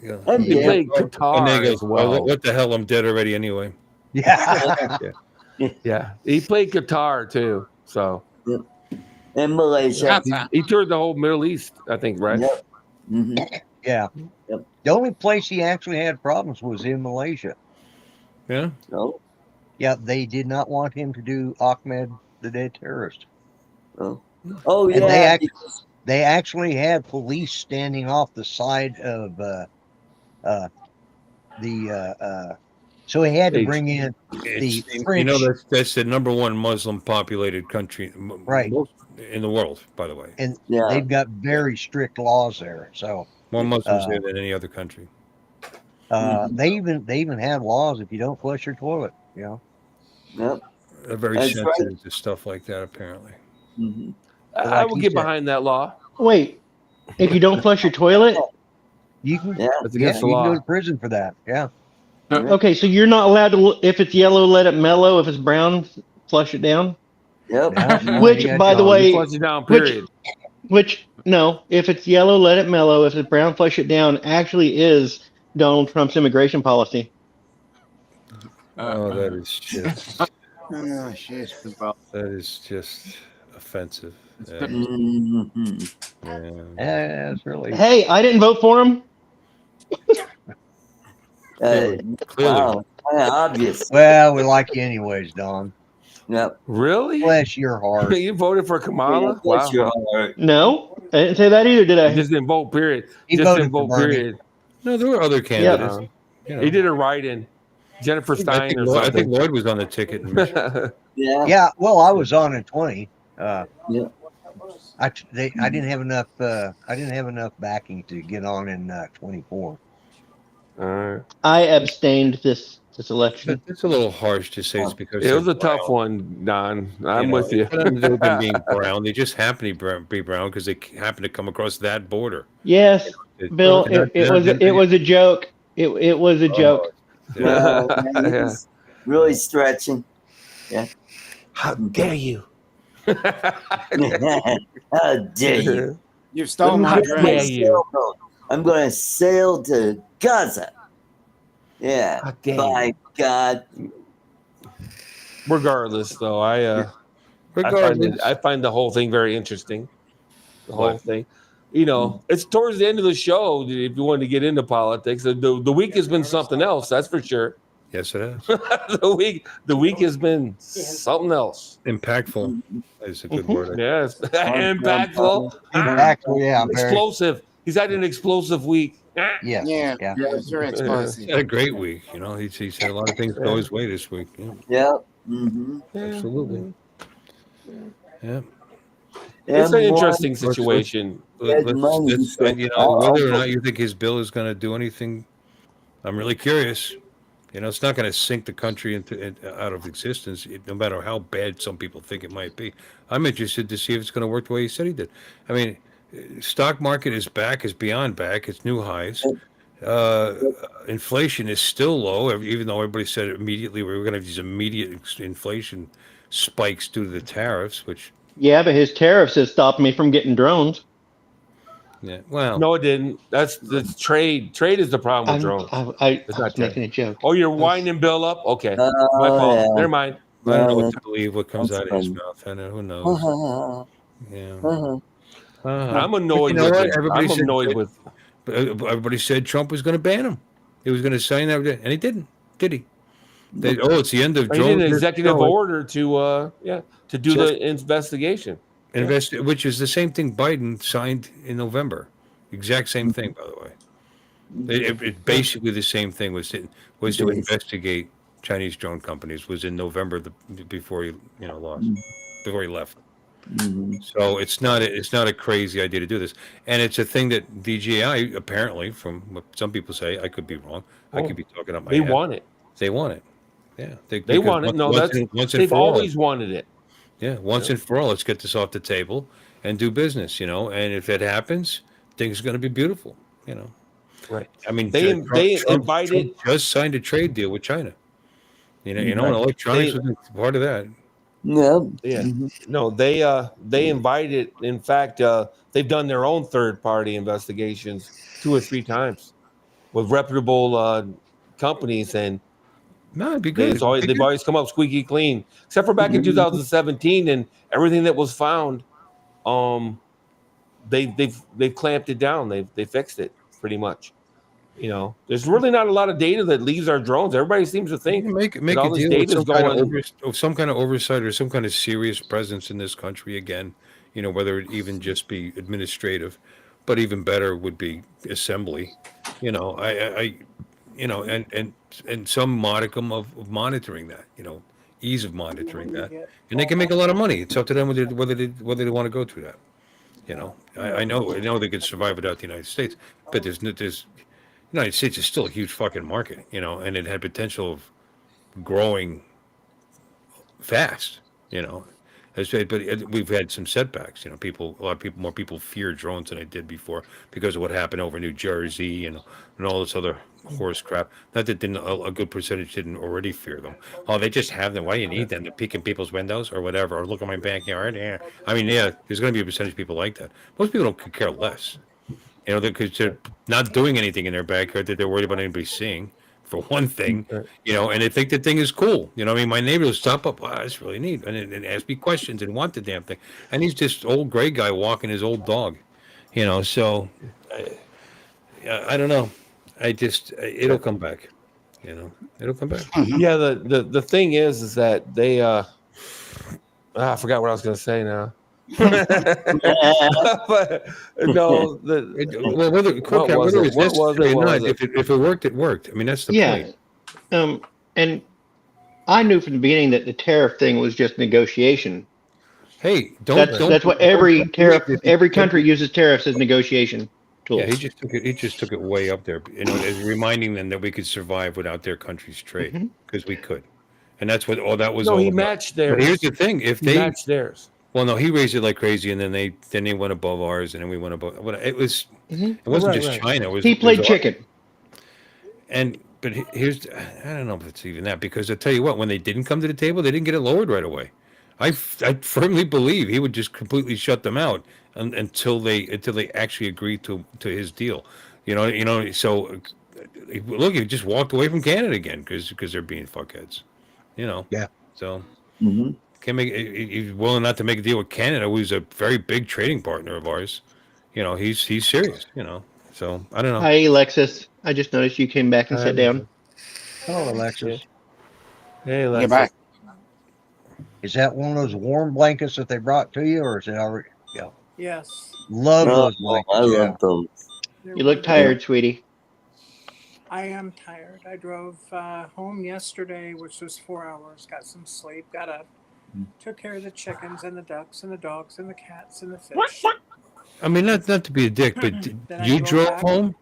yeah. I'm He dead. played And then guitar he goes, as well. what the hell? I'm dead already anyway. Yeah. Yeah. He played guitar too. So In Malaysia. he toured the whole Middle East, I think, right? Yep. hmm Yeah. Yep. The only place he actually had problems was in Malaysia. Yeah. Oh. Yeah, they did not want him to do Ahmed the Dead Terrorist. Oh. Oh And yeah. they actually had police standing off the side of so he had to Stage. bring in the You French. know, that's the number one Muslim populated country Right. in the world, by the way. And Yeah. they've got very strict laws there. So More Muslims there than any other country. they even have laws if you don't flush your toilet, you know. Yep. They're very That's sensitive to stuff like that, apparently. hmm I Like will he get said. behind that law. Wait, if you don't flush your toilet, You can Yeah. That's yeah, against the you can go law. to prison for that. Yeah. okay, so you're not allowed to. If it's yellow, let it mellow. If it's brown, flush it down. Yep. Yeah. No, Which, you got by the No, you way, flush it down, which period. which no, if it's yellow, let it mellow. If it's brown, flush it down. Actually, is Donald Trump's immigration policy. Oh, that is just Oh, shit. that is just offensive. Yeah. Mhm. Yeah, it's really Hey, I didn't vote for him. Clearly. Wow. Kinda obvious. well, we like you anyways, Don. Yep. Really? Bless your heart. You voted for Kamala? Bless Wow. your heart. No, I didn't say that either, did I? You just didn't vote, period. He Just voted didn't for vote, Bernie. period. No, there were other candidates. You know. He did a write-in. Jennifer Stein or I think something. Lloyd was on the ticket. in Michigan. Yeah. Yeah, well, I was on in 20. Yeah. I didn't have enough. I didn't have enough backing to get on in 24. All right. I abstained this election. It's a little harsh to say it's because It was they're a tough brown. one, Don. I'm You know, with you. It's nothing to do with them being brown. They just happen to be brown because they happen to come across that border. Yes, Bill, it was a joke. It was a joke. Well, man, Yeah. it's really stretching. Yeah. How dare you? How dare you? You stole my How dress. dare you? Sailboat. I'm going to sail to Gaza. Yeah. How dare By you? God. Regardless, though, I find the whole thing very interesting. The whole What? thing. You know, it's towards the end of the show. If you wanted to get into politics, the week has been something else. That's for sure. Yes, it is. the week has been something else. Impactful is a good word. Yes, impactful, Impactful, yeah. Very, explosive. He's had an explosive week. yes. Yeah, Yeah. it's very explosive. He's had a great week. You know, he's had a lot of things go his way this week. Yeah, Yep. Mm-hmm. absolutely. Yeah. It's an interesting situation. You know, whether or not you think his bill is going to do anything, I'm really curious. You know, it's not going to sink the country out of existence, no matter how bad some people think it might be. I'm interested to see if it's going to work the way he said he did. I mean, stock market is back, is beyond back. It's new highs. Inflation is still low, even though everybody said immediately we were going to have these immediate inflation spikes due to the tariffs, which... Yeah, but his tariffs has stopped me from getting drones. Yeah, well... No, it didn't. That's trade. Trade is the problem with drones. I was making a joke. Oh, you're winding Bill up? Okay. My fault. yeah. Never mind. I don't know what to believe, what comes out of his mouth. I know, who knows? Uh-huh. Yeah. I'm annoyed You know with what? it. Everybody I'm said annoyed that- with Everybody said Trump was going to ban him. He was going to sign that, and he didn't, did he? It's the end of he drones. did an executive order to do the investigation. which is the same thing Biden signed in November. Exact same thing, by the way. It basically the same thing was to investigate Chinese drone companies. Was in November before he lost, before he left. So it's not a crazy idea to do this, and it's a thing that DJI apparently, from what some people say, I could be wrong. I could be talking up my They head. want it. They want it. Yeah, they want it. No, they've always wanted it. Yeah, once and for all, let's get this off the table and do business. And if it happens, things are going to be beautiful. Right. I mean, they Trump invited. just signed a trade deal with China. And electronics was part of that. Yeah. No, they invited. In fact, they've done their own third-party investigations 2 or 3 times with reputable companies, and no, it'd be good. They've always come up squeaky clean, except for back in 2017 and everything that was found. They've clamped it down. They fixed it pretty much. There's really not a lot of data that leaves our drones. Everybody seems to think make all a this deal data with is some kind of oversight or some kind of serious presence in this country again. Whether it even just be administrative, but even better would be assembly. And some modicum of monitoring that. Ease of monitoring that, and they can make a lot of money. It's up to them whether they want to go through that. I know they could survive without the United States, but there's United States is still a huge fucking market, and it had potential of growing fast, but we've had some setbacks. A lot of more people fear drones than they did before because of what happened over New Jersey and all this other horse crap. Not that a good percentage didn't already fear them. Oh, they just have them. Why do you need them to peek in people's windows or whatever, or look at my backyard? Yeah, I mean, there's going to be a percentage of people like that. Most people don't care less. Because they're not doing anything in their backyard that they're worried about anybody seeing, for one thing, and they think the thing is cool. My neighbor will stop up, wow, that's really neat, and ask me questions and want the damn thing. And he's just old gray guy walking his old dog, so I don't know. It'll come back, it'll come back. Yeah, the thing is that they, I forgot what I was going to say now. But no, whether it's necessary or not, if it worked, it worked. I mean, that's the point. And I knew from the beginning that the tariff thing was just negotiation. Hey, that's what every country uses tariffs as negotiation tools. Yeah, he just took it way up there, as reminding them that we could survive without their country's trade, because we could, and that's what all that was. No, he matched theirs. But here's the thing: if they matched theirs. Well, no, he raised it like crazy, and then they went above ours, and then we went above. It was it wasn't just China. He played chicken. But here's I don't know if it's even that, because I tell you what, when they didn't come to the table, they didn't get it lowered right away. I firmly believe he would just completely shut them out until they actually agreed to his deal. So look, he just walked away from Canada again because they're being fuckheads. Yeah. So. He's willing not to make a deal with Canada, who's a very big trading partner of ours. He's serious. So I don't know. Hi, Alexis. I just noticed you came back and sat down. Hello, Alexis. Hey, Alexis. Get back. Is that one of those warm blankets that they brought to you, or is it already? Yeah. Yes. Love those blankets. I love those. You look tired, sweetie. I am tired. I drove home yesterday, which was 4 hours. Got some sleep. Got up. Took care of the chickens and the ducks and the dogs and the cats and the fish. I mean, not to be a dick, but you drove home?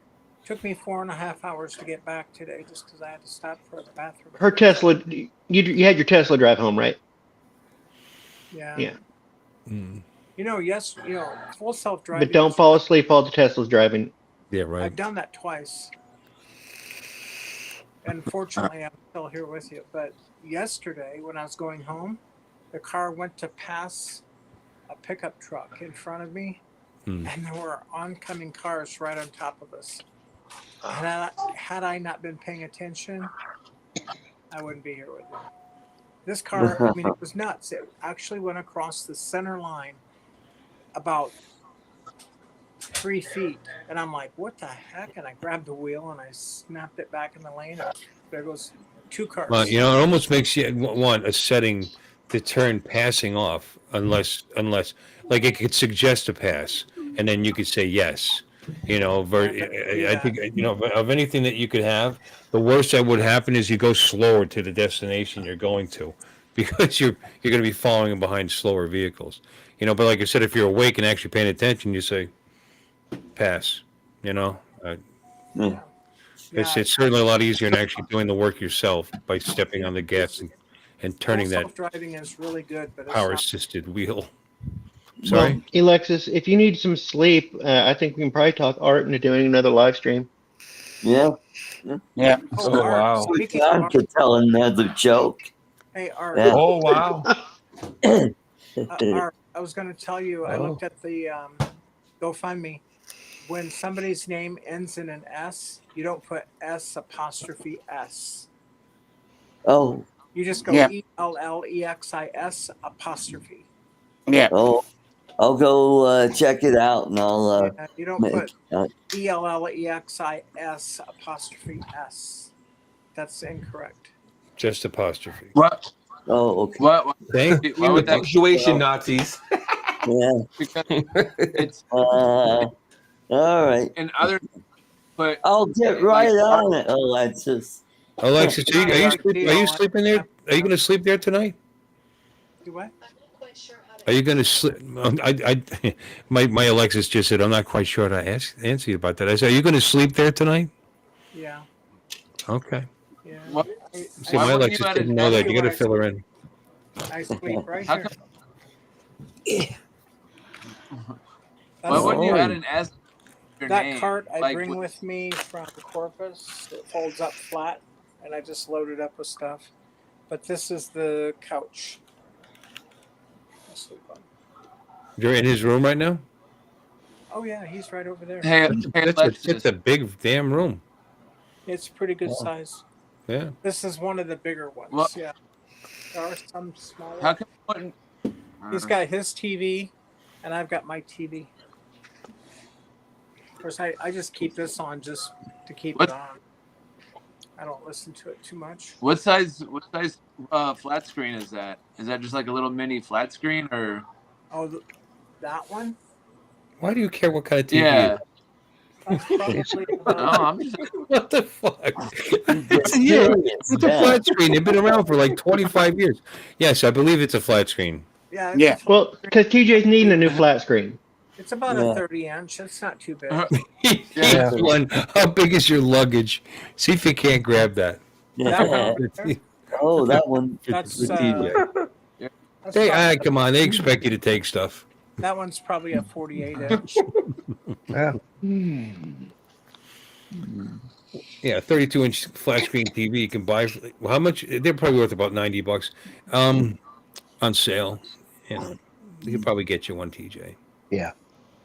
Took me 4.5 hours to get back today, just because I had to stop for the bathroom. Her Tesla. You had your Tesla drive home, right? Yeah. Yeah. Yes. Full self-driving. But don't fall asleep while the Tesla's driving. Yeah, right. I've done that twice. And fortunately, I'm still here with you. But yesterday, when I was going home, the car went to pass a pickup truck in front of me, and there were oncoming cars right on top of us. And had I not been paying attention, I wouldn't be here with you. This car, it was nuts. It actually went across the center line about 3 feet. And I'm like, what the heck? And I grabbed the wheel and I snapped it back in the lane. And there goes 2 cars. Well, it almost makes you want a setting to turn passing off unless like it could suggest a pass, and then you could say yes. You know, I think of anything that you could have, the worst that would happen is you go slower to the destination you're going to, because you're going to be following behind slower vehicles. You know, but like I said, if you're awake and actually paying attention, you say pass. You know, it's certainly a lot easier than actually doing the work yourself by stepping on the gas and turning that self-driving is really good, but it's power not. assisted wheel. Sorry. Well, Alexis, if you need some sleep, I think we can probably talk Art into doing another live stream. Yeah. Yeah. Oh, wow. Speaking of John Art, could tell another joke. hey Art, Yeah. Oh, wow. Art, I was going to tell you. I looked at the GoFundMe. When somebody's name ends in an S, you don't put S''S. Oh. You just go Yeah. ELLEXIS''. Yeah. Oh. I'll go check it out, and I'll. You don't put ELLEXIS''. That's incorrect. Just apostrophe. What? Oh, okay. What? Thank Why would that? Punctuation Nazis. Yeah. Because it's All right. and other, but I'll get right on it, Alexis. Alexis, are you sleeping there? Are you going to sleep there tonight? Do what? Are you going to sleep? My Alexis just said, I'm not quite sure how to answer you about that. I said, are you going to sleep there tonight? Yeah. Okay. Yeah. What? See, my Alexis didn't know that. You got to fill her in. I sleep right How here. Why wouldn't you add an S? to your That name? cart I Like, bring with me from Corpus, it folds up flat, and I just load it up with stuff. But this is the couch. I sleep on. You're in his room right now? Oh yeah, he's right over there. Hey, That's a big damn room. It's pretty good size. Yeah. This is one of the bigger ones. Well- Yeah. There are some smaller. how come you wouldn't? He's got his TV, and I've got my TV. Of course, I just keep this on just to keep What? it on. I don't listen to it too much. What size flat screen is that? Is that just like a little mini flat screen or? Oh, that one? Why do you care what kind of TV? Yeah. That's probably No, I'm just. What the fuck? It's a flat screen. They've been around for like 25 years. Yes, I believe it's a flat screen. Yeah. Yeah. Well, because TJ's needing a new flat screen. It's about Yeah. a 30-inch. It's not too big. Yeah. One, how big is your luggage? See if you can't grab that. Yeah. Oh, that one. That's, For TJ. That's Hey, probably- come on. They expect you to take stuff. that one's probably a 48-inch. Yeah. Yeah, 32-inch flat screen TV you can buy. How much? They're probably worth about $90 on sale. Yeah, you could probably get you one, TJ. Yeah,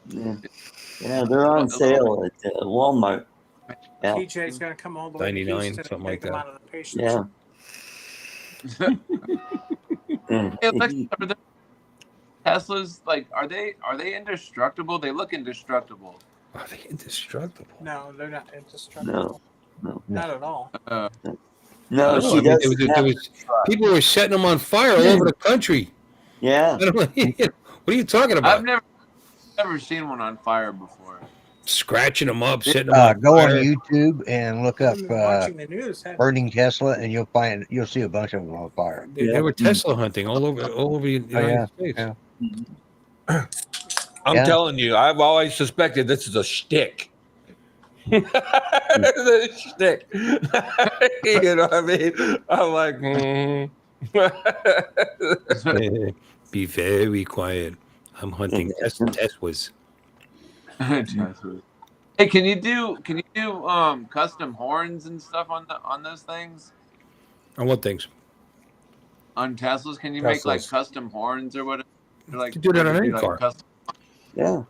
they're on sale at Walmart. Yeah. TJ's gonna come all the way to 99, Houston something and like take them that. out of the patients. Yeah. Hey, Alexa, are the Teslas like are they indestructible? They look indestructible. Are they indestructible? No, they're not indestructible. No. Not at all. No, I she mean, doesn't. there was people were setting them on fire all over the country. Yeah. I don't know, what are you talking about? I've never seen one on fire before. Scratching them up, setting them on Go on fire. YouTube and look up I've been watching the news. haven't burning Tesla, and you'll see a bunch of them on fire. They were Tesla hunting all over the United States. yeah. I'm Yeah. telling you, I've always suspected this is a shtick. It's a shtick. You know what I mean? I'm like, Be very quiet. I'm hunting Teslas. Hey, can you do custom horns and stuff on those things? On what things? On Teslas, can you make like Teslas. custom horns or whatever? Like, You can do that on any like car. custom- Yeah.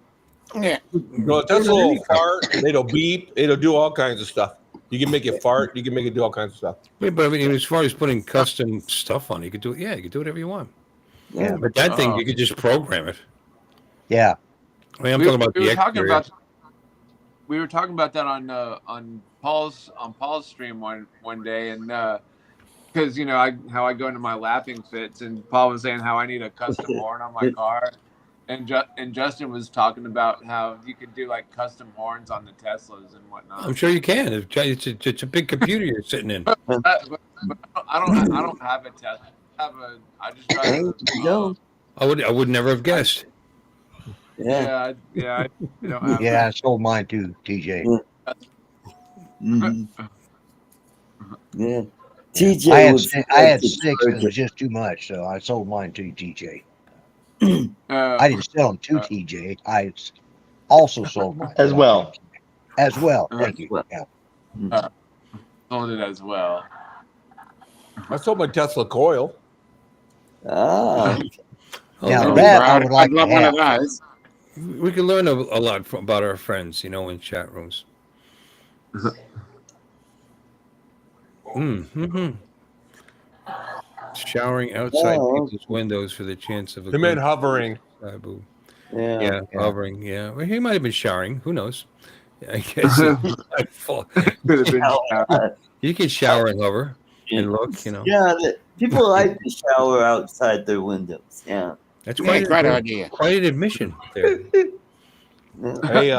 Yeah. no, Tesla will fart, it'll beep, it'll do all kinds of stuff. You can make it fart, you can make it do all kinds of stuff. Wait, but I mean, as far as putting custom stuff on, you could do it. Yeah, you could do whatever you want. Yeah. But that thing, you could just program it. Yeah. I mean, I'm talking about we the were talking exterior. we were talking about that on Paul's stream one day, and because how I go into my laughing fits, and Paul was saying how I need a custom horn on my car, and Justin was talking about how you could do like custom horns on the Teslas and whatnot. I'm sure you can. It's a big computer you're sitting in. But I don't have a Tesla. I just drive a. I would never have guessed. I don't have. Yeah, I sold mine too, TJ. Yeah. TJ, I had 6. It was just too much, so I sold mine to TJ. I didn't sell them to TJ. I also sold mine as well. As well, thank you. Yeah. Sold it as well. I sold my Tesla coil. Now that I would like to have. One of those. We can learn a lot about our friends, in chat rooms. Showering outside people's windows for the chance of a. They meant hovering. Yeah, hovering. Yeah, well, he might have been showering. Who knows? I guess you can shower and hover and look. Yeah, people like to shower outside their windows. Yeah, that's quite great idea. Quite an admission there. Hey,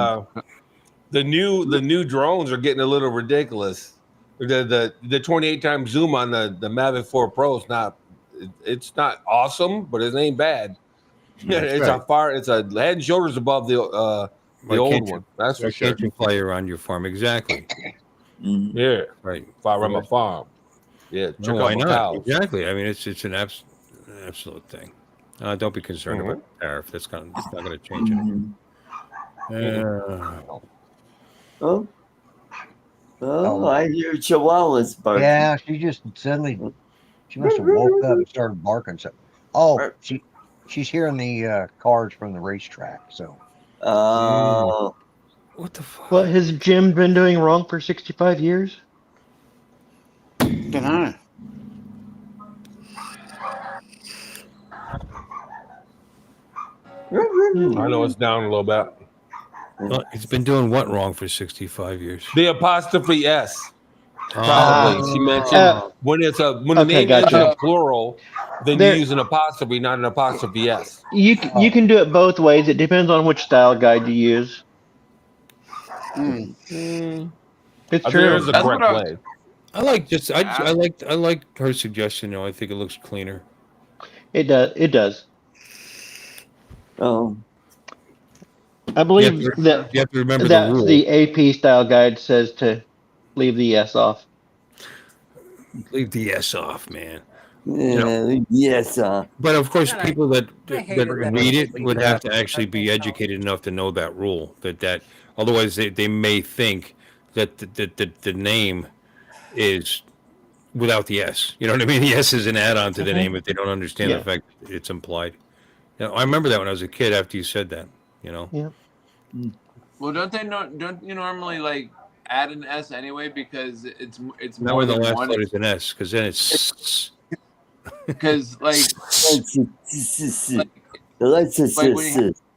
the new drones are getting a little ridiculous. The 28 times zoom on the Mavic 4 Pro is it's not awesome, but it ain't bad. It's a head and shoulders above the old one. That's for sure. Can't you fly around your farm? Exactly. Yeah. Right. Fly around my farm. Yeah. No, why not? Exactly. I mean, it's an absolute thing. Don't be concerned about the tariff. It's not going to change anything. Oh, I hear Chihuahuas barking. Yeah, she must have woke up and started barking. So, she's hearing the cars from the racetrack. So, what the fuck? What has Jim been doing wrong for 65 years? Don't know. I know it's down a little bit. Well, he's been doing what wrong for 65 years? The apostrophe S. Probably. She mentioned when the name is in a plural, then you use an apostrophe, not an apostrophe S. You can do it both ways. It depends on which style guide you use. It's true. There's a correct way. I like her suggestion. I think it looks cleaner. It does. Oh. I believe you have to remember the rule. The AP style guide says to leave the S off. Leave the S off, man. Yes. But of course, people that read it would have to actually be educated enough to know that rule. That otherwise they may think that the name is without the S. You know what I mean? The S is an add-on to the name if they don't understand the fact that it's implied. I remember that when I was a kid. After you said that, Yeah. Well, don't you normally like add an S anyway because it's not more when the than last one. letter is an S, because then it's because like when you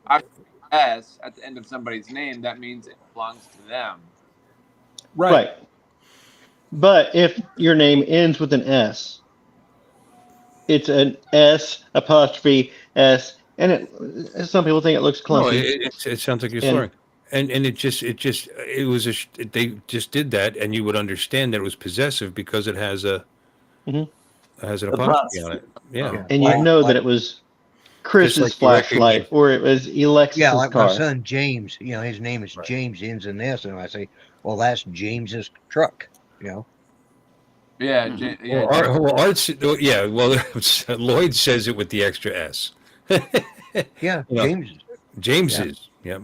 have S at the end of somebody's name, that means it belongs to them. Right. But if your name ends with an S, it's an S apostrophe S, and some people think it looks clunky. It sounds like you're swearing, and they just did that, and you would understand that it was possessive because it has an apostrophe on it. Yeah, and you know that it was Chris's flashlight or it was Alexis's like car. my son James. His name is James, ends in S, and I say, well, that's James's truck. Yeah, Lloyd says it with the extra S. James's. Yeah.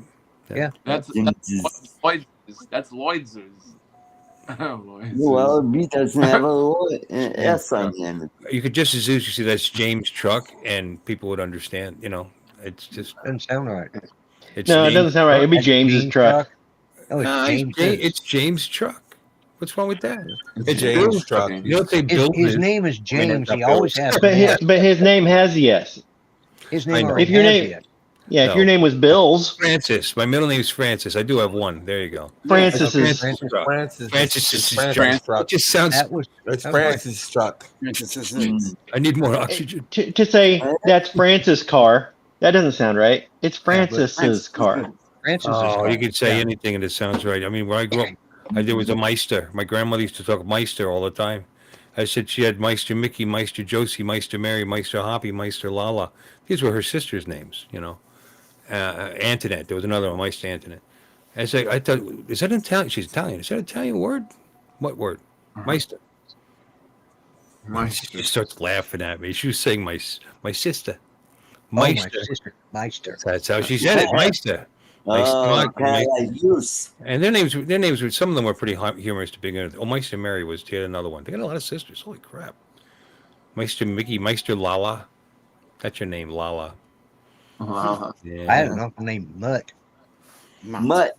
That's Lloyd's. Well, he doesn't have an S on the end. You could just as easily see that's James' truck, and people would understand. It's just doesn't sound right. It doesn't sound right. It'd be James's truck. It's James' truck. What's wrong with that? It's James' truck. His name is James. He always has. But his name has the S. His name. If your name. Yeah, if No. your name was Bills, Francis. My middle name is Francis. I do have one. There you go. Francis is. Francis truck. It just sounds. That's Francis' truck. I need more oxygen. To say that's Francis' car, that doesn't sound right. It's Francis's car. Oh, you could say anything and it sounds right. I mean, where I grew up, there was a Meister. My grandmother used to talk Meister all the time. I said she had Meister Mickey, Meister Josie, Meister Mary, Meister Hoppy, Meister Lala. These were her sisters' names, you know. Antoinette. There was another one, Meister Antoinette. I said, I thought, is that Italian? She's Italian. Is that an Italian word? What word? Meister. She starts laughing at me. She was saying my sister. Meister. My sister. Meister. That's how she said it. Meister. And their names were, some of them were pretty humorous to begin with. Oh, Meister Mary was, she had another one. They got a lot of sisters. Holy crap. Meister Mickey, Meister Lala. That's your name, Lala. Yeah. I had an uncle named Mutt. Mutt.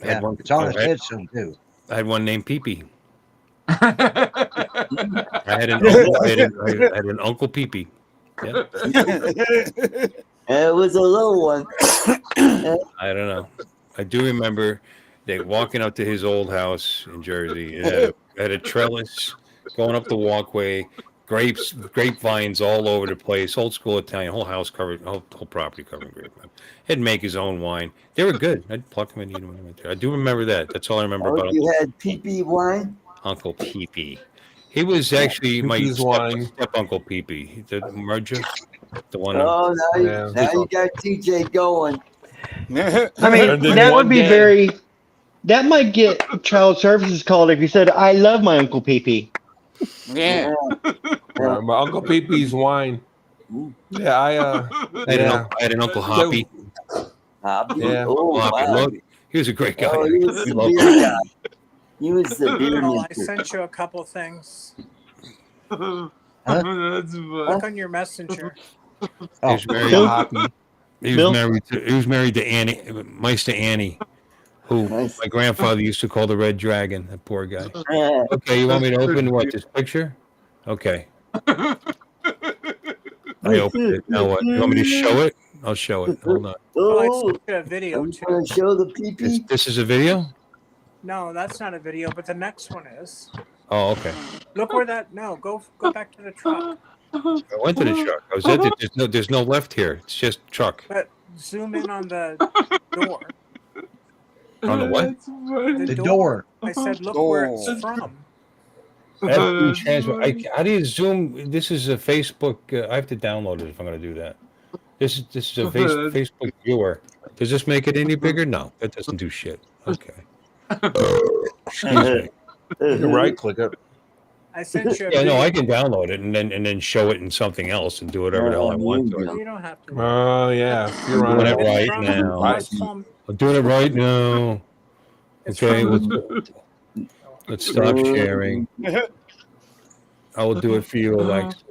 Yeah, it's on his headstone too. I had one named Pee-Pee. I had an Uncle Pee-Pee. Yeah. It was a little one. I don't know. I do remember they walking up to his old house in Jersey. It had a trellis going up the walkway, grapevines all over the place, old school Italian, whole house covered, whole property covered in grapevine. He'd make his own wine. They were good. I'd pluck them and eat them when I went there. I do remember that. That's all I remember about you had Pee-Pee wine? Uncle Pee-Pee. He was actually my step Uncle Pee-Pee. The merger. The one. Oh, now you got TJ going. I mean, that would be very. That might get child services called if you said, "I love my Uncle Pee-Pee." Yeah. My Uncle Pee-Pee's wine. Yeah, I had an Uncle Hoppy. Hoppy? Yeah. Oh, Hoppy. wow. He was a great guy. Oh, he was We the loved beer him. guy. He was the beer I maker. sent you a couple things. Huh? Look on your messenger. He was married to Hoppy. He was married to Annie, Meister Annie, who my grandfather used to call the Red Dragon. That poor guy. Okay, you want me to open what, this picture? Okay. I opened it. Now what? You want me to show it? I'll show it. Hold on. Well, I sent you a video I'm too. trying to show the Pee-Pee. This is a video? No, that's not a video, but the next one is. Oh, okay. Look where that. No, go back to the truck. I went to the truck. I was at the, there's no left here. It's just truck. But zoom in on the door. On the what? The door. I said, look where it's from. FB transfer. How do you zoom? This is a Facebook. I have to download it if I'm going to do that. This is a Facebook viewer. Does this make it any bigger? No, that doesn't do shit. Okay. Excuse me. You can right click it. I sent you. Yeah, no, I can download it and then show it in something else and do whatever the hell I want to it. You don't have to. Oh yeah, you're doing it right now. I'm doing it right now. Okay, let's stop sharing. I will do it for you, Alexis.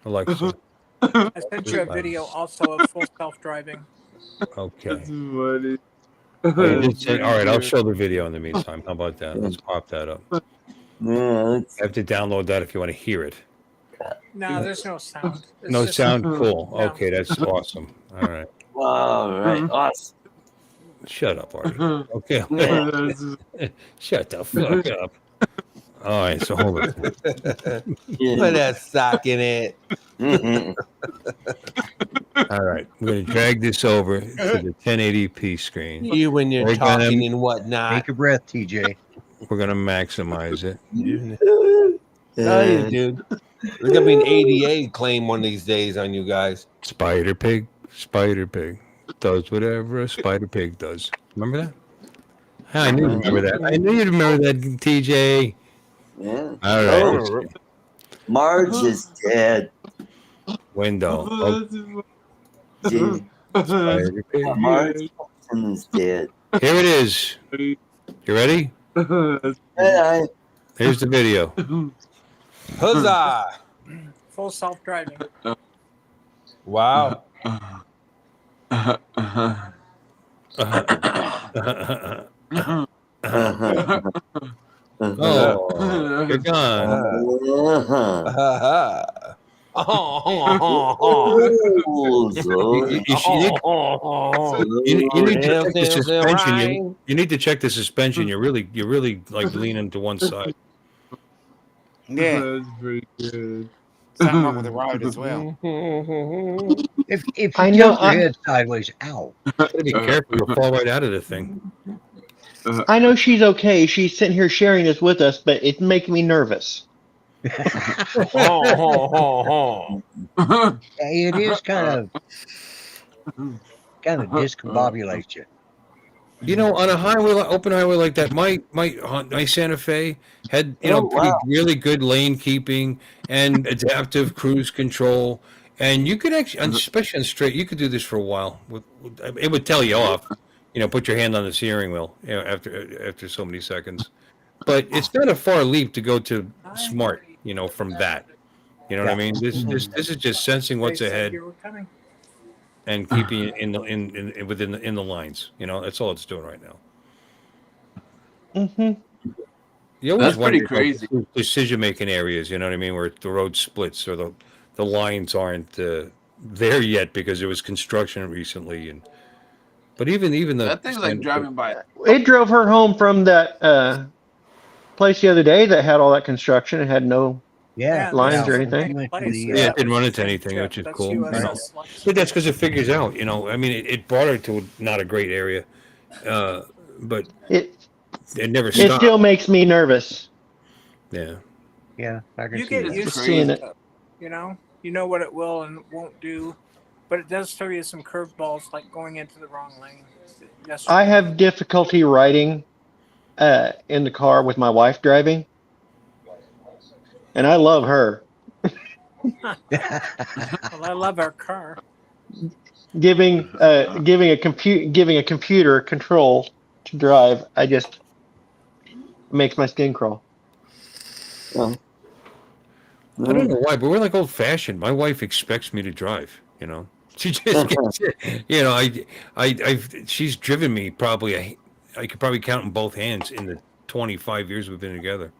Alexa. I sent you a video also of full self-driving. Okay. All right, I'll show the video in the meantime. How about that? Let's pop that up. Yeah, I have to download that if you want to hear it. No, there's no sound. It's No just- sound? Cool. No. Okay, that's awesome. All right. all right, awesome. Shut up, Artie. Okay. Shut the fuck up. All right, so hold on. Put that sock in it. All right, I'm going to drag this over to the 1080p screen. You when you're talking and whatnot. Take a breath, TJ. We're going to maximize it. No, dude. There's gonna be an ADA claim one of these days on you guys. Spider Pig does whatever a Spider Pig does. Remember that? I knew you'd remember that. I knew you'd remember that, TJ. Yeah. All right. Oh, Marge is dead. Window. Oh, Dude, Spider Pig. Marge is dead. Here it is. You ready? Hey, Here's the video. Huzzah! Full self-driving. Wow. Oh, you're gone. You need to check the suspension. You need to check the suspension. You're really like leaning to one side. Yeah, That's pretty good. something up with the road as well. If I you know tilt your head sideways, ow. Gotta be careful. You'll fall right out of the thing. I know she's okay. She's sitting here sharing this with us, but it's making me nervous. It is kind of discombobulates you. You know, on a highway, open highway like that, my Santa Fe had really good lane keeping and adaptive cruise control, and you could actually, especially on straight, you could do this for a while. It would tell you off, put your hand on the steering wheel, after so many seconds. But it's not a far leap to go to smart, from that. You know what I mean? This is just sensing what's ahead and keeping it in the lines. That's all it's doing right now. Mm-hmm. You always That's pretty wonder crazy. Decision making areas, where the road splits or the lines aren't there yet because there was construction recently, but even That thing's like driving by. It drove her home from that place the other day that had all that construction and had no lines or anything. It didn't run into anything, which is cool. But that's because it figures out, I mean, it brought her to not a great area, but it never stopped. It still makes me nervous. Yeah. Yeah, I can You see get that. used Seeing to it. it. You know what it will and won't do, but it does throw you some curveballs, like going into the wrong lane. Yesterday. I have difficulty riding in the car with my wife driving, and I love her. Well, I love our car. Giving a computer control to drive, it makes my skin crawl. I don't know why, but we're like old fashioned. My wife expects me to drive. She just gets it. She's driven me probably. I could probably count in both hands in the 25 years we've been together.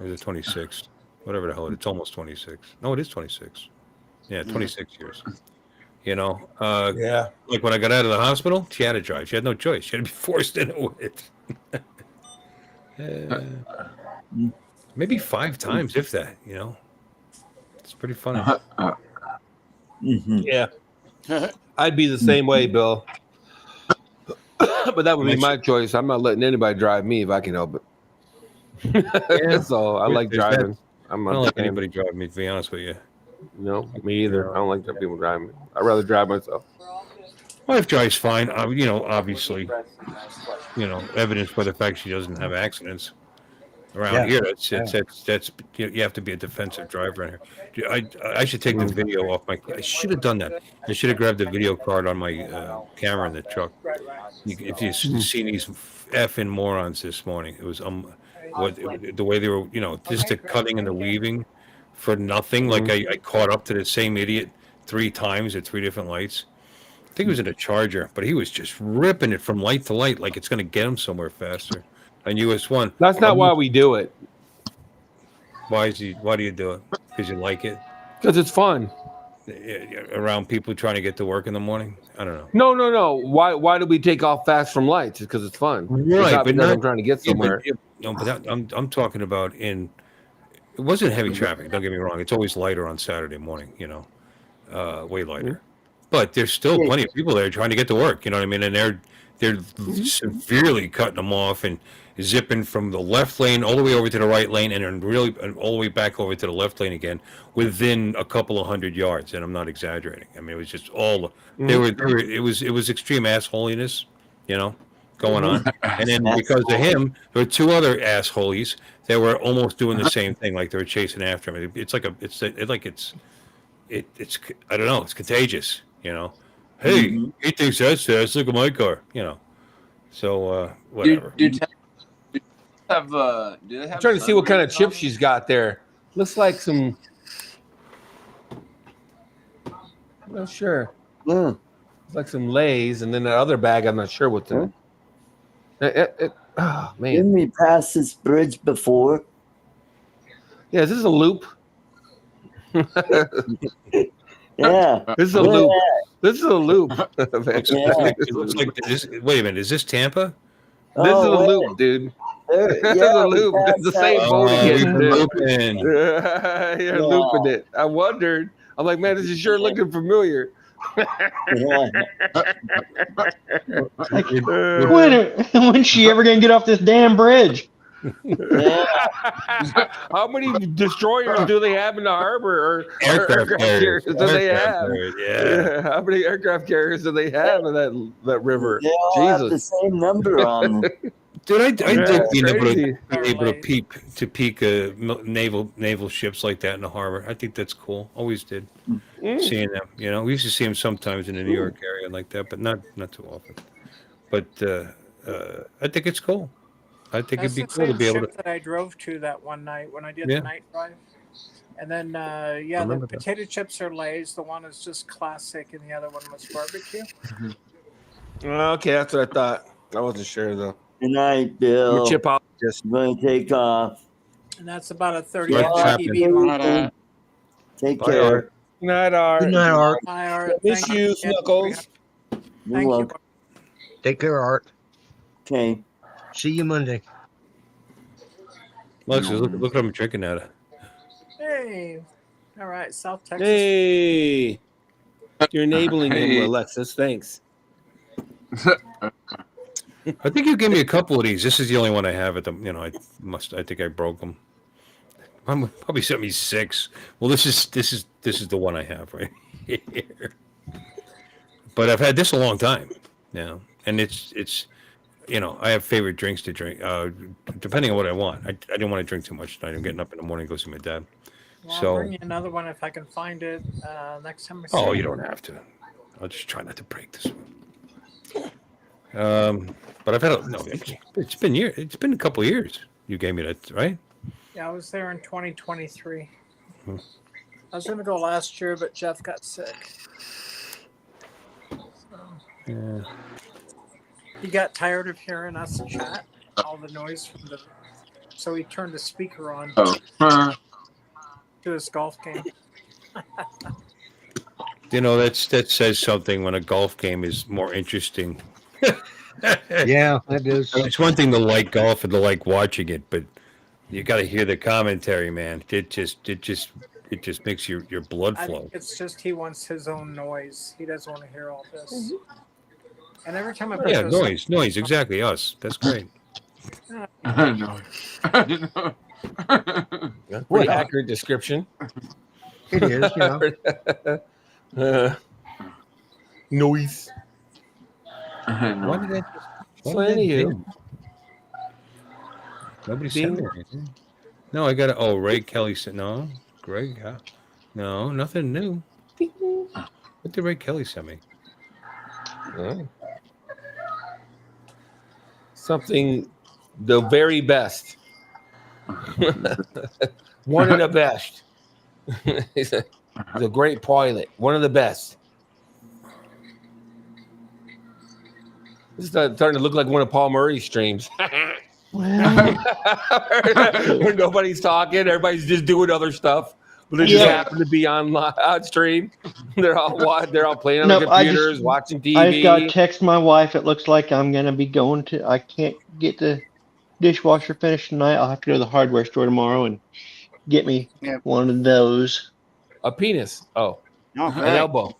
Or is it 26? Whatever the hell it is. It's almost 26. No, it is 26. Yeah, 26 years. Yeah. Like when I got out of the hospital, she had to drive. She had no choice. She had to be forced into it. Maybe 5 times, if that. It's pretty funny. Yeah. I'd be the same way, Bill. But that would be my choice. I'm not letting anybody drive me if I can help it. So I like driving. I don't like anybody driving me, to be honest with you. No, me either. I don't like that people driving me. I'd rather drive myself. My wife drives fine. Obviously, evidenced by the fact she doesn't have accidents around here. That's you have to be a defensive driver in here. I should take the video off my. I should have done that. I should have grabbed the video card on my camera in the truck. If you seen these effing morons this morning, it was the way they were, just the cutting and the weaving for nothing. Like I caught up to the same idiot 3 times at 3 different lights. I think it was in a Charger, but he was just ripping it from light to light like it's going to get him somewhere faster. On US 1. That's not why we do it. Why do you do it? Because you like it? Because it's fun. Around people trying to get to work in the morning? I don't know. No. Why do we take off fast from lights? It's because it's fun. Right, but I'm trying to get somewhere. I'm talking about it wasn't heavy traffic, don't get me wrong. It's always lighter on Saturday morning, way lighter. But there's still plenty of people there trying to get to work, you know what I mean? And they're severely cutting them off and zipping from the left lane all the way over to the right lane and then all the way back over to the left lane again within a couple of 100 yards. And I'm not exaggerating. I mean, it was just it was extreme assholiness, going on. And then because of him, there were 2 other assholies that were almost doing the same thing, like they were chasing after him. It's like it's I don't know, it's contagious, Hey, he thinks that's fast. Look at my car, So whatever. Do they have I'm trying to see what kind of chip she's got there. Looks like some. I'm not sure. It's like some Lay's, and then the other bag, I'm not sure what's in it. Oh man! Didn't we pass this bridge before? Yeah, is this a loop? Yeah. This is a loop. This is a loop. It looks like this. Wait a minute. Is this Tampa? This is a wait. loop, dude. This is Yeah, a loop. It's the same boat We've again, been dude. looping. You're looping it. I wondered. I'm like, man, this is sure looking familiar. When's she ever gonna get off this damn bridge? How many destroyers do they have in the harbor, or Aircraft carriers do they have? Yeah. How many aircraft carriers do they have in that river? They all have the same number on them. Dude, I dig being crazy. able to peek naval ships like that in the harbor. I think that's cool. Always did seeing them. You know, we used to see them sometimes in the New York area like that, but not too often. But I think it's cool. I think it'd be cool to be able to. That I drove to that one night when I did the night drive, and then the potato chips are Lay's. The one is just classic, and the other one was barbecue. Okay, that's what I thought. I wasn't sure though. Good night, Bill. I'm a chipologist. I'm going to take off. And that's about a 30 TV long. Take care. Good night, Art. Good night, Art. Hi, Art. Miss you, Snuggles. You're welcome. Take care, Art. Okay. See you Monday. Alexis, look what I'm drinking out of. Hey. All right, South Texas. Hey. You're enabling him, Alexis. Thanks. I think you gave me a couple of these. This is the only one I have at the. I think I broke them. I'm probably sent me 6. Well, this is the one I have right here. But I've had this a long time now, and it's I have favorite drinks to drink depending on what I want. I didn't want to drink too much tonight. I'm getting up in the morning to go see my dad. Well, So I'll bring you another one if I can find it next time. Oh, you don't have to. I'll just try not to break this one. But I've had it's been years. It's been a couple of years. You gave me that, right? Yeah, I was there in 2023. I was going to go last year, but Jeff got sick. Yeah. He got tired of hearing us chat, all the noise from so he turned the speaker on to his golf game. That says something when a golf game is more interesting. Yeah, that is. It's one thing to like golf and to like watching it, but you got to hear the commentary, man. It just makes your blood I flow. think it's just he wants his own noise. He doesn't want to hear all this. And every time I put Noise, exactly us. That's great. Pretty accurate description. It is, Noise. Why did that? Nobody said anything. No, I got it. Oh, Ray Kelly said no. Greg, no, nothing new. What did Ray Kelly send me? Oh. Something the very best. One of the best. He's a great pilot. One of the best. This is starting to look like one of Paul Murray's streams. Where nobody's talking, everybody's just doing other stuff, but they just happen to be on stream. They're all playing on their computers, watching TV. I just got to text my wife. It looks like I'm gonna be going to. I can't get the dishwasher finished tonight. I'll have to go to the hardware store tomorrow and get me one of those. A penis. Oh, an elbow.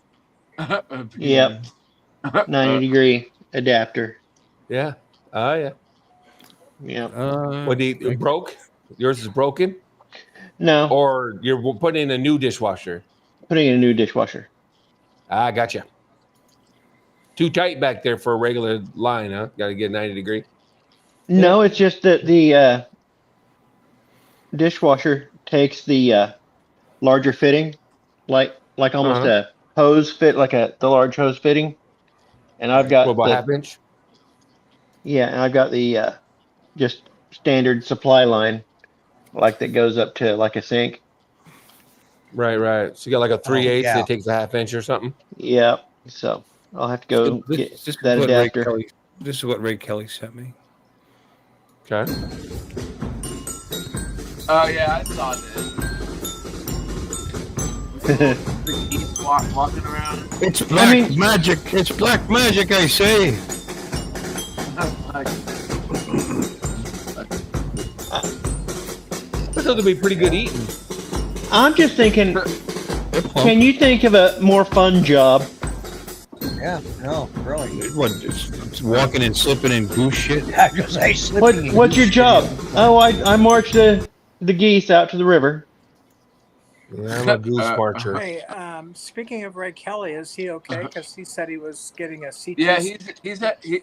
Yep. 90-degree adapter. Yeah. Oh yeah. Yeah. What broke? Yours is broken? No. Or you're putting in a new dishwasher? Putting in a new dishwasher. I gotcha. Too tight back there for a regular line, huh? Got to get 90-degree. No, it's just that the dishwasher takes the larger fitting, like almost a hose fit, like the large hose fitting, and I've got about half inch. Yeah, and I've got the just standard supply line, like that goes up to like a sink. Right. So you got like a 3/8 that takes a half inch or something. Yeah. So I'll have to go get that adapter. This is what Ray Kelly sent me. Okay. Oh yeah, I saw this. The geese walking around. It's black magic. It's black magic, I say. This ought to be pretty good eating. I'm just thinking, can you think of a more fun job? Yeah, no, really. What? Just walking and slipping in goose shit? I was gonna say slipping in What's your goose job? shit. Oh, I march the geese out to the river. Yeah, I'm a goose marcher. Hey, speaking of Ray Kelly, is he okay? Because he said he was getting a CT. Yeah,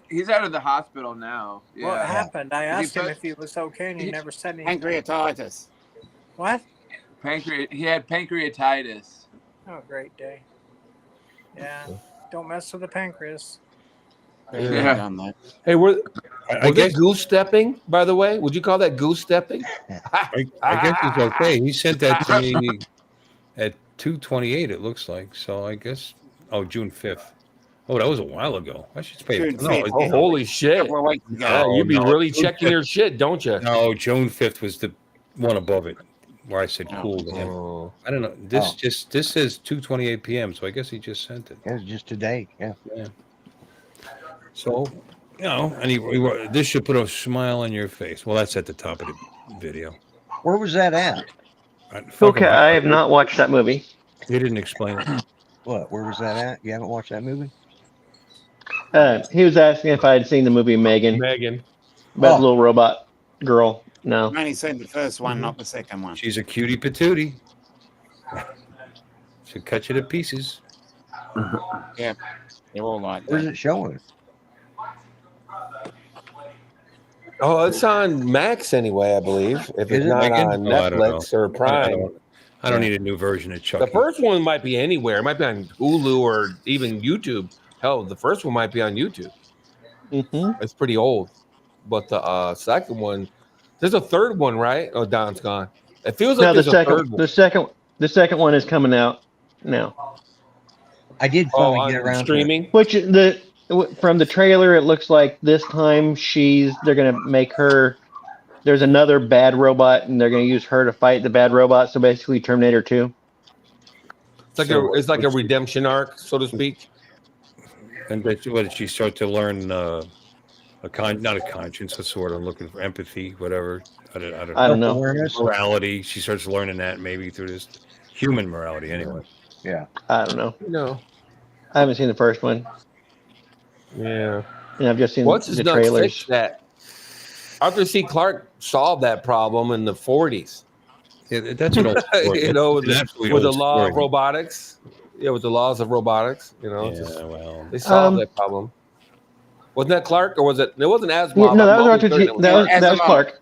he's out of the hospital now. Yeah. What happened? I asked him put- if he was okay, and he never said anything. Pancreatitis. What? He had pancreatitis. Oh, great day. Yeah. Don't mess with the pancreas. Yeah. Done that. Hey, were I they guess. goose stepping, by the way? Would you call that goose stepping? I guess he's okay. He sent that to me at 2:28. It looks like. So I guess. Oh, June 5th. Oh, that was a while ago. I should pay. June No, 5th. Oh, holy shit. Couple of weeks ago. Yeah, you'd be no. really checking your shit, don't you? no, June 5th was the one above it, where I said cool to him. Oh. I don't know. This says 2:28 p.m. So I guess he just sent it. It was just today. Yeah. So, and this should put a smile on your face. Well, that's at the top of the video. Where was that at? Okay, I have not watched that movie. They didn't explain it. What? Where was that at? You haven't watched that movie? He was asking if I had seen the movie Megan Megan. about the little robot girl. No. I've only seen the first one, not the second one. She's a cutie patootie. She'll cut you to pieces. Yeah, they're all like Where's that. it showing? Oh, it's on Max anyway, I believe. If it's Is it not Megan? on Oh, I don't Netflix or Prime. I don't need a new version of Chucky. The first one might be anywhere. It might be on Hulu or even YouTube. Hell, the first one might be on YouTube. Mm-hmm. It's pretty old. But the second one, there's a third one, right? Oh, Don's gone. It feels like No, there's a third one. the second one is coming out now. I did Oh, finally get on around to it. streaming. Which from the trailer, it looks like this time they're gonna make her. There's another bad robot, and they're gonna use her to fight the bad robot. So basically, Terminator 2. It's like a redemption arc, so to speak. And what did she start to learn? Not a conscience. What's the word I'm looking for? Empathy, whatever. I don't know. Morality. She starts learning that maybe through this human morality. Anyway. Yeah. I don't know. No. I haven't seen the first one, Yeah. and I've just seen What's his the nuts trailers. fix that? Arthur C. Clarke solved that problem in the 40s. Yeah, that's an old story. You know, with the law of story. robotics. Yeah, with the laws of robotics. You know, Yeah, well. they solved that problem. Wasn't that Clark, or was it? It wasn't Asimov. Yeah, no, that was I'm Arthur. almost certain it That was Clark.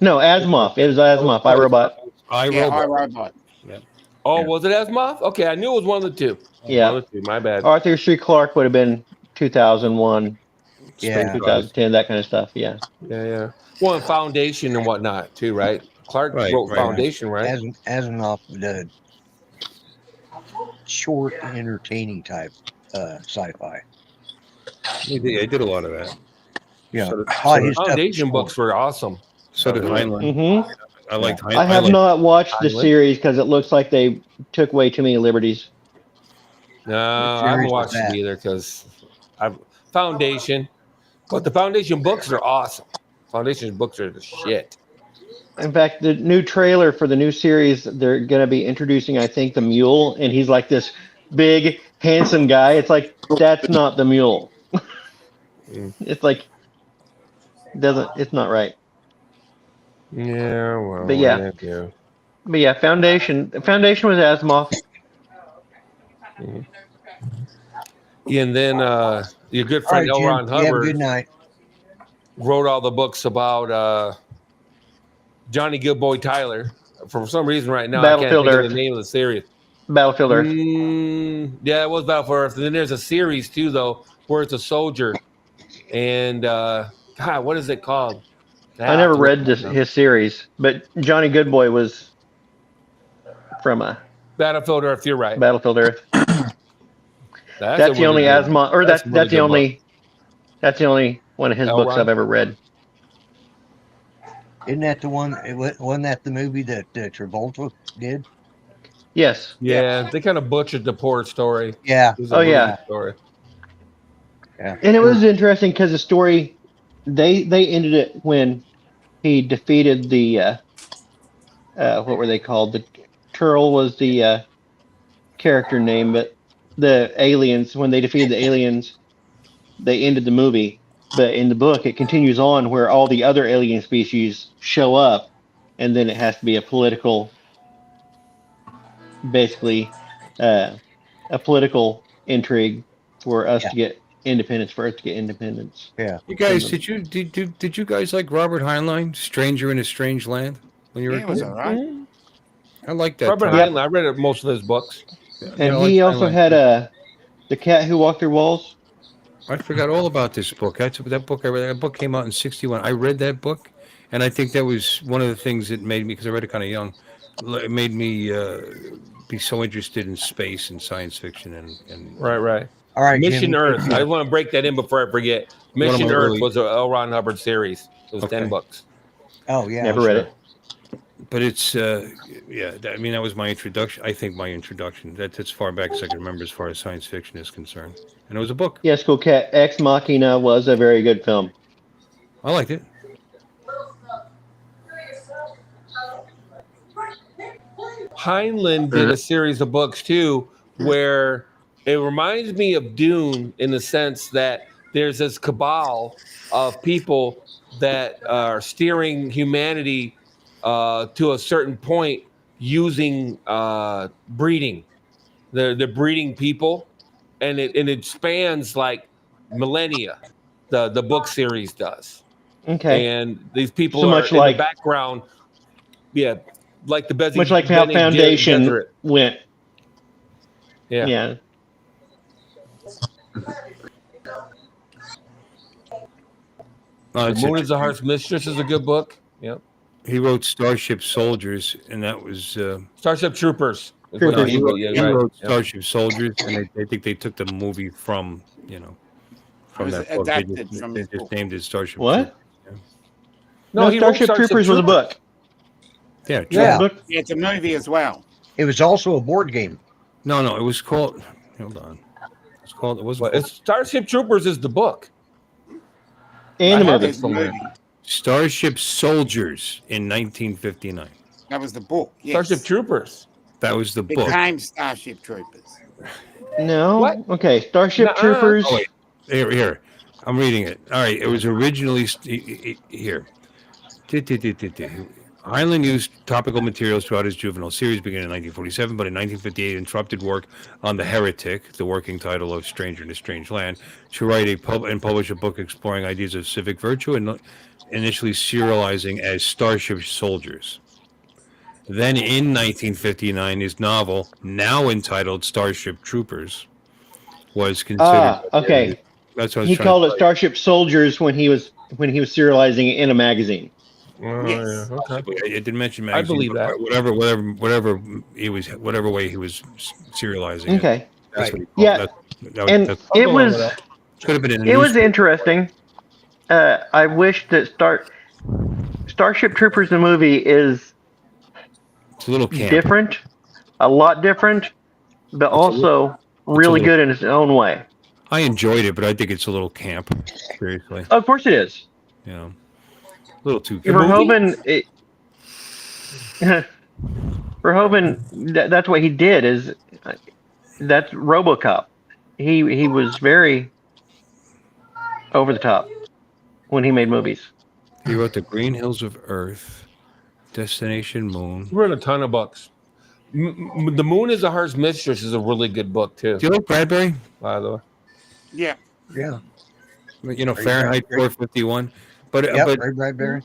No, Asimov. It was Asimov. iRobot. Yeah, iRobot. Oh, was it Asimov? Okay, I knew it was one of the two. Yeah. One of the two, my bad. Arthur C. Clarke would have been 2001, Yeah. 2010, that kind of stuff. Yeah. Yeah. Well, and Foundation and whatnot too, right? Clark wrote Foundation, right? Asimov did short, entertaining type sci-fi. He did a lot of that. Yeah. So His stuff Foundation was books were awesome. So did Heinlein. Mm-hmm. I liked Heinlein. I have not watched the Heinlein. series because it looks like they took way too many liberties. No, I haven't watched it either because I've Foundation, but the Foundation books are awesome. Foundation books are the shit. In fact, the new trailer for the new series, they're going to be introducing, I think, the mule, and he's like this big, handsome guy. It's like, that's not the mule. It's like, it's not right. Yeah, well, But yeah. But yeah, Foundation was Asimov. Mm-hmm. And then your good friend All L. right, Ron Jim, you have a Hubbard good night. wrote all the books about Johnny Goodboy Tyler. For some reason, right now, I can't Battlefield think of Earth. the name of the series. Battlefield Earth. Yeah, it was Battlefield Earth. And then there's a series too, though, where it's a soldier. And God, what is it called? I never read his series, but Johnny Goodboy was from a Battlefield Earth. You're right. Battlefield Earth. That's the only Asimov, or that's the only one of his books I've ever read. Isn't that the one? Wasn't that the movie that Travolta did? Yes. Yeah, they kind of butchered the poor story. Yeah. It was a Oh, really yeah. good story. Yeah. And it was interesting because the story they ended it when he defeated the what were they called? The Turl was the character name, but the aliens, when they defeated the aliens, they ended the movie. But in the book, it continues on where all the other alien species show up, and then it has to be a political, basically, a political intrigue for us Yeah. to get independence, for Earth to get independence. Yeah. You guys, did you guys like Robert Heinlein, Stranger in a Strange Land, when you were Yeah, a it was kid? all right. I like that. Robert title. Heinlein. I read most of his books. And I like he also Heinlein. had the cat who walked through walls. I forgot all about this book. That book I read. That book came out in '61. I read that book, and I think that was one of the things that made me, because I read it kind of young, it made me be so interested in space and science fiction and Right. All right, Mission Jimmy. Earth. I want to break that in before I forget. One of Mission my Earth early- was a L. Ron Hubbard series. It was 10 Okay. books. Oh yeah. Never read sure. it. But it's I mean, that was my introduction. I think my introduction. That's as far back as I can remember, as far as science fiction is concerned. And it was a book. Yes, Cool Cat. Ex Machina was a very good film. I liked it. Heinlein did a series of books too, where it reminds me of Dune in the sense that there's this cabal of people that are steering humanity to a certain point using breeding. They're breeding people, and it spans like millennia. The book series does, Okay. and these people So are much in like- the background. Yeah, like the Much like how Bene Foundation Gesserit. went. Yeah. Yeah. Oh, The Moon is the Heart's Mistress is a good book. Yep. He wrote Starship Soldiers, and that was Starship Troopers. is what Troopers. he wrote, yeah, he right. wrote Yep. Starship Soldiers, and I think they took the movie from from was that book. They adapted just, from they his just book. named it Starship. What? Troopers. No, he wrote Starship Troopers was a book. Yeah. Yeah. Book? Yeah, it's a movie as well. It was also a board game. No, it was called. Hold on. It's called. It was Well, it's Starship Troopers is the book. And the I have movie. it somewhere. Movie. Starship Soldiers in 1959. That was the book. Yes. Starship Troopers. That was the book. Became Starship Troopers. No. What? Okay. Starship Nuh-uh. Troopers. Oh, wait. Here. I'm reading it. All right. It was originally here. Heinlein used topical materials throughout his juvenile series, beginning in 1947, but in 1958 interrupted work on The Heretic, the working title of Stranger in a Strange Land, to write and publish a book exploring ideas of civic virtue and initially serializing as Starship Soldiers. Then in 1959, his novel, now entitled Starship Troopers, was considered. Okay. That's what I was He trying called to it tell Starship Soldiers when he was serializing it in a magazine. Yes. Yeah, okay. you. It didn't mention I magazine. believe but that. whatever way he was serializing it. Okay. That's what he called Yeah. And that it I'll go along was with could have been in a it was newspaper. interesting. I wish that Starship Troopers the movie is It's a little camp. different, a lot different, but also really little- good in its own way. I enjoyed it, but I think it's a little camp. Seriously, Of course it is. a little too. Verhoeven, that's what he did. That's RoboCop. He was very over the top when he made movies. He wrote The Green Hills of Earth, Destination Moon. He wrote a ton of books. The Moon is the Heart's Mistress is a really good book too. Do you like Bradbury? By the way, Yeah. Yeah. Fahrenheit 451, but Yep. Ray Bradbury.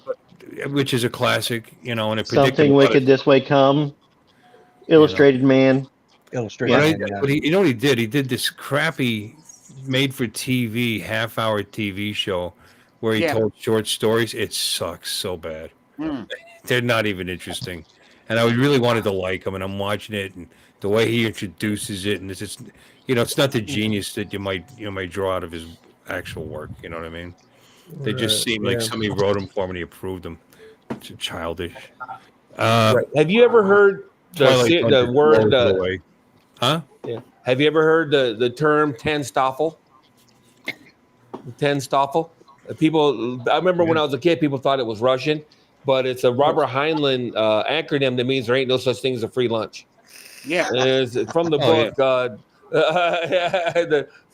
which is a classic, and it predicted Something a lot of- Wicked This Way Come, Illustrated Man. Illustrated. But you know what he did? He did this crappy made-for-TV half-hour TV show where he told short stories. It sucks so bad. They're not even interesting. And I really wanted to like him, and I'm watching it, and the way he introduces it, and it's just, it's not the genius that you might draw out of his actual work. You know what I mean? They just seem like somebody wrote them for him and he approved them. It's childish. right. Have you ever heard Twilight Zone the just word. blows it away. Huh? Yeah. Have you ever heard the term ten Stoffel? Ten Stoffel. People, I remember when I was a kid, people thought it was Russian, but it's a Robert Heinlein acronym that means there ain't no such thing as a free lunch. Yeah. It's from the book.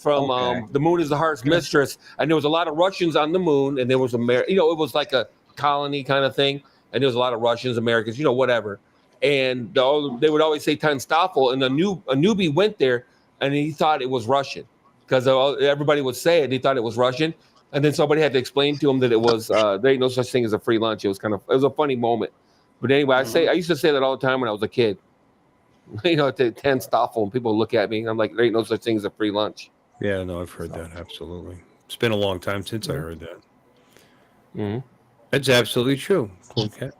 The Moon is the Heart's Mistress, and there was a lot of Russians on the moon, and there was it was like a colony kind of thing, and there was a lot of Russians, Americans, whatever, and they would always say ten Stoffel, and a newbie went there, and he thought it was Russian because everybody would say it. He thought it was Russian, and then somebody had to explain to him that it was there ain't no such thing as a free lunch. It was a funny moment, but anyway, I used to say that all the time when I was a kid. The 10 Stoffel, and people look at me. I'm like, there ain't no such thing as a free lunch. Yeah, no, I've heard that. Absolutely. It's been a long time since I heard that. Mm-hmm. That's absolutely true. Cool cat.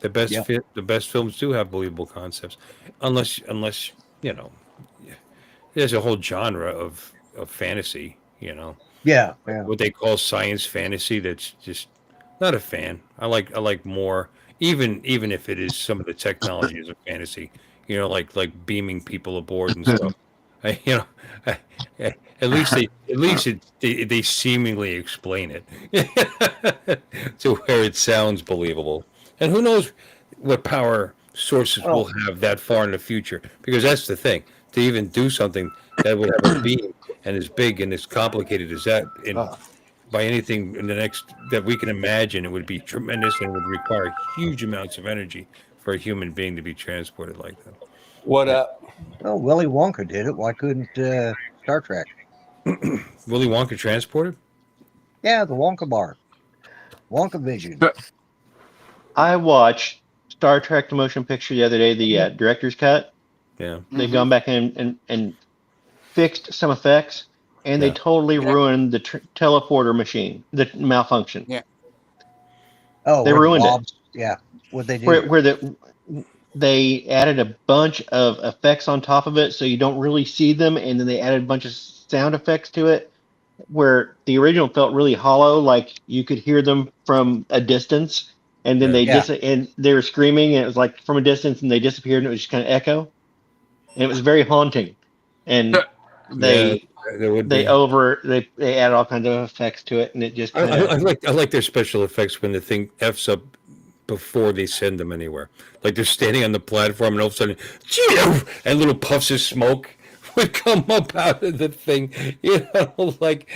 The best films do have believable concepts, unless there's a whole genre of fantasy. Yeah. What they call science fantasy. That's just not a fan. I like more. Even if it is some of the technology is a fantasy. Like beaming people aboard and stuff. At least they seemingly explain it to where it sounds believable. And who knows what power sources will have that far in the future? Because that's the thing. To even do something that would have a beam and as big and as complicated as that, by anything in the next that we can imagine, it would be tremendous and would require huge amounts of energy for a human being to be transported like that. What up? Well, Willy Wonka did it. Why couldn't Star Trek? Willy Wonka transported? Yeah, the Wonka bar. Wonka Vision. I watched Star Trek the motion picture the other day, the director's cut. Yeah. They've gone back and fixed some effects, and they totally ruined the teleporter machine, the malfunction. Yeah. Oh, they ruined it. Yeah. What they did. Where they added a bunch of effects on top of it, so you don't really see them, and then they added a bunch of sound effects to it, where the original felt really hollow, like you could hear them from a distance, and then and they were screaming, and it was like from a distance, and they disappeared, and it was just kind of echo, and it was very haunting. And they added all kinds of effects to it, and it just kind of. I like their special effects when the thing f's up before they send them anywhere. Like they're standing on the platform, and all of a sudden, and little puffs of smoke would come up out of the thing. Like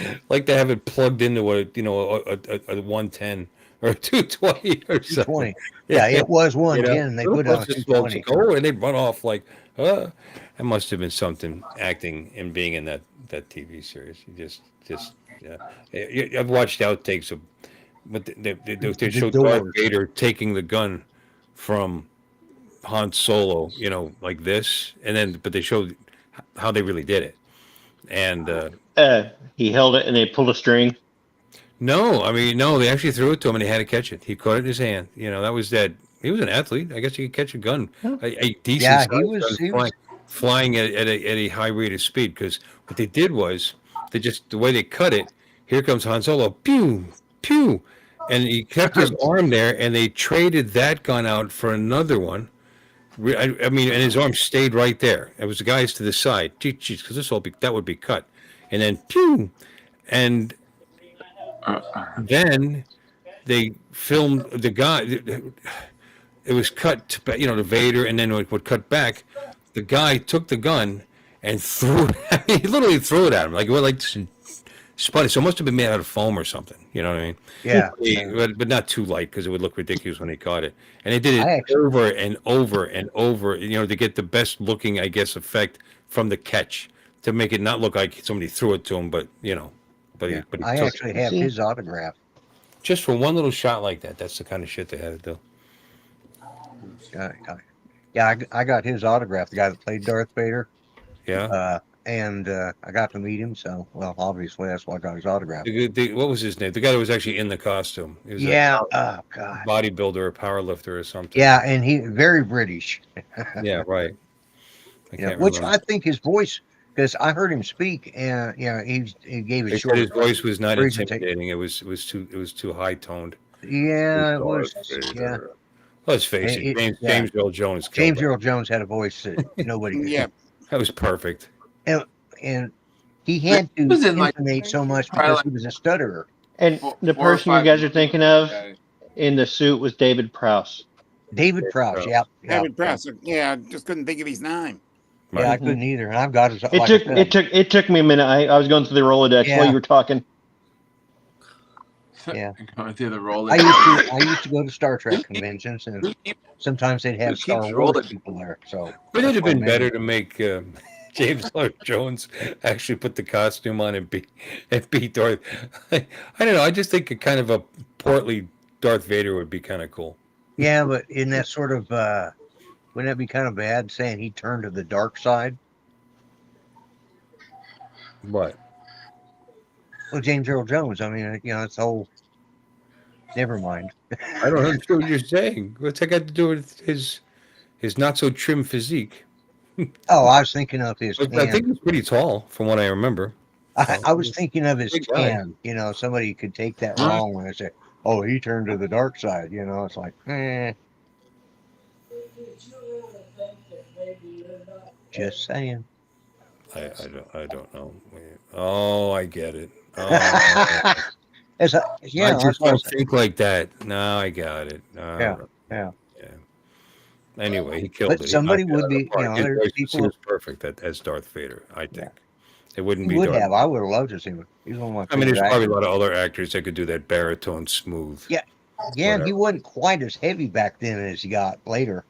they have it plugged into a 110 or 220 or something. 220. Yeah, it was 110, and they put it on 220. And they'd run off like, It must have been something acting and being in that TV series. I've watched outtakes of. But they showed Darth Vader taking the gun from Han Solo, like this, but they showed how they really did it. And he held it, and they pulled a string. No, they actually threw it to him, and he had to catch it. He caught it in his hand. That was that. He was an athlete. I guess he could catch a gun, a decent gun flying at a high rate of speed. Because what they did was the way they cut it. Here comes Han Solo. Pew, pew. And he kept his arm there, and they traded that gun out for another one. And his arm stayed right there. It was the guys to the side, because that would be cut, and then pew, and then they filmed the guy. It was cut to Vader, and then it would cut back. The guy took the gun and threw it. He literally threw it at him like spun it. So it must have been made out of foam or something. You know what I mean? Yeah. But not too light because it would look ridiculous when he caught it. And they did it over and over and over, to get the best looking, I guess, effect from the catch to make it not look like somebody threw it to him, but But I actually have his autograph. Just for one little shot like that. That's the kind of shit they had to do. Yeah, I got his autograph. The guy that played Darth Vader. Yeah. And I got to meet him, so obviously that's why I got his autograph. What was his name? The guy that was actually in the costume. He was oh god, bodybuilder or powerlifter or something. Yeah, and he very British. Yeah, right. Which I think his voice, because I heard him speak, and he gave a short. His voice was not intimidating. It was too high toned. Yeah, it was. Yeah. Let's face it, James Earl Jones killed James that. Earl Jones had a voice that nobody could. Yeah. That was perfect. And he had to intonate so much because he was a stutterer. And the person you guys are thinking of in the suit was David Prowse. David Prowse, yeah. David Prowse. Yeah, I just couldn't think of his name. Yeah, I couldn't either, and I've got his. It took me a minute. I was going through the Rolodex while you were talking. Yeah, going through the Rolodex. I used to go to Star Trek conventions, and sometimes they'd have Star Wars people there. So But it'd have been better to make James Earl Jones actually put the costume on and be Darth. I don't know. I just think a kind of a portly Darth Vader would be kind of cool. Yeah, but in that sort of wouldn't that be kind of bad saying he turned to the dark side? What? Well, James Earl Jones. I mean, it's whole. Never mind. I don't understand what you're saying. What's that got to do with his not so trim physique? Oh, I was thinking of his. I think he's pretty tall, from what I remember. I was thinking of his tan. Somebody could take that wrong when they say, "Oh, he turned to the dark side." It's like, Just saying. I don't know. Oh, I get it. Oh, I just don't think like that. No, I got it. Yeah. Anyway, he killed it. But somebody would be, He was perfect as Darth Vader. I think it wouldn't be. He would have. I would have loved to see him. He's one of my. I mean, there's probably a lot of other actors that could do that baritone smooth. Yeah, and he wasn't quite as heavy back then as he got later.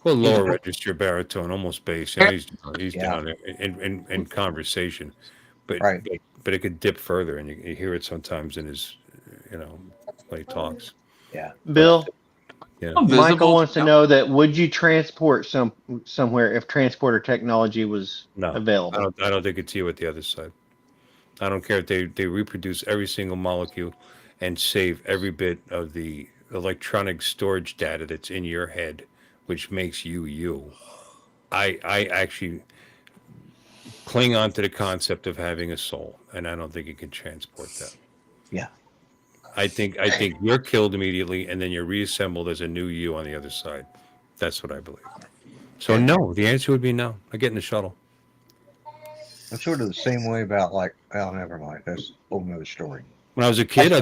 Well, lower register baritone, almost bass. He's down in conversation, but it could dip further, and you hear it sometimes in his, when he talks. Yeah, Bill. Yeah. Michael wants to know that would you transport somewhere if transporter technology was available? I don't think it's you at the other side. I don't care if they reproduce every single molecule and save every bit of the electronic storage data that's in your head, which makes you. I actually cling on to the concept of having a soul, and I don't think you can transport that. Yeah. I think you're killed immediately, and then you're reassembled as a new you on the other side. That's what I believe. So no, the answer would be no. I get in the shuttle. I'm sort of the same way about never mind. That's a whole nother story. When I was a kid, I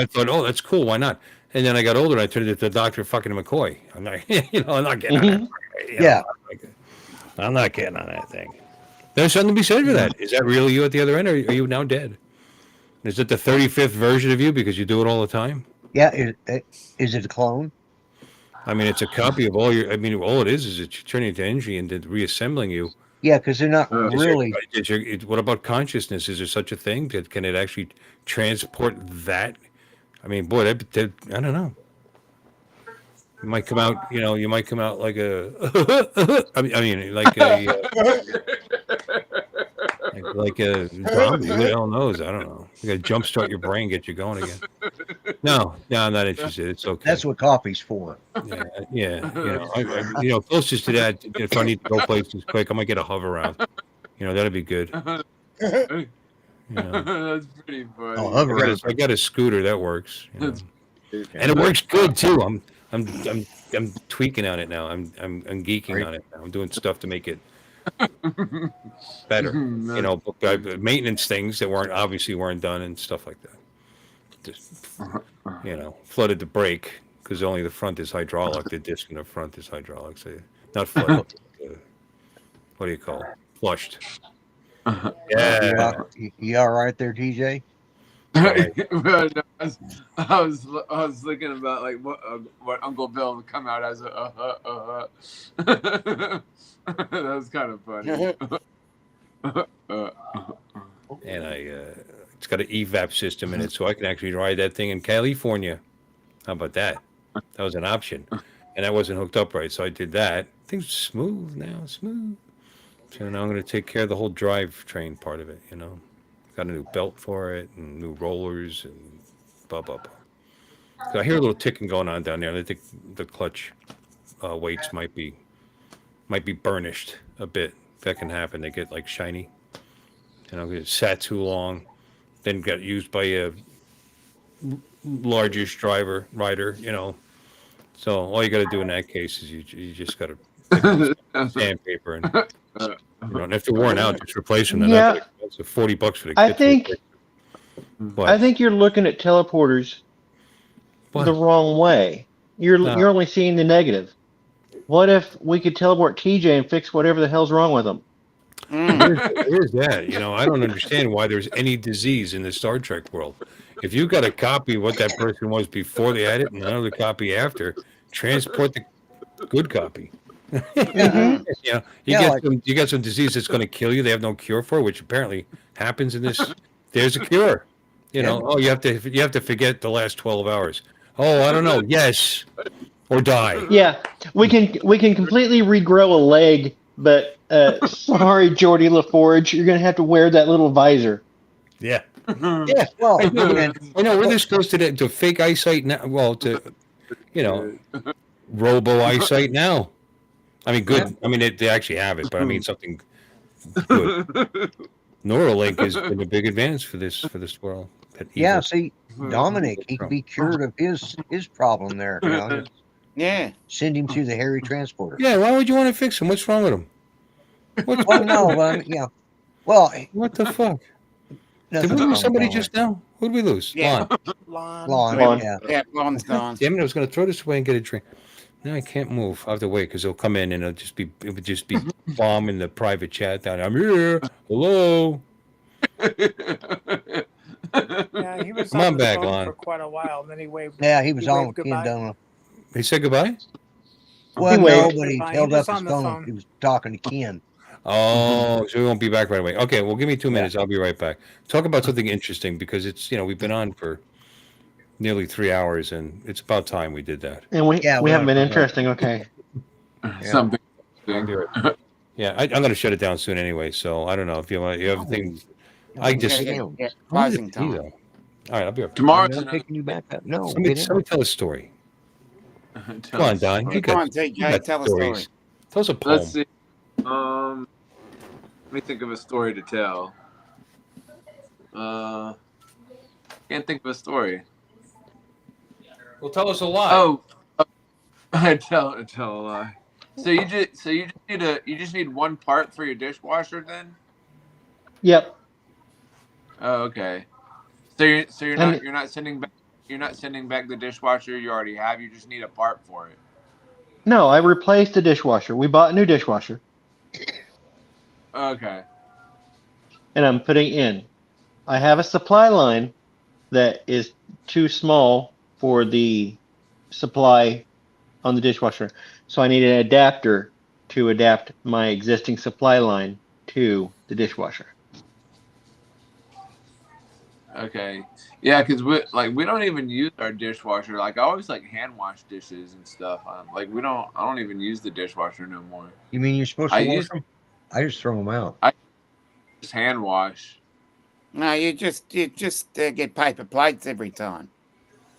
thought, oh, that's cool. Why not? And then I got older, and I turned into Dr. fucking McCoy. I'm not, I'm not getting on that. I'm not getting on that thing. There's something to be said for that. Is that really you at the other end, or are you now dead? Is it the 35th version of you because you do it all the time? Yeah. Is it a clone? I mean, it's a copy of all your. I mean, all it is it's turning into energy and then reassembling you. Yeah, because they're not really. What about consciousness? Is there such a thing? Can it actually transport that? I mean, boy, I don't know. You might come out. You might come out like a. I mean, like a. Like a zombie. Who the hell knows? I don't know. You got to jumpstart your brain, get you going again. No, I'm not interested. It's okay. That's what coffee's for. Yeah. Closest to that, if I need to go places quick, I might get a hover around. That'd be good. That's pretty funny. I got a scooter that works. And it works good too. I'm tweaking on it now. I'm geeking on it now. I'm doing stuff to make it better, maintenance things that weren't done and stuff like that. Just, flooded the brake because only the front is hydraulic. The disc in the front is hydraulic. So not flooded. What do you call it? Flushed. Yeah. You all right there, TJ? I was thinking about like what Uncle Bill would come out as a that was kind of funny. And it's got an evap system in it, so I can actually ride that thing in California. How about that? That was an option, and that wasn't hooked up right, so I did that. Things smooth now, smooth. So now I'm going to take care of the whole drivetrain part of it. Got a new belt for it and new rollers and blah blah blah. So I hear a little ticking going on down there. I think the clutch weights might be burnished a bit. That can happen. They get like shiny. It sat too long, then got used by largest rider, So all you got to do in that case is you just got to pick up some sandpaper and and if they're worn out, just replace them. They're not that Yeah, expensive. $40 for the I kit to think replace them. I But think you're looking at teleporters the what? wrong way. You're only seeing the negative. What if we could teleport TJ and fix whatever the hell's wrong with him? Here's that. I don't understand why there's any disease in the Star Trek world. If you got a copy of what that person was before they had it and another copy after, transport the good copy. Mm-hmm. You got some disease that's going to kill you. They have no cure for, which apparently happens in this. There's a cure. Oh, you have to forget the last 12 hours. Oh, I don't know. Yes, or die. Yeah, we can completely regrow a leg, but sorry, Geordie LaForge, you're gonna have to wear that little visor. Yeah. Yeah. Well, I know we're this close to fake eyesight now. Well, to robo eyesight now. I mean, good. I mean, they actually have it, but I mean something good. Neuralink has been a big advance for this world. Yeah, see, Dominic, he could be cured of his problem there. Just Yeah. send him through the Harry transporter. Yeah, why would you want to fix him? What's wrong with him? Well, no, yeah. Well, what the fuck? Did we nothing's lose somebody wrong just now? Who did we lose? Yeah. Lon. Lon, yeah. Yeah, Lon's gone. Damn it! I was going to throw this away and get a drink. No, I can't move. I have to wait because they'll come in and it would just be bombing the private chat down. I'm here. Hello. Yeah, he was Come on on the back, phone Lon. for quite a while, and then he waved. Yeah, he was on waved with Ken goodbye. Donald. He said goodbye? Well, He no, waved. but he Goodbye. held He up was his on the phone. phone. He was talking to Ken. Oh, so we won't be back right away. Okay, well, give me 2 minutes. I'll be right back. Talk about something interesting because it's, we've been on for nearly 3 hours and it's about time we did that. And we Yeah, haven't been we're- interesting. Okay. Something. I'll be right- Yeah, I'm going to shut it down soon anyway. So I don't know if you have things. I just. Yeah, Why is closing it me, time. though? All right, I'll be right back. Tomorrow's I'm another- picking you back up. No, Somebody get in. tell a story. Tell Come on, us. Don. You Come on, got TJ, tell a story. stories. Tell us a poem. Let's see. Let me think of a story to tell. Can't think of a story. Well, tell us a lie. Oh, I tell a lie. So you just need one part for your dishwasher then? Yep. Oh, okay. So you're I mean- not sending back the dishwasher you already have. You just need a part for it. No, I replaced the dishwasher. We bought a new dishwasher, Okay. and I'm putting in. I have a supply line that is too small for the supply on the dishwasher, so I need an adapter to adapt my existing supply line to the dishwasher. Okay. Yeah, because we don't even use our dishwasher. Like I always hand wash dishes and stuff. I don't even use the dishwasher no more. You mean you're supposed to I wash use- them? I just throw them out. Just hand wash. No, you just get paper plates every time.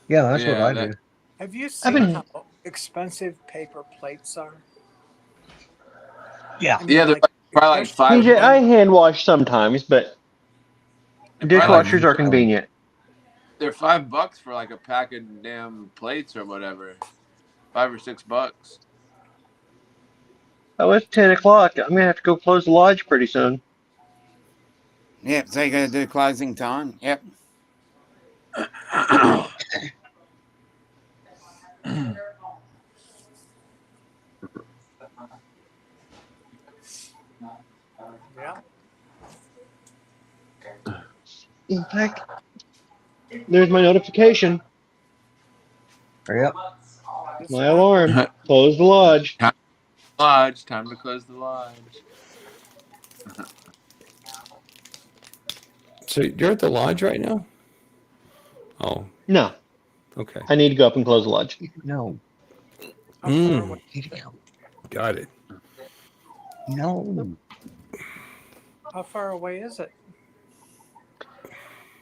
Yeah, that's what Yeah, I that- do. Have you I've seen been- how expensive paper plates are? Yeah. I mean, Yeah, they're probably like $5. TJ, I hand wash sometimes, but They're probably dishwashers are convenient. They're $5 for a pack of damn plates or whatever. $5 or $6. Oh, it's 10 o'clock. I'm gonna have to go close the lodge pretty soon. Yep, so you're going to do closing time? Yep. Yeah. In fact, there's my notification. Hurry up. My alarm. Close the lodge. Lodge. Time to close the lodge. So you're at the lodge right now? Oh, No, okay. I need to go up and close the lodge. No. How far away- Got it. No. How far away is it?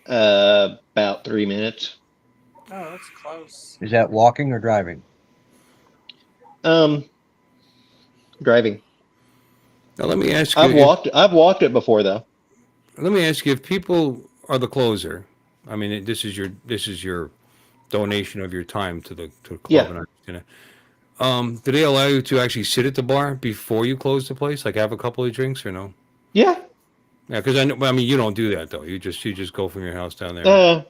About 3 minutes. Oh, that's close. Is that walking or driving? Driving. Now let me ask you. I've walked it before though. Let me ask you: if people are the closer, I mean, this is your donation of your time to the club. Yeah. And I understand it. Do they allow you to actually sit at the bar before you close the place? Like have a couple of drinks or no? Yeah. Yeah, because I know. I mean, you don't do that though. You just go from your house down there.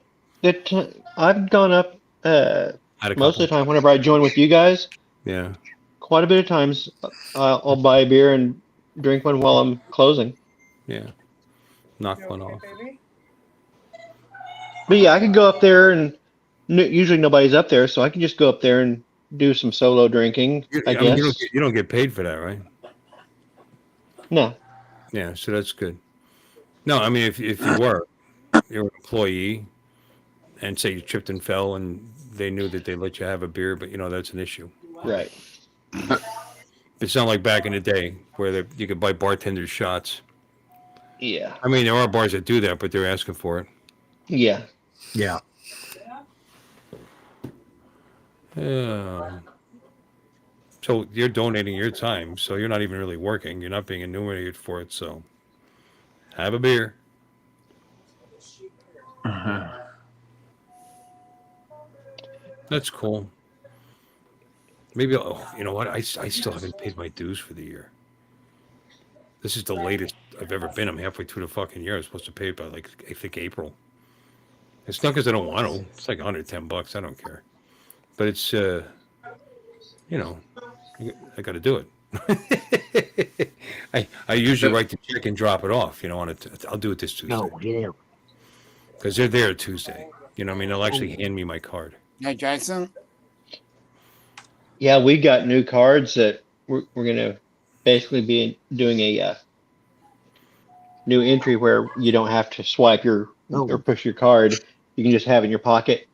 I've gone up Had a most couple. of the time whenever I join with you guys. Yeah. Quite a bit of times, I'll buy a beer and drink one while I'm closing. Yeah. Knock You one okay, off. baby? But yeah, I could go up there and usually nobody's up there, so I can just go up there and do some solo drinking, I I mean, guess. you don't get paid for that, right? No. Yeah, so that's good. No, I mean, if you were, you're an employee, and say you tripped and fell, and they knew that they let you have a beer, but that's an issue. Right. It's not like back in the day where you could buy bartenders shots. Yeah. I mean, there are bars that do that, but they're asking for it. Yeah. Yeah. Yeah. So you're donating your time, so you're not even really working. You're not being enumerated for it, so have a beer. That's cool. Maybe, you know what? I still haven't paid my dues for the year. This is the latest I've ever been. I'm halfway through the fucking year. I'm supposed to pay by, like, I think April. It's not because I don't want to. It's like $110. I don't care. But it's, I got to do it. I usually write the check and drop it off. I'll do it this Tuesday. No, yeah. Because they're there Tuesday. You know what I mean? They'll actually hand me my card. Hey, Jason. Yeah, we got new cards that we're going to basically be doing a new entry where you don't have to swipe or push your card. You can just have it in your pocket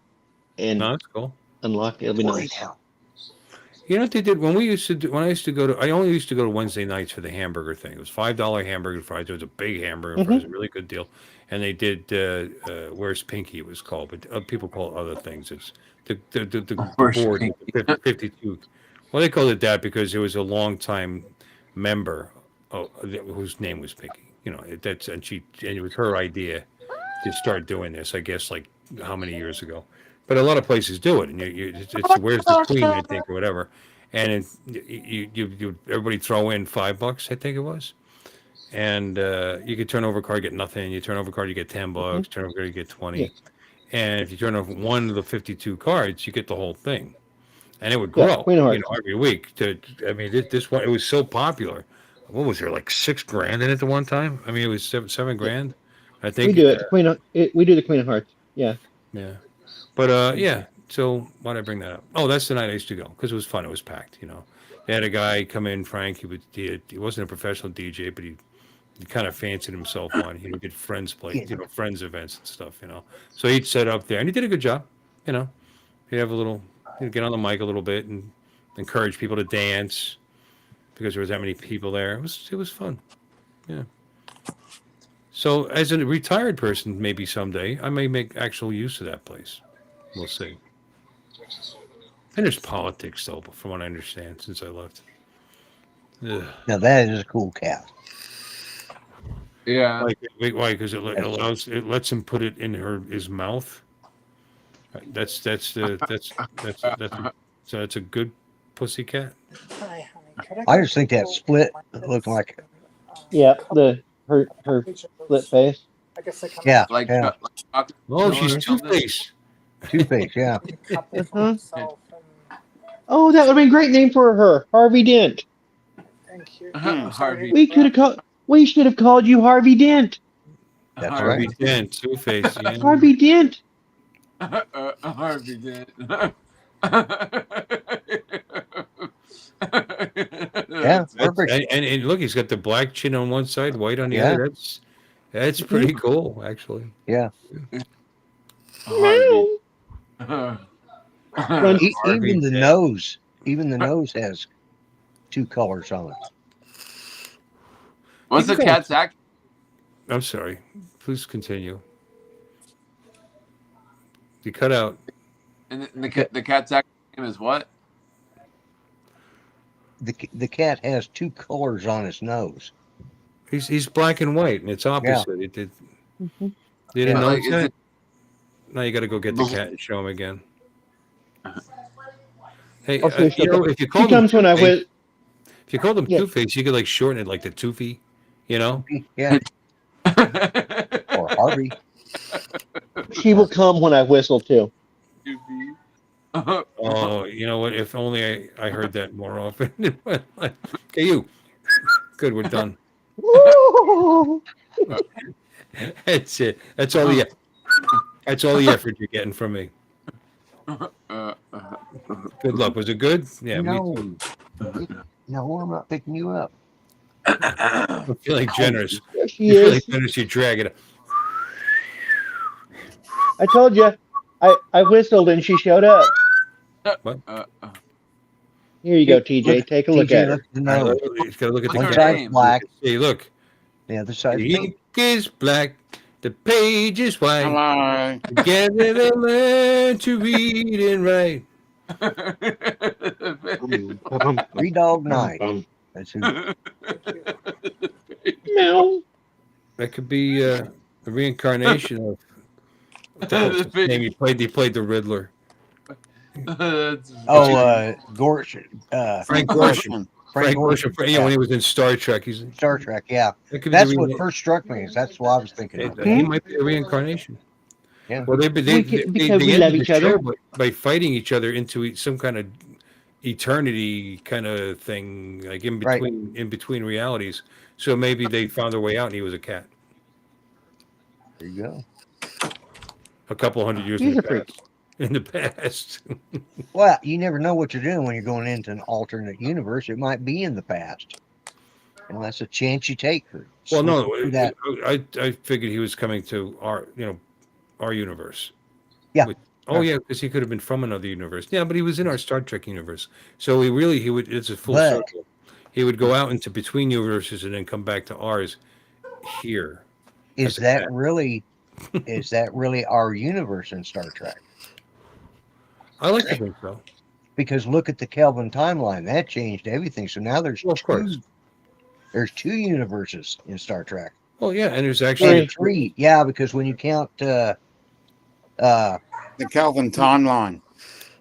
and No, that's cool. unlock it. It'll be nice. You know what they did when I used to go to? I only used to go to Wednesday nights for the hamburger thing. It was $5 hamburger fries. It was a big hamburger fries, a really good deal. And they did Where's Pinky? It was called, but people call it other things. It's the board 52. Well, they called it that because it was a longtime member whose name was Pinky. And it was her idea to start doing this. I guess like how many years ago. But a lot of places do it, and it's Where's the Queen, I think, or whatever, and you everybody throw in $5, I think it was, and you could turn over a card, get nothing. You turn over a card, you get $10. Turn over a card, you get 20, Yeah. and if you turn over one of the 52 cards, you get the whole thing, and it would grow, Queen of Hearts. every week. This one, it was so popular. What was there, like $6,000 in it at one time? I mean, it was $7,000. I think We do it. We do the Queen of Hearts. Yeah. Yeah. But yeah, so why did I bring that up? Oh, that's the night I used to go because it was fun. It was packed. They had a guy come in, Frank. He wasn't a professional DJ, but he kind of fancied himself on. He did friends friends events and stuff. So he'd set up there, and he did a good job. He'd have he'd get on the mic a little bit and encourage people to dance because there was that many people there. It was fun. Yeah. So as a retired person, maybe someday I may make actual use of that place. We'll see. And there's politics, though, from what I understand, since I left. Ugh. Now that is a cool cat. Yeah. Why? Because it lets him put it in his mouth. That's a good pussy cat. Hi, honey. I just think that split looked like. Yeah, her split face. I guess they come Yeah. Like, yeah. Oh, she's Two-Face. Two-Face, yeah. Oh, that would have been a great name for her, Harvey Dent. Thank you. Harvey. We should have called you Harvey Dent. That's Harvey right. Dent, Two-Face. Yeah. Harvey Dent. Harvey did. Yeah, perfect. And look, he's got the black chin on one side, white on the Yeah. other. That's pretty cool, actually. Yeah. Harvey. Even the nose has two colors on it. What's the cat's act? I'm sorry. Please continue. You cut out. And the cat's act name is what? The cat has two colors on his nose. He's black and white, and it's opposite. It did. You didn't know Like, is that? it Now you got to go get the cat and show him again. Hey, Okay, you know, if you she called him comes when I Two-Face, was. if you called him Yeah. Two-Face, you could like shorten it like the Toofy, you know? Yeah. Or Harvey. She will come when I whistle too. Oh, you know what? If only I heard that more often in my life. Okay, you. Good, we're done. Woo! That's it. That's all the effort you're getting from me. Good luck. Was it good? Yeah, me No. too. No, I'm not picking you up. I'm feeling generous. There she You're feeling is. generous. You drag it. I told you. I whistled and she showed up. What? Here you go, TJ. Take a look TJ, at look her. at the All right, nose. you just gotta look at the One her camera. side's name? black, See, look. the other side's The pink. ink is black. The page is white. Hello. Together they learn to read and write. Three Dog Night. That's who. No. That could be a reincarnation of what the hell's his name? He played the Riddler. Oh, Gorsh. Frank Gorshin. Gorshin. Frank Gorshin. Gorshin. Yeah, when he was in Star Trek, he's Star Trek. Yeah, that could be that's the what first struck me. Is that's what I was thinking of. he might be a reincarnation. Yeah. Well, they Because we ended love the each other. show by fighting each other into some kind of eternity kind of thing, like in between realities. So maybe they found their way out, and he was a cat. There you go. A couple hundred years He's in a the freak. past. In the past. Well, you never know what you're doing when you're going into an alternate universe. It might be in the past, and that's a chance you take. Well, no, that. I figured he was coming to our universe. Yeah. Yeah, because he could have been from another universe. Yeah, but he was in our Star Trek universe. So he would. It's a full circle. He would go out into between universes and then come back to ours here. Is that really our universe in Star Trek? I like to think so. Because look at the Kelvin timeline. That changed everything. So now there's there's two universes in Star Trek. Well, yeah, and there's actually three. Yeah, because when you count the Kelvin timeline.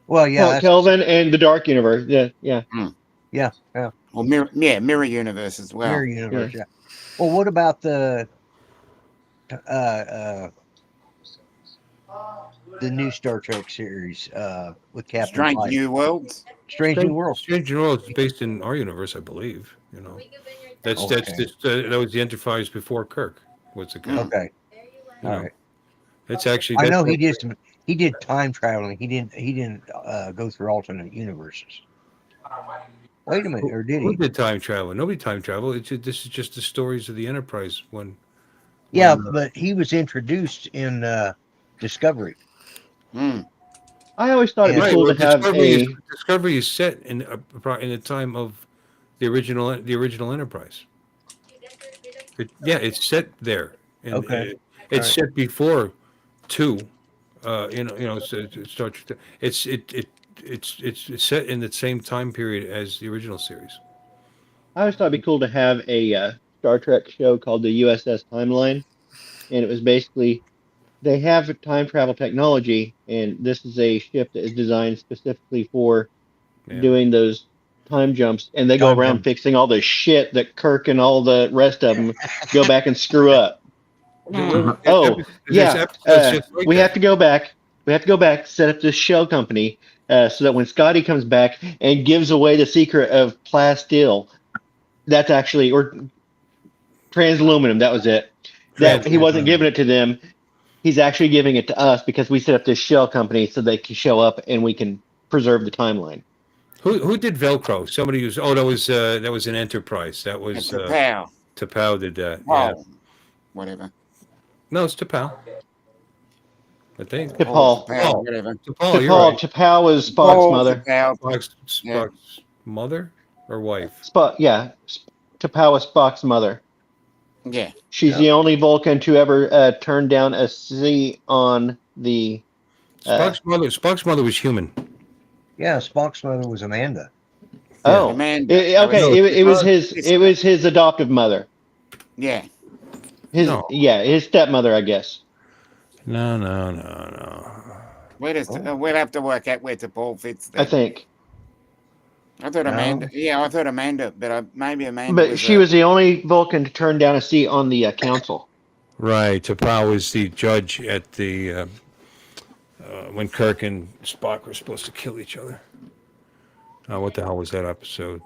Well, yeah, Kelvin and the Dark Universe. Yeah. Well, mirror universe as well. Mirror universe. Yeah. Well, what about the new Star Trek series with Captain Strange Pike? New Worlds. Strange New Worlds. Strange New Worlds is based in our universe, I believe. You know, that was the Enterprise before Kirk. What's it called? Okay. All right. It's actually. I know he did time traveling. He didn't go through alternate universes. Wait a minute, or did he? Who did time travel? Nobody time travel. This is just the stories of the Enterprise when. Yeah, but he was introduced in Discovery. I always thought it was cool to have Discovery is set in the time of the original Enterprise. It's set there. Okay. It's set before 2. Star Trek. It's set in the same time period as the original series. I always thought it'd be cool to have a Star Trek show called the USS Timeline, and it was basically they have time travel technology, and this is a ship that is designed specifically for doing those time jumps, and they go around fixing all the shit that Kirk and all the rest of them go back and screw up. We have to go back. We have to go back, set up this shell company, so that when Scotty comes back and gives away the secret of Plasteel, that's actually, or transaluminum, that was it. That he wasn't giving it to them. He's actually giving it to us because we set up this shell company so they can show up and we can preserve the timeline. Who did Velcro? Somebody who's that was an Enterprise. That was T'Pau. T'Pau did that. Oh, whatever. No, it's T'Pau. I think. T'Pau. Whatever. T'Pau was Spock's mother. Spock's mother or wife? T'Pau was Spock's mother. Yeah. She's the only Vulcan to ever turn down a C on the. Spock's mother was human. Yeah, Spock's mother was Amanda. Oh, Amanda. It was his adoptive mother. Yeah. His stepmother, I guess. No. We'll have to work out where T'Pau fits there. I think. I thought No. Amanda. Yeah, I thought Amanda, but maybe Amanda. But she was the only Vulcan to turn down a seat on the council. Right. T'Pau was the judge at the when Kirk and Spock were supposed to kill each other. What the hell was that episode?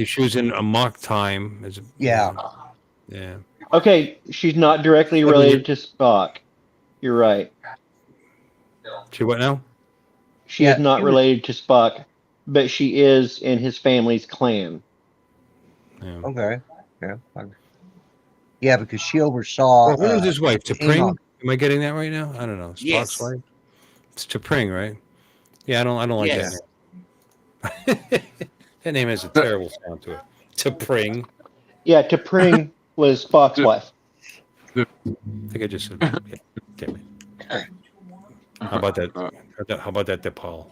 She was in Amok Time. Yeah. Yeah. Okay, she's not directly related to Spock. You're right. She what now? She is not related to Spock, but she is in his family's clan. Yeah. Okay. Yeah. Yeah, because she oversaw. Well, what is his wife? T'Pring? Enoch. Am I getting that right now? I don't know. Spock's Yes. wife. It's T'Pring, right? Yeah, I don't like Yes. that name. That name has a terrible sound to it. T'Pring. Yeah, T'Pring was Spock's wife. I think I just said. Yeah, damn it. How about that? How about that, DePaul?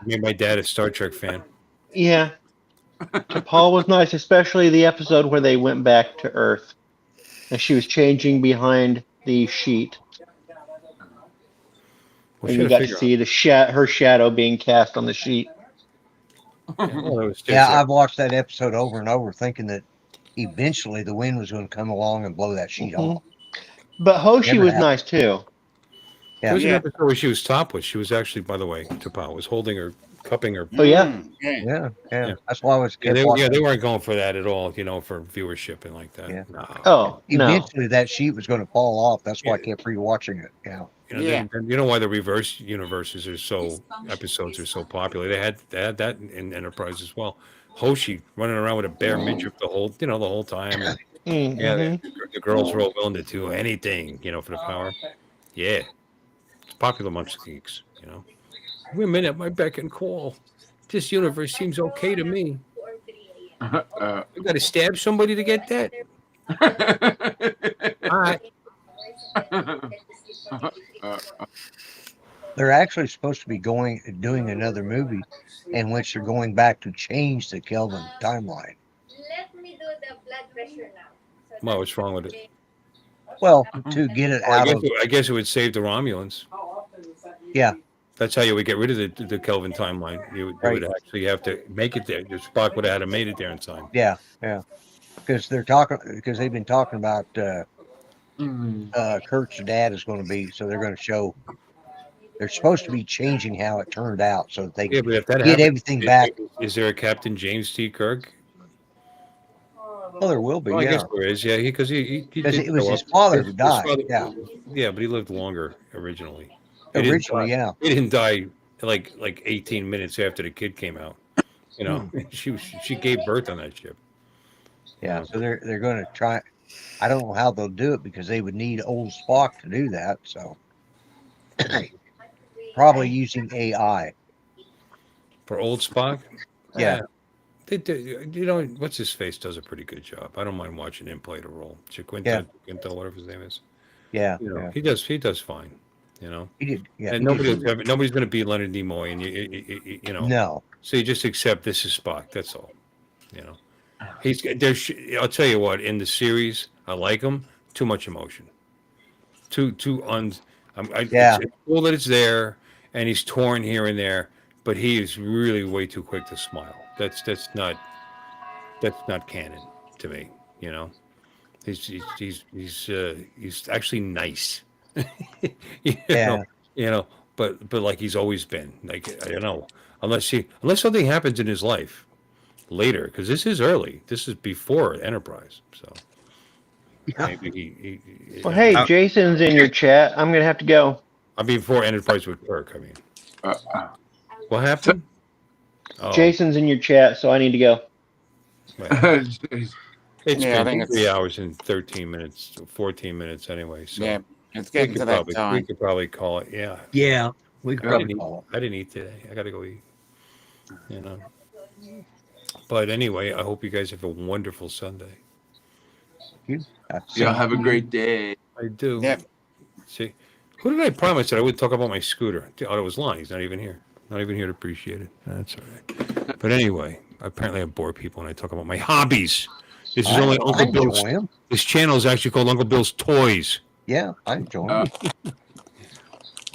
Made my dad a Star Trek fan. Yeah. T'Pol was nice, especially the episode where they went back to Earth. And she was changing behind the sheet. Well, and you got to see her shadow being cast on the sheet. Yeah, I've watched that episode over and over, thinking that eventually the wind was going to come along and blow that sheet off. But Hoshi was nice too. There was an episode where she was topless. She was actually, by the way, T'Pau was holding her, cupping her. Oh yeah. Yeah. That's why I was. They weren't going for that at all, for viewership and like that. Yeah. No. Oh, eventually that sheet was going to fall off. That's why I kept rewatching it. Yeah. You know why the reverse universes episodes are so popular. They had that in Enterprise as well. Hoshi running around with a bare midriff the whole time. And, the girls were all willing to do anything, for the power. Yeah, it's popular amongst geeks. Women at my beck and call. This universe seems okay to me. You got to stab somebody to get that. All right. They're actually supposed to be doing another movie in which they're going back to change the Kelvin timeline. Let me do the blood pressure now. Well, what's wrong with it? Well, to get it out I guess it would save the Romulans. Yeah. That's how you would get rid of the Kelvin timeline. You would actually have to make it there. The Spock would have had to made it there in time. Yeah. Because they've been talking about Kurt's dad is going to be, so they're going to show. They're supposed to be changing how it turned out so that they can but if that get everything back. Is there a Captain James T. Kirk? Well, there will be. I guess there is. Yeah, because he it was his father who died. Yeah, but he lived longer originally. He didn't die like 18 minutes after the kid came out. She gave birth on that ship. Yeah, so they're going to try. I don't know how they'll do it because they would need old Spock to do that. So probably using AI for old Spock. Yeah. What's his face does a pretty good job. I don't mind watching him play the role. Quinto, whatever his name is. Yeah, he does fine. He did. Yeah, and nobody's going to beat Leonard Nimoy, and No. So you just accept this is Spock. That's all. He's there. I'll tell you what. In the series, I like him. Too much emotion. It's cool that it's there, and he's torn here and there, but he is really way too quick to smile. That's not canon to me. He's actually nice. But like he's always been. Like I don't know, unless something happens in his life later, because this is early. This is before Enterprise, so maybe he. Well, hey, Jason's in your chat. I'm gonna have to go. I mean, before Enterprise with Kirk. I mean, what happened? Jason's in your chat, so I need to go. It's been 3 hours and 13 minutes, 14 minutes anyway. So yeah, it's getting to that time. We could probably call it. Yeah. Yeah, we could probably call it. I didn't eat today. I got to go eat. But anyway, I hope you guys have a wonderful Sunday. Yeah, have a great day. I do. Yeah. See, who did I promise that I wouldn't talk about my scooter? Oh, it was Lon. He's not even here. Not even here to appreciate it. That's all right. But anyway, apparently I bore people when I talk about my hobbies. This is only Uncle Bill's. This channel is actually called Uncle Bill's Toys. Yeah, I enjoy it.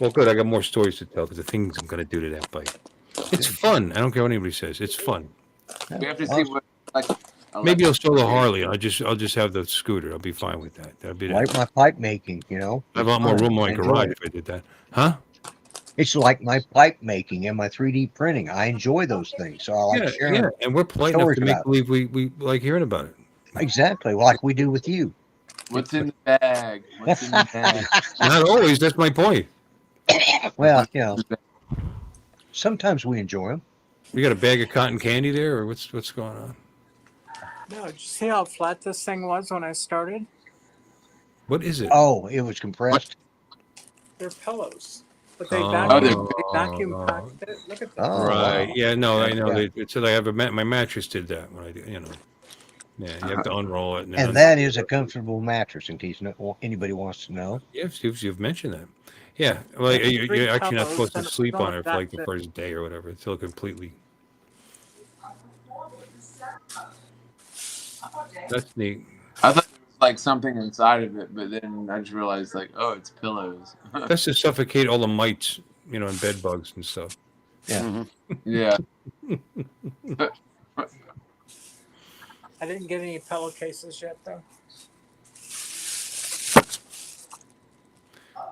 Well, good. I got more stories to tell because the things I'm going to do to that bike. It's fun. I don't care what anybody says. It's fun. We have to see what like. Maybe I'll sell the Harley. I'll just have the scooter. I'll be fine with that. That'll be Like that. my pipe making, you know. I have a lot more room in my I enjoy garage it. if I did that. Huh? It's like my pipe making and my 3D printing. I enjoy those things, so I like sharing. Yeah, and we're polite enough stories to make about believe we like hearing about it. Exactly, like we do with you. What's in the bag? What's in the bag? Not always. That's my point. Well, you know, sometimes we enjoy them. You got a bag of cotton candy there, or what's going on? No, did you see how flat this thing was when I started? What is it? Oh, it was compressed. They're pillows, but they vacuum packed it. Look at that. Oh, Right. wow. Yeah. No, I know. Yeah. They said I have my mattress did that when I did. You know. Yeah. You have to unroll it. And that is a comfortable mattress, in case anybody wants to know. Yes, you've mentioned that. Yeah. Well, you're actually not supposed to sleep on it for like the first day or whatever until completely. That's neat. I thought there was like something inside of it, but then I just realized like, oh, it's pillows. That's to suffocate all the mites, you know, and bed bugs and stuff. Yeah. Yeah. I didn't get any pillowcases yet, though.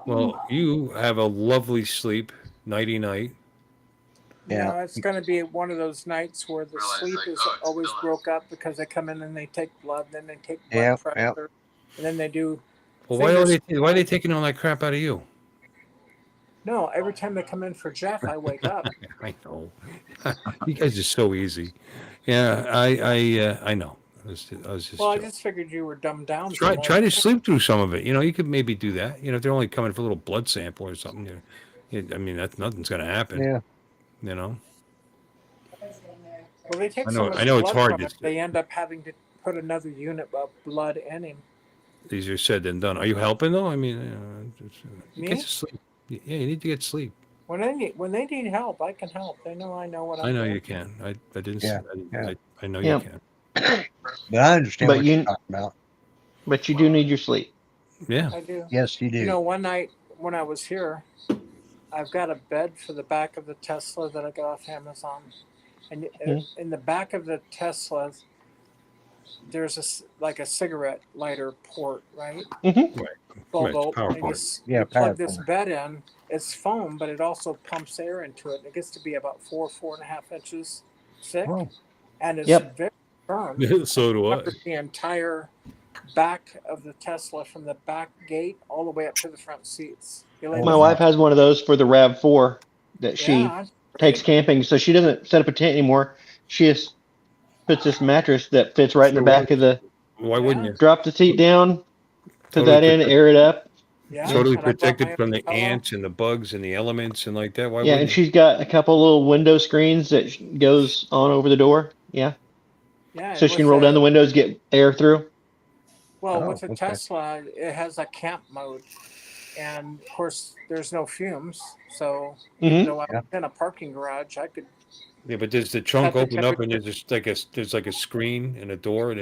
Well, you have a lovely sleep, nighty night. Yeah, it's going to be one of those nights where the sleep is always broke up because they come in and they take blood, then they take blood pressure, and then they do. Well, why are they taking all that crap out of you? No, every time they come in for Jeff, I wake up. I know. You guys are so easy. Yeah, I know. I just figured you were dumbed down. Try to sleep through some of it. You know, you could maybe do that. You know, if they're only coming for a little blood sample or something. I mean, nothing's going to happen. Yeah. You know. Well, they take I know it's hard. They end up having to put another unit of blood in him. Easier said than done. Are you helping though? I mean, get to sleep. Yeah, you need to get sleep. When they need help, I can help. They know I know what I'm I know doing. you can. I didn't. Yeah. I know you can. But I understand what you're talking about. But you do need your sleep. Yeah. I do. Yes, you do. You know, one night when I was here, I've got a bed for the back of the Tesla that I got off Amazon, and in the back of the Tesla, there's a cigarette lighter port, right? Mm-hmm. Right. 12 volt. Power And port. you plug this bed in. It's foam, but it also pumps air into it. And it gets to be about 4.5 inches thick, and it's very firm. So do I. The entire back of the Tesla, from the back gate all the way up to the front seats. My wife has one of those for the RAV4 that she takes camping, so she doesn't set up a tent anymore. She just puts this mattress that fits right in the back of the. Why wouldn't you? Drop the seat down, put that in, air it up. Yeah, totally protected from the ants and the bugs and the elements and like that. Why and she's got a couple little window screens that goes on over the door. Yeah. So she can roll down the windows, get air through. Well, with the Tesla, it has a camp mode. And of course, there's no fumes. So, even though I'm in a parking garage, I could. Yeah, but does the trunk open up and there's just there's like a screen and a door?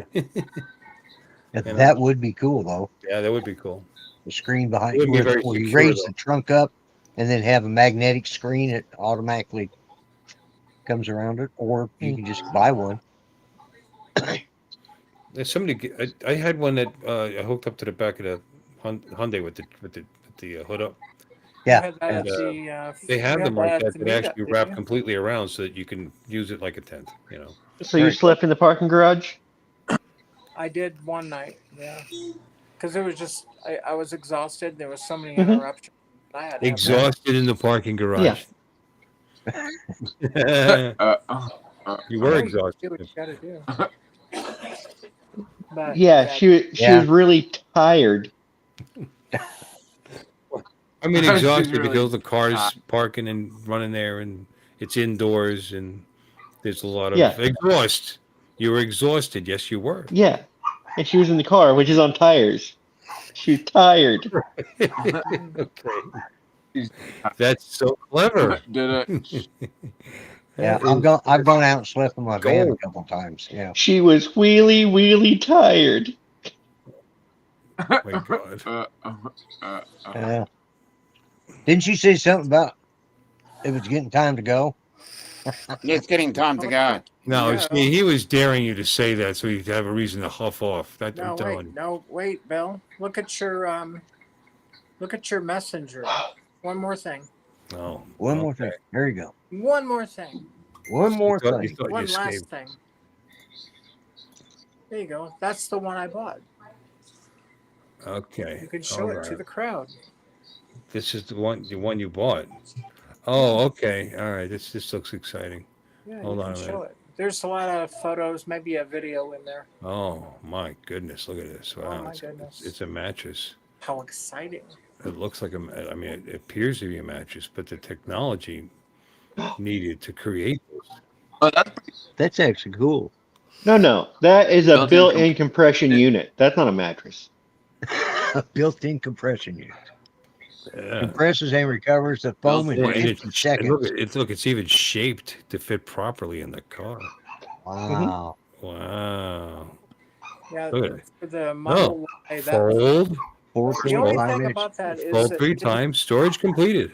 That would be cool, though. Yeah, that would be cool. The screen behind It would be where very you secure, raise though. the trunk up and then have a magnetic screen that automatically comes around it, or you can just buy one. There's somebody. I had one that I hooked up to the back of the Hyundai with the hood up. Yeah, and, they have them like that actually wrap completely around so that you can use it like a tent. You know. So you slept in the parking garage? I did one night, because it was just I was exhausted. There was so many interruptions. I had exhausted in the parking garage. Yeah. You were exhausted. Do what you gotta do. But, she was really tired. I mean, exhausted because the cars parking and running there, and it's indoors, and there's a lot of exhaust. You were exhausted. Yes, you were. Yeah, and she was in the car, which is on tires. She's tired. Okay. That's so clever. Yeah, I've gone out and slept in my van a couple times. Yeah. She was wheelie tired. Oh my God. Yeah. Didn't you say something about it was getting time to go? It's getting time to go. No, No. see, he was daring you to say that so he'd have a reason to huff off. That, No, I'm telling you. wait, Bill. Look at your messenger. One more thing. Oh, One more thing. There you go. One more thing. One more You thing. thought you One last escaped. thing. There you go. That's the one I bought. Okay. You can show it to the crowd. This is the one you bought. Oh, okay. All right. This looks exciting. Yeah, Hold you on can a show minute. it. There's a lot of photos, maybe a video in there. Oh my goodness! Look at this. Wow. Oh my goodness. It's a mattress. How exciting. It looks like I mean, it appears to be a mattress, but the technology needed to create this. Oh, That's actually cool. No. That is a Built-in built-in compression unit. That's not a mattress. A built-in compression unit. Yeah. Compresses and recovers the foam in And 50 seconds. It's even shaped to fit properly in the car. Wow. Wow. Yeah, Look at it. for the Model Y, that, Fold. the only thing about that is Fold that 3 times. Storage completed.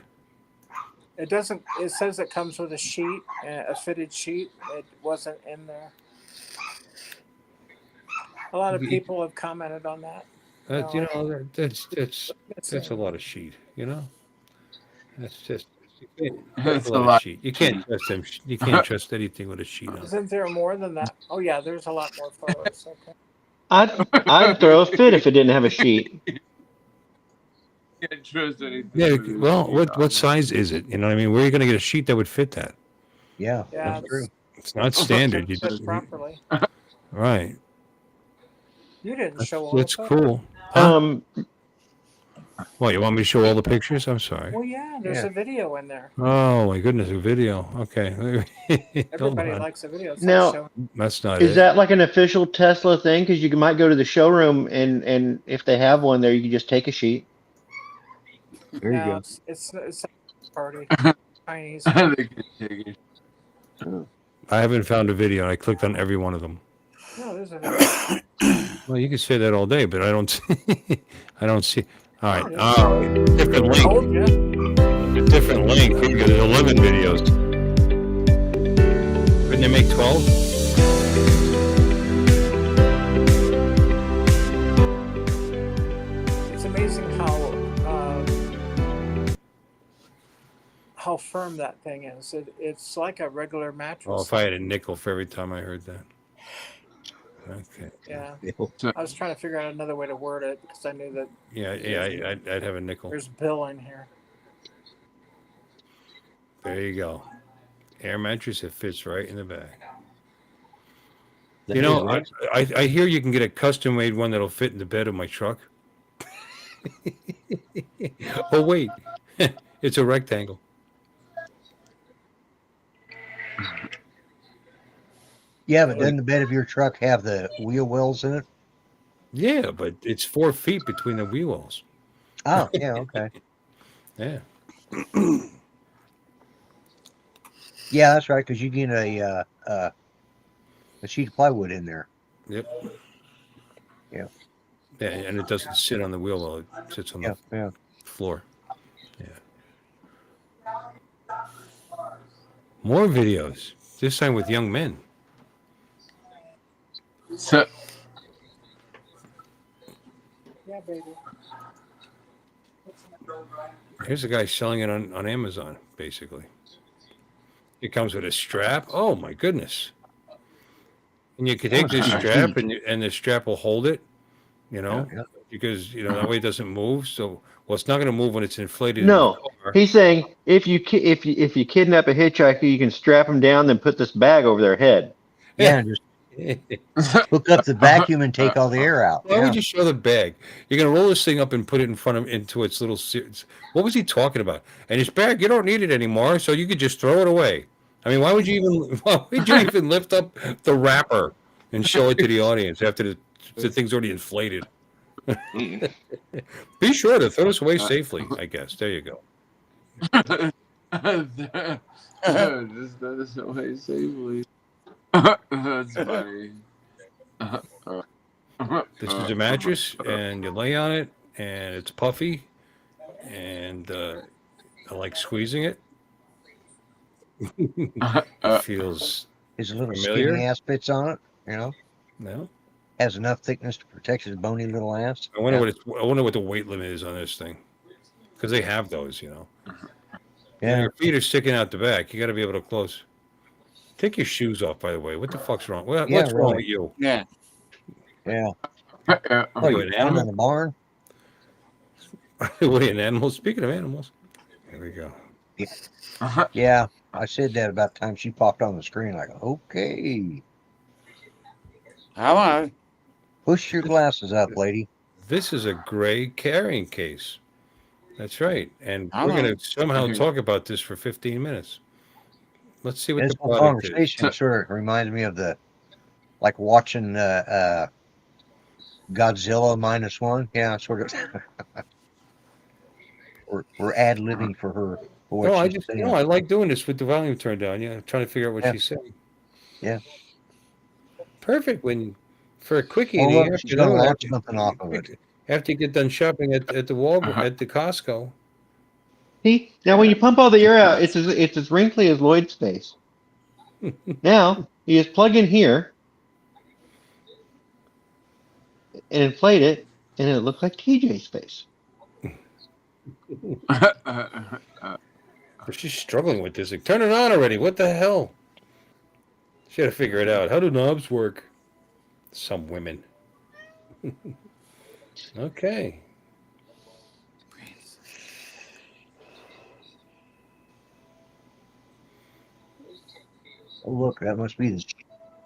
it doesn't. It says it comes with a sheet, a fitted sheet. It wasn't in there. A lot of people have commented on that. You know, that's a lot of sheet. You know, that's just that's a lot of sheet. You can't trust them. You can't trust anything with a sheet on. Isn't there more than that? Oh yeah, there's a lot more photos. Okay. I'd throw a fit if it didn't have a sheet. Can't trust anything. Yeah. Well, what size is it? You know what I mean? Where are you going to get a sheet that would fit that? Yeah, Yeah, that's true. It's not standard. You Fit just properly. right. You didn't show all That's the photos. cool. Huh? What, you want me to show all the pictures? I'm sorry. Well, yeah, there's a video in there. Oh my goodness, a video. Okay. Everybody likes a video. It's Now, like showing. That's not is it. that like an official Tesla thing? Because you might go to the showroom and if they have one there, you can just take a sheet. There you go. It's a party. Chinese. I haven't found a video. I clicked on every one of them. No, there's a video. Well, you can say that all day, but I don't see. I don't see. All right. Oh, different link. Told ya. A different link. Here we go. There's 11 videos. Couldn't they make 12? It's amazing how firm that thing is. It's like a regular mattress. Oh, if I had a nickel for every time I heard that. Okay. Yeah. I was trying to figure out another way to word it because I knew that. Yeah. I'd have a nickel. There's Bill in here. There you go. Air mattress. It fits right in the bag. That You know, is I hear you can get a custom made one that'll fit in the bed of my truck. Oh wait, it's a rectangle. Yeah, but doesn't the bed of your truck have the wheel wells in it? Yeah, but it's 4 feet between the wheel wells. Oh, yeah, okay. Yeah. Yeah, that's right, because you get a sheet of plywood in there. Yep. Yeah. Yeah, and it doesn't sit on the wheel well; it sits on the floor. Yeah. More videos. This time with young men. So, Yeah, baby. Here's a guy selling it on Amazon, basically. It comes with a strap. Oh my goodness! And you can take this strap, and the strap will hold it. You know, because that way it doesn't move. So, well, it's not going to move when it's inflated. No, in the car. he's saying if you kidnap a hitchhiker, you can strap them down, then put this bag over their head. Yeah, just hook up the vacuum and take all the air out. Why would you show the bag? You're going to roll this thing up and put it in front of into its little. What was he talking about? And his bag, you don't need it anymore, so you could just throw it away. I mean, why would you even lift up the wrapper and show it to the audience after the thing's already inflated? Be sure to throw this away safely, I guess. There you go. just throw this away safely. That's funny. This is a mattress, and you lay on it, and it's puffy, and I like squeezing it. It feels His little familiar. skinny ass fits on it, you know. No. Has enough thickness to protect his bony little ass. I wonder I wonder what the weight limit is on this thing, because they have those, you know. Yeah. Your feet are sticking out the back. You got to be able to close. Take your shoes off, by the way. What the fuck's wrong? What's wrong with you? Yeah. Yeah. Are you an animal? In the barn? What are you, an animal? Speaking of animals, there we go. Yeah, I said that about the time she popped on the screen. Like, okay. Hello. Push your glasses up, lady. This is a gray carrying case. That's right. And Hello. we're going to somehow talk about this for 15 minutes. Let's see what This the whole product is. conversation sort of reminds me of like watching Godzilla -1. Yeah, sort of. we're ad-libbing for her. For what No, she's saying. I like doing this with the volume turned down. Yeah, trying to figure out what she's saying. Yeah. Perfect for a quickie in Well, the look, she's going to afternoon. launch something off of it. After you get done shopping at the Walmart, at the Costco. See, now when you pump all the air out, it's as wrinkly as Lloyd's face. Now you just plug in here and inflate it, and it looks like TJ's face. She's struggling with this. Like, turn it on already. What the hell? She got to figure it out. How do knobs work? Some women. Okay. Oh, look, that must be the.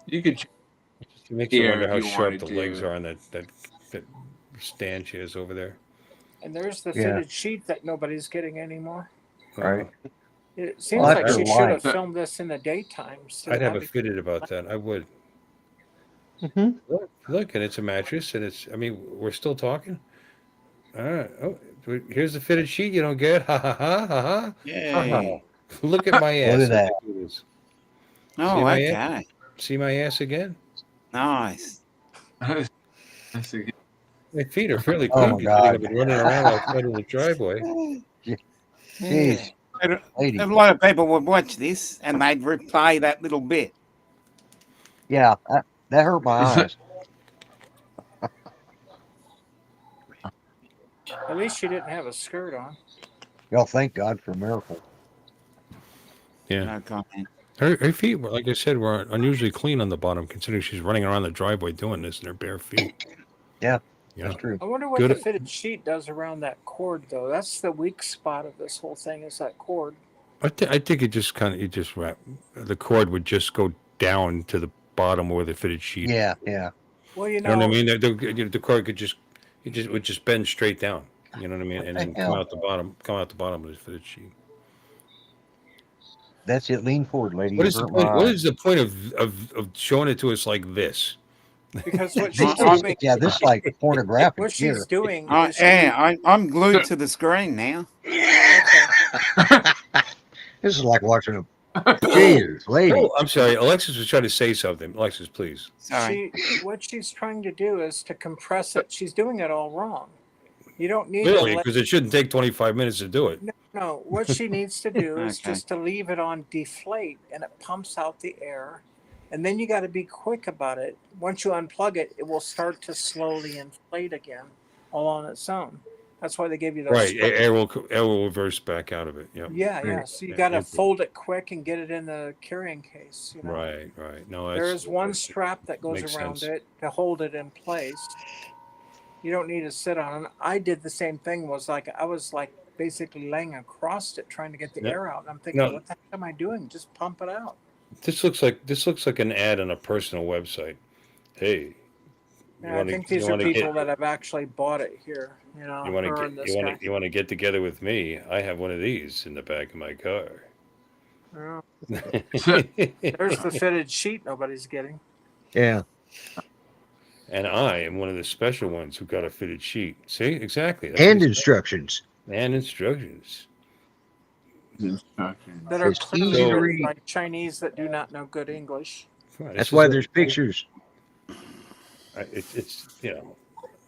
You could. It makes you wonder how sharp the legs are on that stand she has over there. And there's the fitted sheet that nobody's getting anymore. Right. It seems like she should have filmed this in the daytime. So I'd have a fitted about that. I would. Mm-hmm. Look, and it's a mattress, and it's. I mean, we're still talking. All right. Oh, here's the fitted sheet. You don't get. Ha ha ha ha ha. Yay. Look at my ass. Look at that. Oh, See my okay. ass? See my ass again? Nice. My feet are fairly clean. Oh my God. I've been running around outside of the driveway. Jeez. A lot of people would watch this and they'd replay that little bit. Yeah, that hurt my eyes. At least she didn't have a skirt on. Y'all thank God for a miracle. Yeah. No comment. Her feet were, like I said, were unusually clean on the bottom, considering she's running around the driveway doing this in her bare feet. Yeah, You that's know? true. I wonder what the fitted sheet does around that cord, though. That's the weak spot of this whole thing, is that cord. I think it just kind of the cord would just go down to the bottom where the fitted sheet. Yeah, yeah. Well, you You know, know what I mean? The cord would just bend straight down. You know what I mean? And then come out the bottom of the fitted sheet. That's it. Lean forward, lady. What is the point? What is the point of showing it to us like this? because what she's doing, Yeah, this is like pornographic. what she's doing, is I'm glued to the screen now. This is like watching a Jesus, lady. Oh, I'm sorry. Alexis was trying to say something. Alexis, please. Sorry. what she's trying to do is to compress it. She's doing it all wrong. You don't need Really? to Because it shouldn't take 25 minutes to do it. No, what she needs to do is Okay. just to leave it on deflate, and it pumps out the air. And then you got to be quick about it. Once you unplug it, it will start to slowly inflate again, all on its own. That's why they give you those. Right. Air will reverse back out of it. Yep. Yeah. So you Yeah, got to empty. fold it quick and get it in the carrying case. You know? Right. No, There that's, is one strap that goes makes around sense. it to hold it in place. You don't need to sit on it. I did the same thing. I was basically laying across it trying to get the No. air out. And I'm thinking, No. what the heck am I doing? Just pump it out. This looks like an ad on a personal website. Hey, Yeah, I think these are people that have actually bought it here. You know, you want her and this guy. to get together with me? I have one of these in the back of my car. Yeah. There's the fitted sheet nobody's getting. Yeah. And I am one of the special ones who got a fitted sheet. See, exactly. That's And what instructions. and instructions. That are It's clearly easy to written read. by Chinese that do not know good English. Come on, That's this why is there's pictures. it's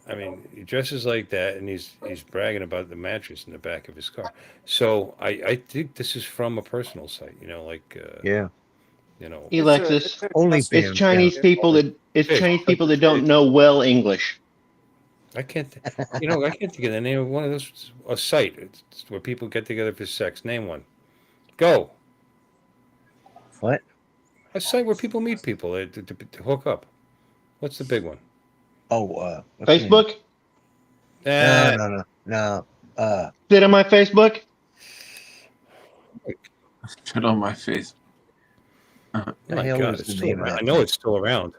I mean, he dresses like that, and he's bragging about the mattress in the back of his car. So I think this is from a personal site. Like Yeah. It's Alexis, a it's OnlyFans. Yeah. fish. Chinese people that don't know well English. I can't. I can't think of the name of one of those. A site it's where people get together for sex. Name one. Go. What? A site where people meet people to hook up. What's the big one? Oh, what's the name? Facebook? No, Uh, no, no, no. Sit on my Facebook? Shit on my face. The my hell God, is it's the still name of around. that I know thing? it's still around.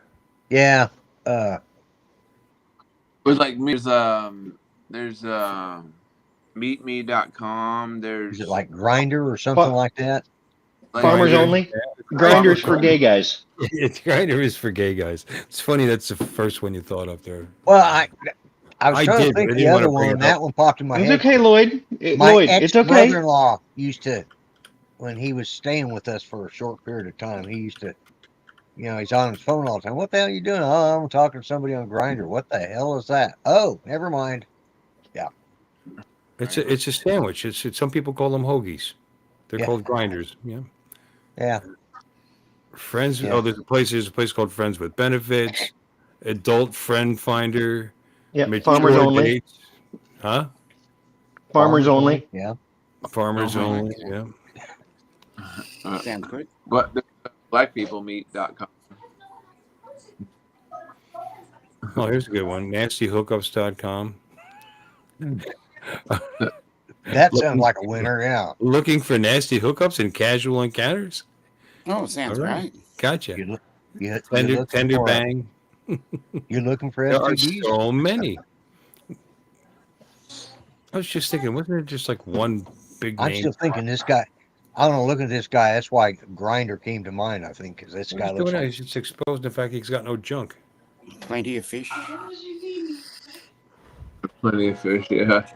Yeah. There's like there's meetme.com. Is it There's like Grinder or something Fa- like that? like Farmers Grinder. only? Farmer Grinders for gay guys. It's Grinder is for gay guys. It's funny that's the first one you thought of there. Well, I was I trying to did, but think I the didn't want other to bring one, and it up. that one popped in my It's head. okay, Lloyd. My Lloyd, it's okay. ex-brother-in-law used to, when he was staying with us for a short period of time, he used to, he's on his phone all the time. What the hell are you doing? Oh, I'm talking to somebody on Grinder. What the hell is that? Oh, never mind. Yeah. It's a sandwich. It's some people call them hoagies. They're Yeah. called grinders. Yeah. Yeah. Friends. Yeah. Oh, there's a place called Friends with Benefits, Adult Friend Finder, Yeah, farmers Mature only. Dates. Huh? Farmers only. Yeah. Farmers Oh, only. okay. Yeah. sounds good. But blackpeoplemeet.com. Oh, here's a good one. NastyHookups.com. That sounds like a winner. Yeah. Looking for nasty hookups and casual encounters. Oh, sounds All right. great. Gotcha. You're Tender looking for bang. you're looking for There are STDs? so many. I was just thinking, wasn't there just like one big I'm name? still thinking this guy. I don't know. Look at this guy. That's why Grinder came to mind. I think because this What guy he's looks doing now, like he's just exposed the fact he's got no junk. Plenty of fish. Plenty of fish, yeah.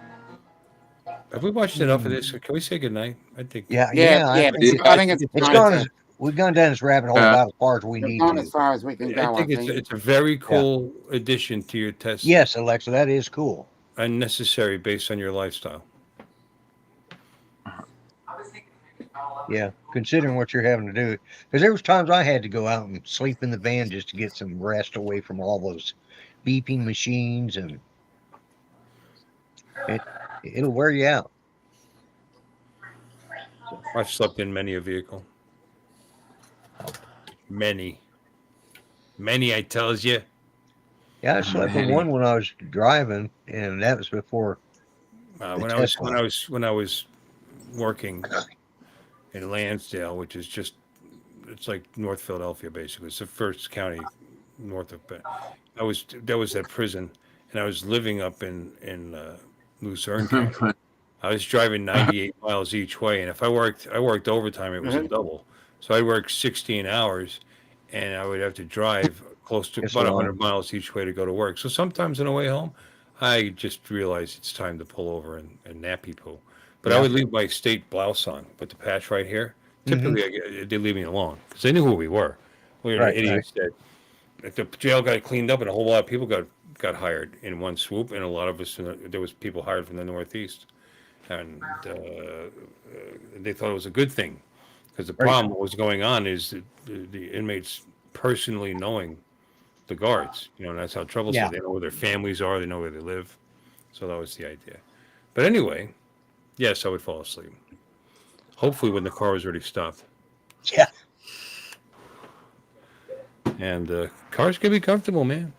Have we watched enough of this? Can we say goodnight? I think. Yeah. I think it's It's time gone. to- We've gone down this rabbit hole about as far as we we've need gone to. as far as we can I go. think it's a very cool addition to your test. Yes, Alexa, that is cool. And necessary based on your lifestyle. Yeah, considering what you're having to do, because there was times I had to go out and sleep in the van just to get some rest away from all those beeping machines, and it'll wear you out. I've slept in many a vehicle. Many, I tells you. Yeah, I slept in one when I was driving, and that was before. When I was working in Lansdale, which is it's like North Philadelphia, basically. It's the first county north of. That was at prison, and I was living up in Lucerne County. I was driving 98 miles each way, and if I worked overtime, it was a double. So I worked 16 hours, and I would have to drive close to It's about long. 100 miles each way to go to work. So sometimes on the way home, I just realized it's time to pull over and nappy poo. But I would leave my state blouse on with the patch right here. Typically, they leave me alone because they knew who we were. We were idiots that the jail got cleaned up, and a whole lot of people got hired in one swoop, and a lot of us there was people hired from the Northeast, and they thought it was a good thing because the problem what was going on is that the inmates personally knowing the guards, and that's how troublesome. They know where their families are, they know where they live, so that was the idea. But anyway, yes, I would fall asleep. Hopefully, when the car was already stopped. Yeah. And cars can be comfortable, man.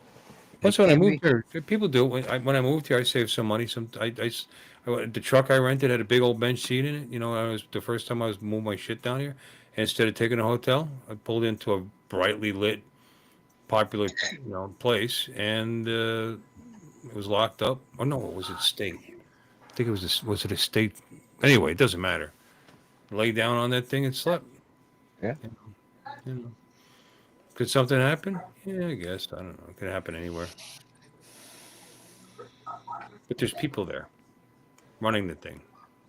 Plus, when I moved here, people do. When I moved here, I saved some money. The truck I rented had a big old bench seat in it. I was the first time I was moving my shit down here. And instead of taking a hotel, I pulled into a brightly lit, popular, place, and it was locked up. Oh no, was it state? I think it was. Was it a state? Anyway, it doesn't matter. Lay down on that thing and slept. Yeah. Could something happen? Yeah, I guess. I don't know. It could happen anywhere. But there's people there running the thing.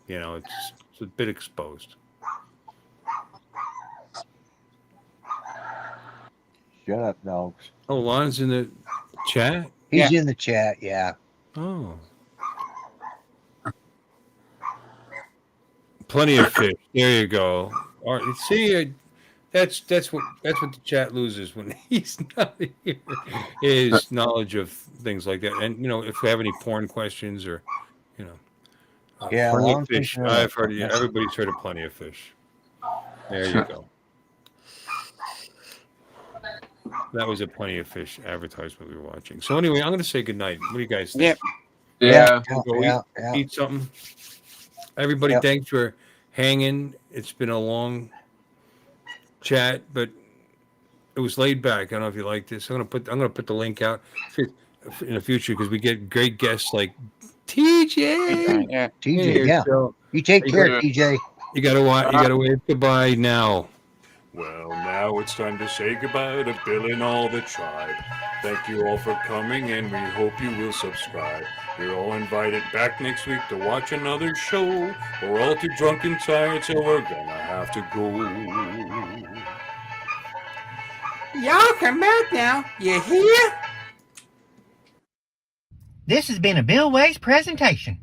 It's a bit exposed. Shut up, dogs. Oh, Lon's in the chat. He's in the chat. Yeah. Oh. Plenty of fish. There you go. All right, see, that's what the chat loses when he's not here. Is knowledge of things like that, and if we have any porn questions or, Yeah, plenty of long fish. fish. I've heard. Yeah, everybody's heard of plenty of fish. There you go. That was a Plenty of Fish advertisement we were watching. So anyway, I'm going to say goodnight. What do you guys think? Yeah. Go eat something. Everybody, thanks for hanging. It's been a long chat, but it was laid back. I don't know if you like this. I'm gonna put the link out in the future because we get great guests like TJ. Yeah. TJ, yeah. So you take care, TJ. You gotta wave goodbye now. Well, now it's time to say goodbye to Bill and all the tribe. Thank you all for coming, and we hope you will subscribe. You're all invited back next week to watch another show. We're all too drunk and tired, so we're gonna have to go. Y'all come back now. You hear? This has been a Bill Ways presentation.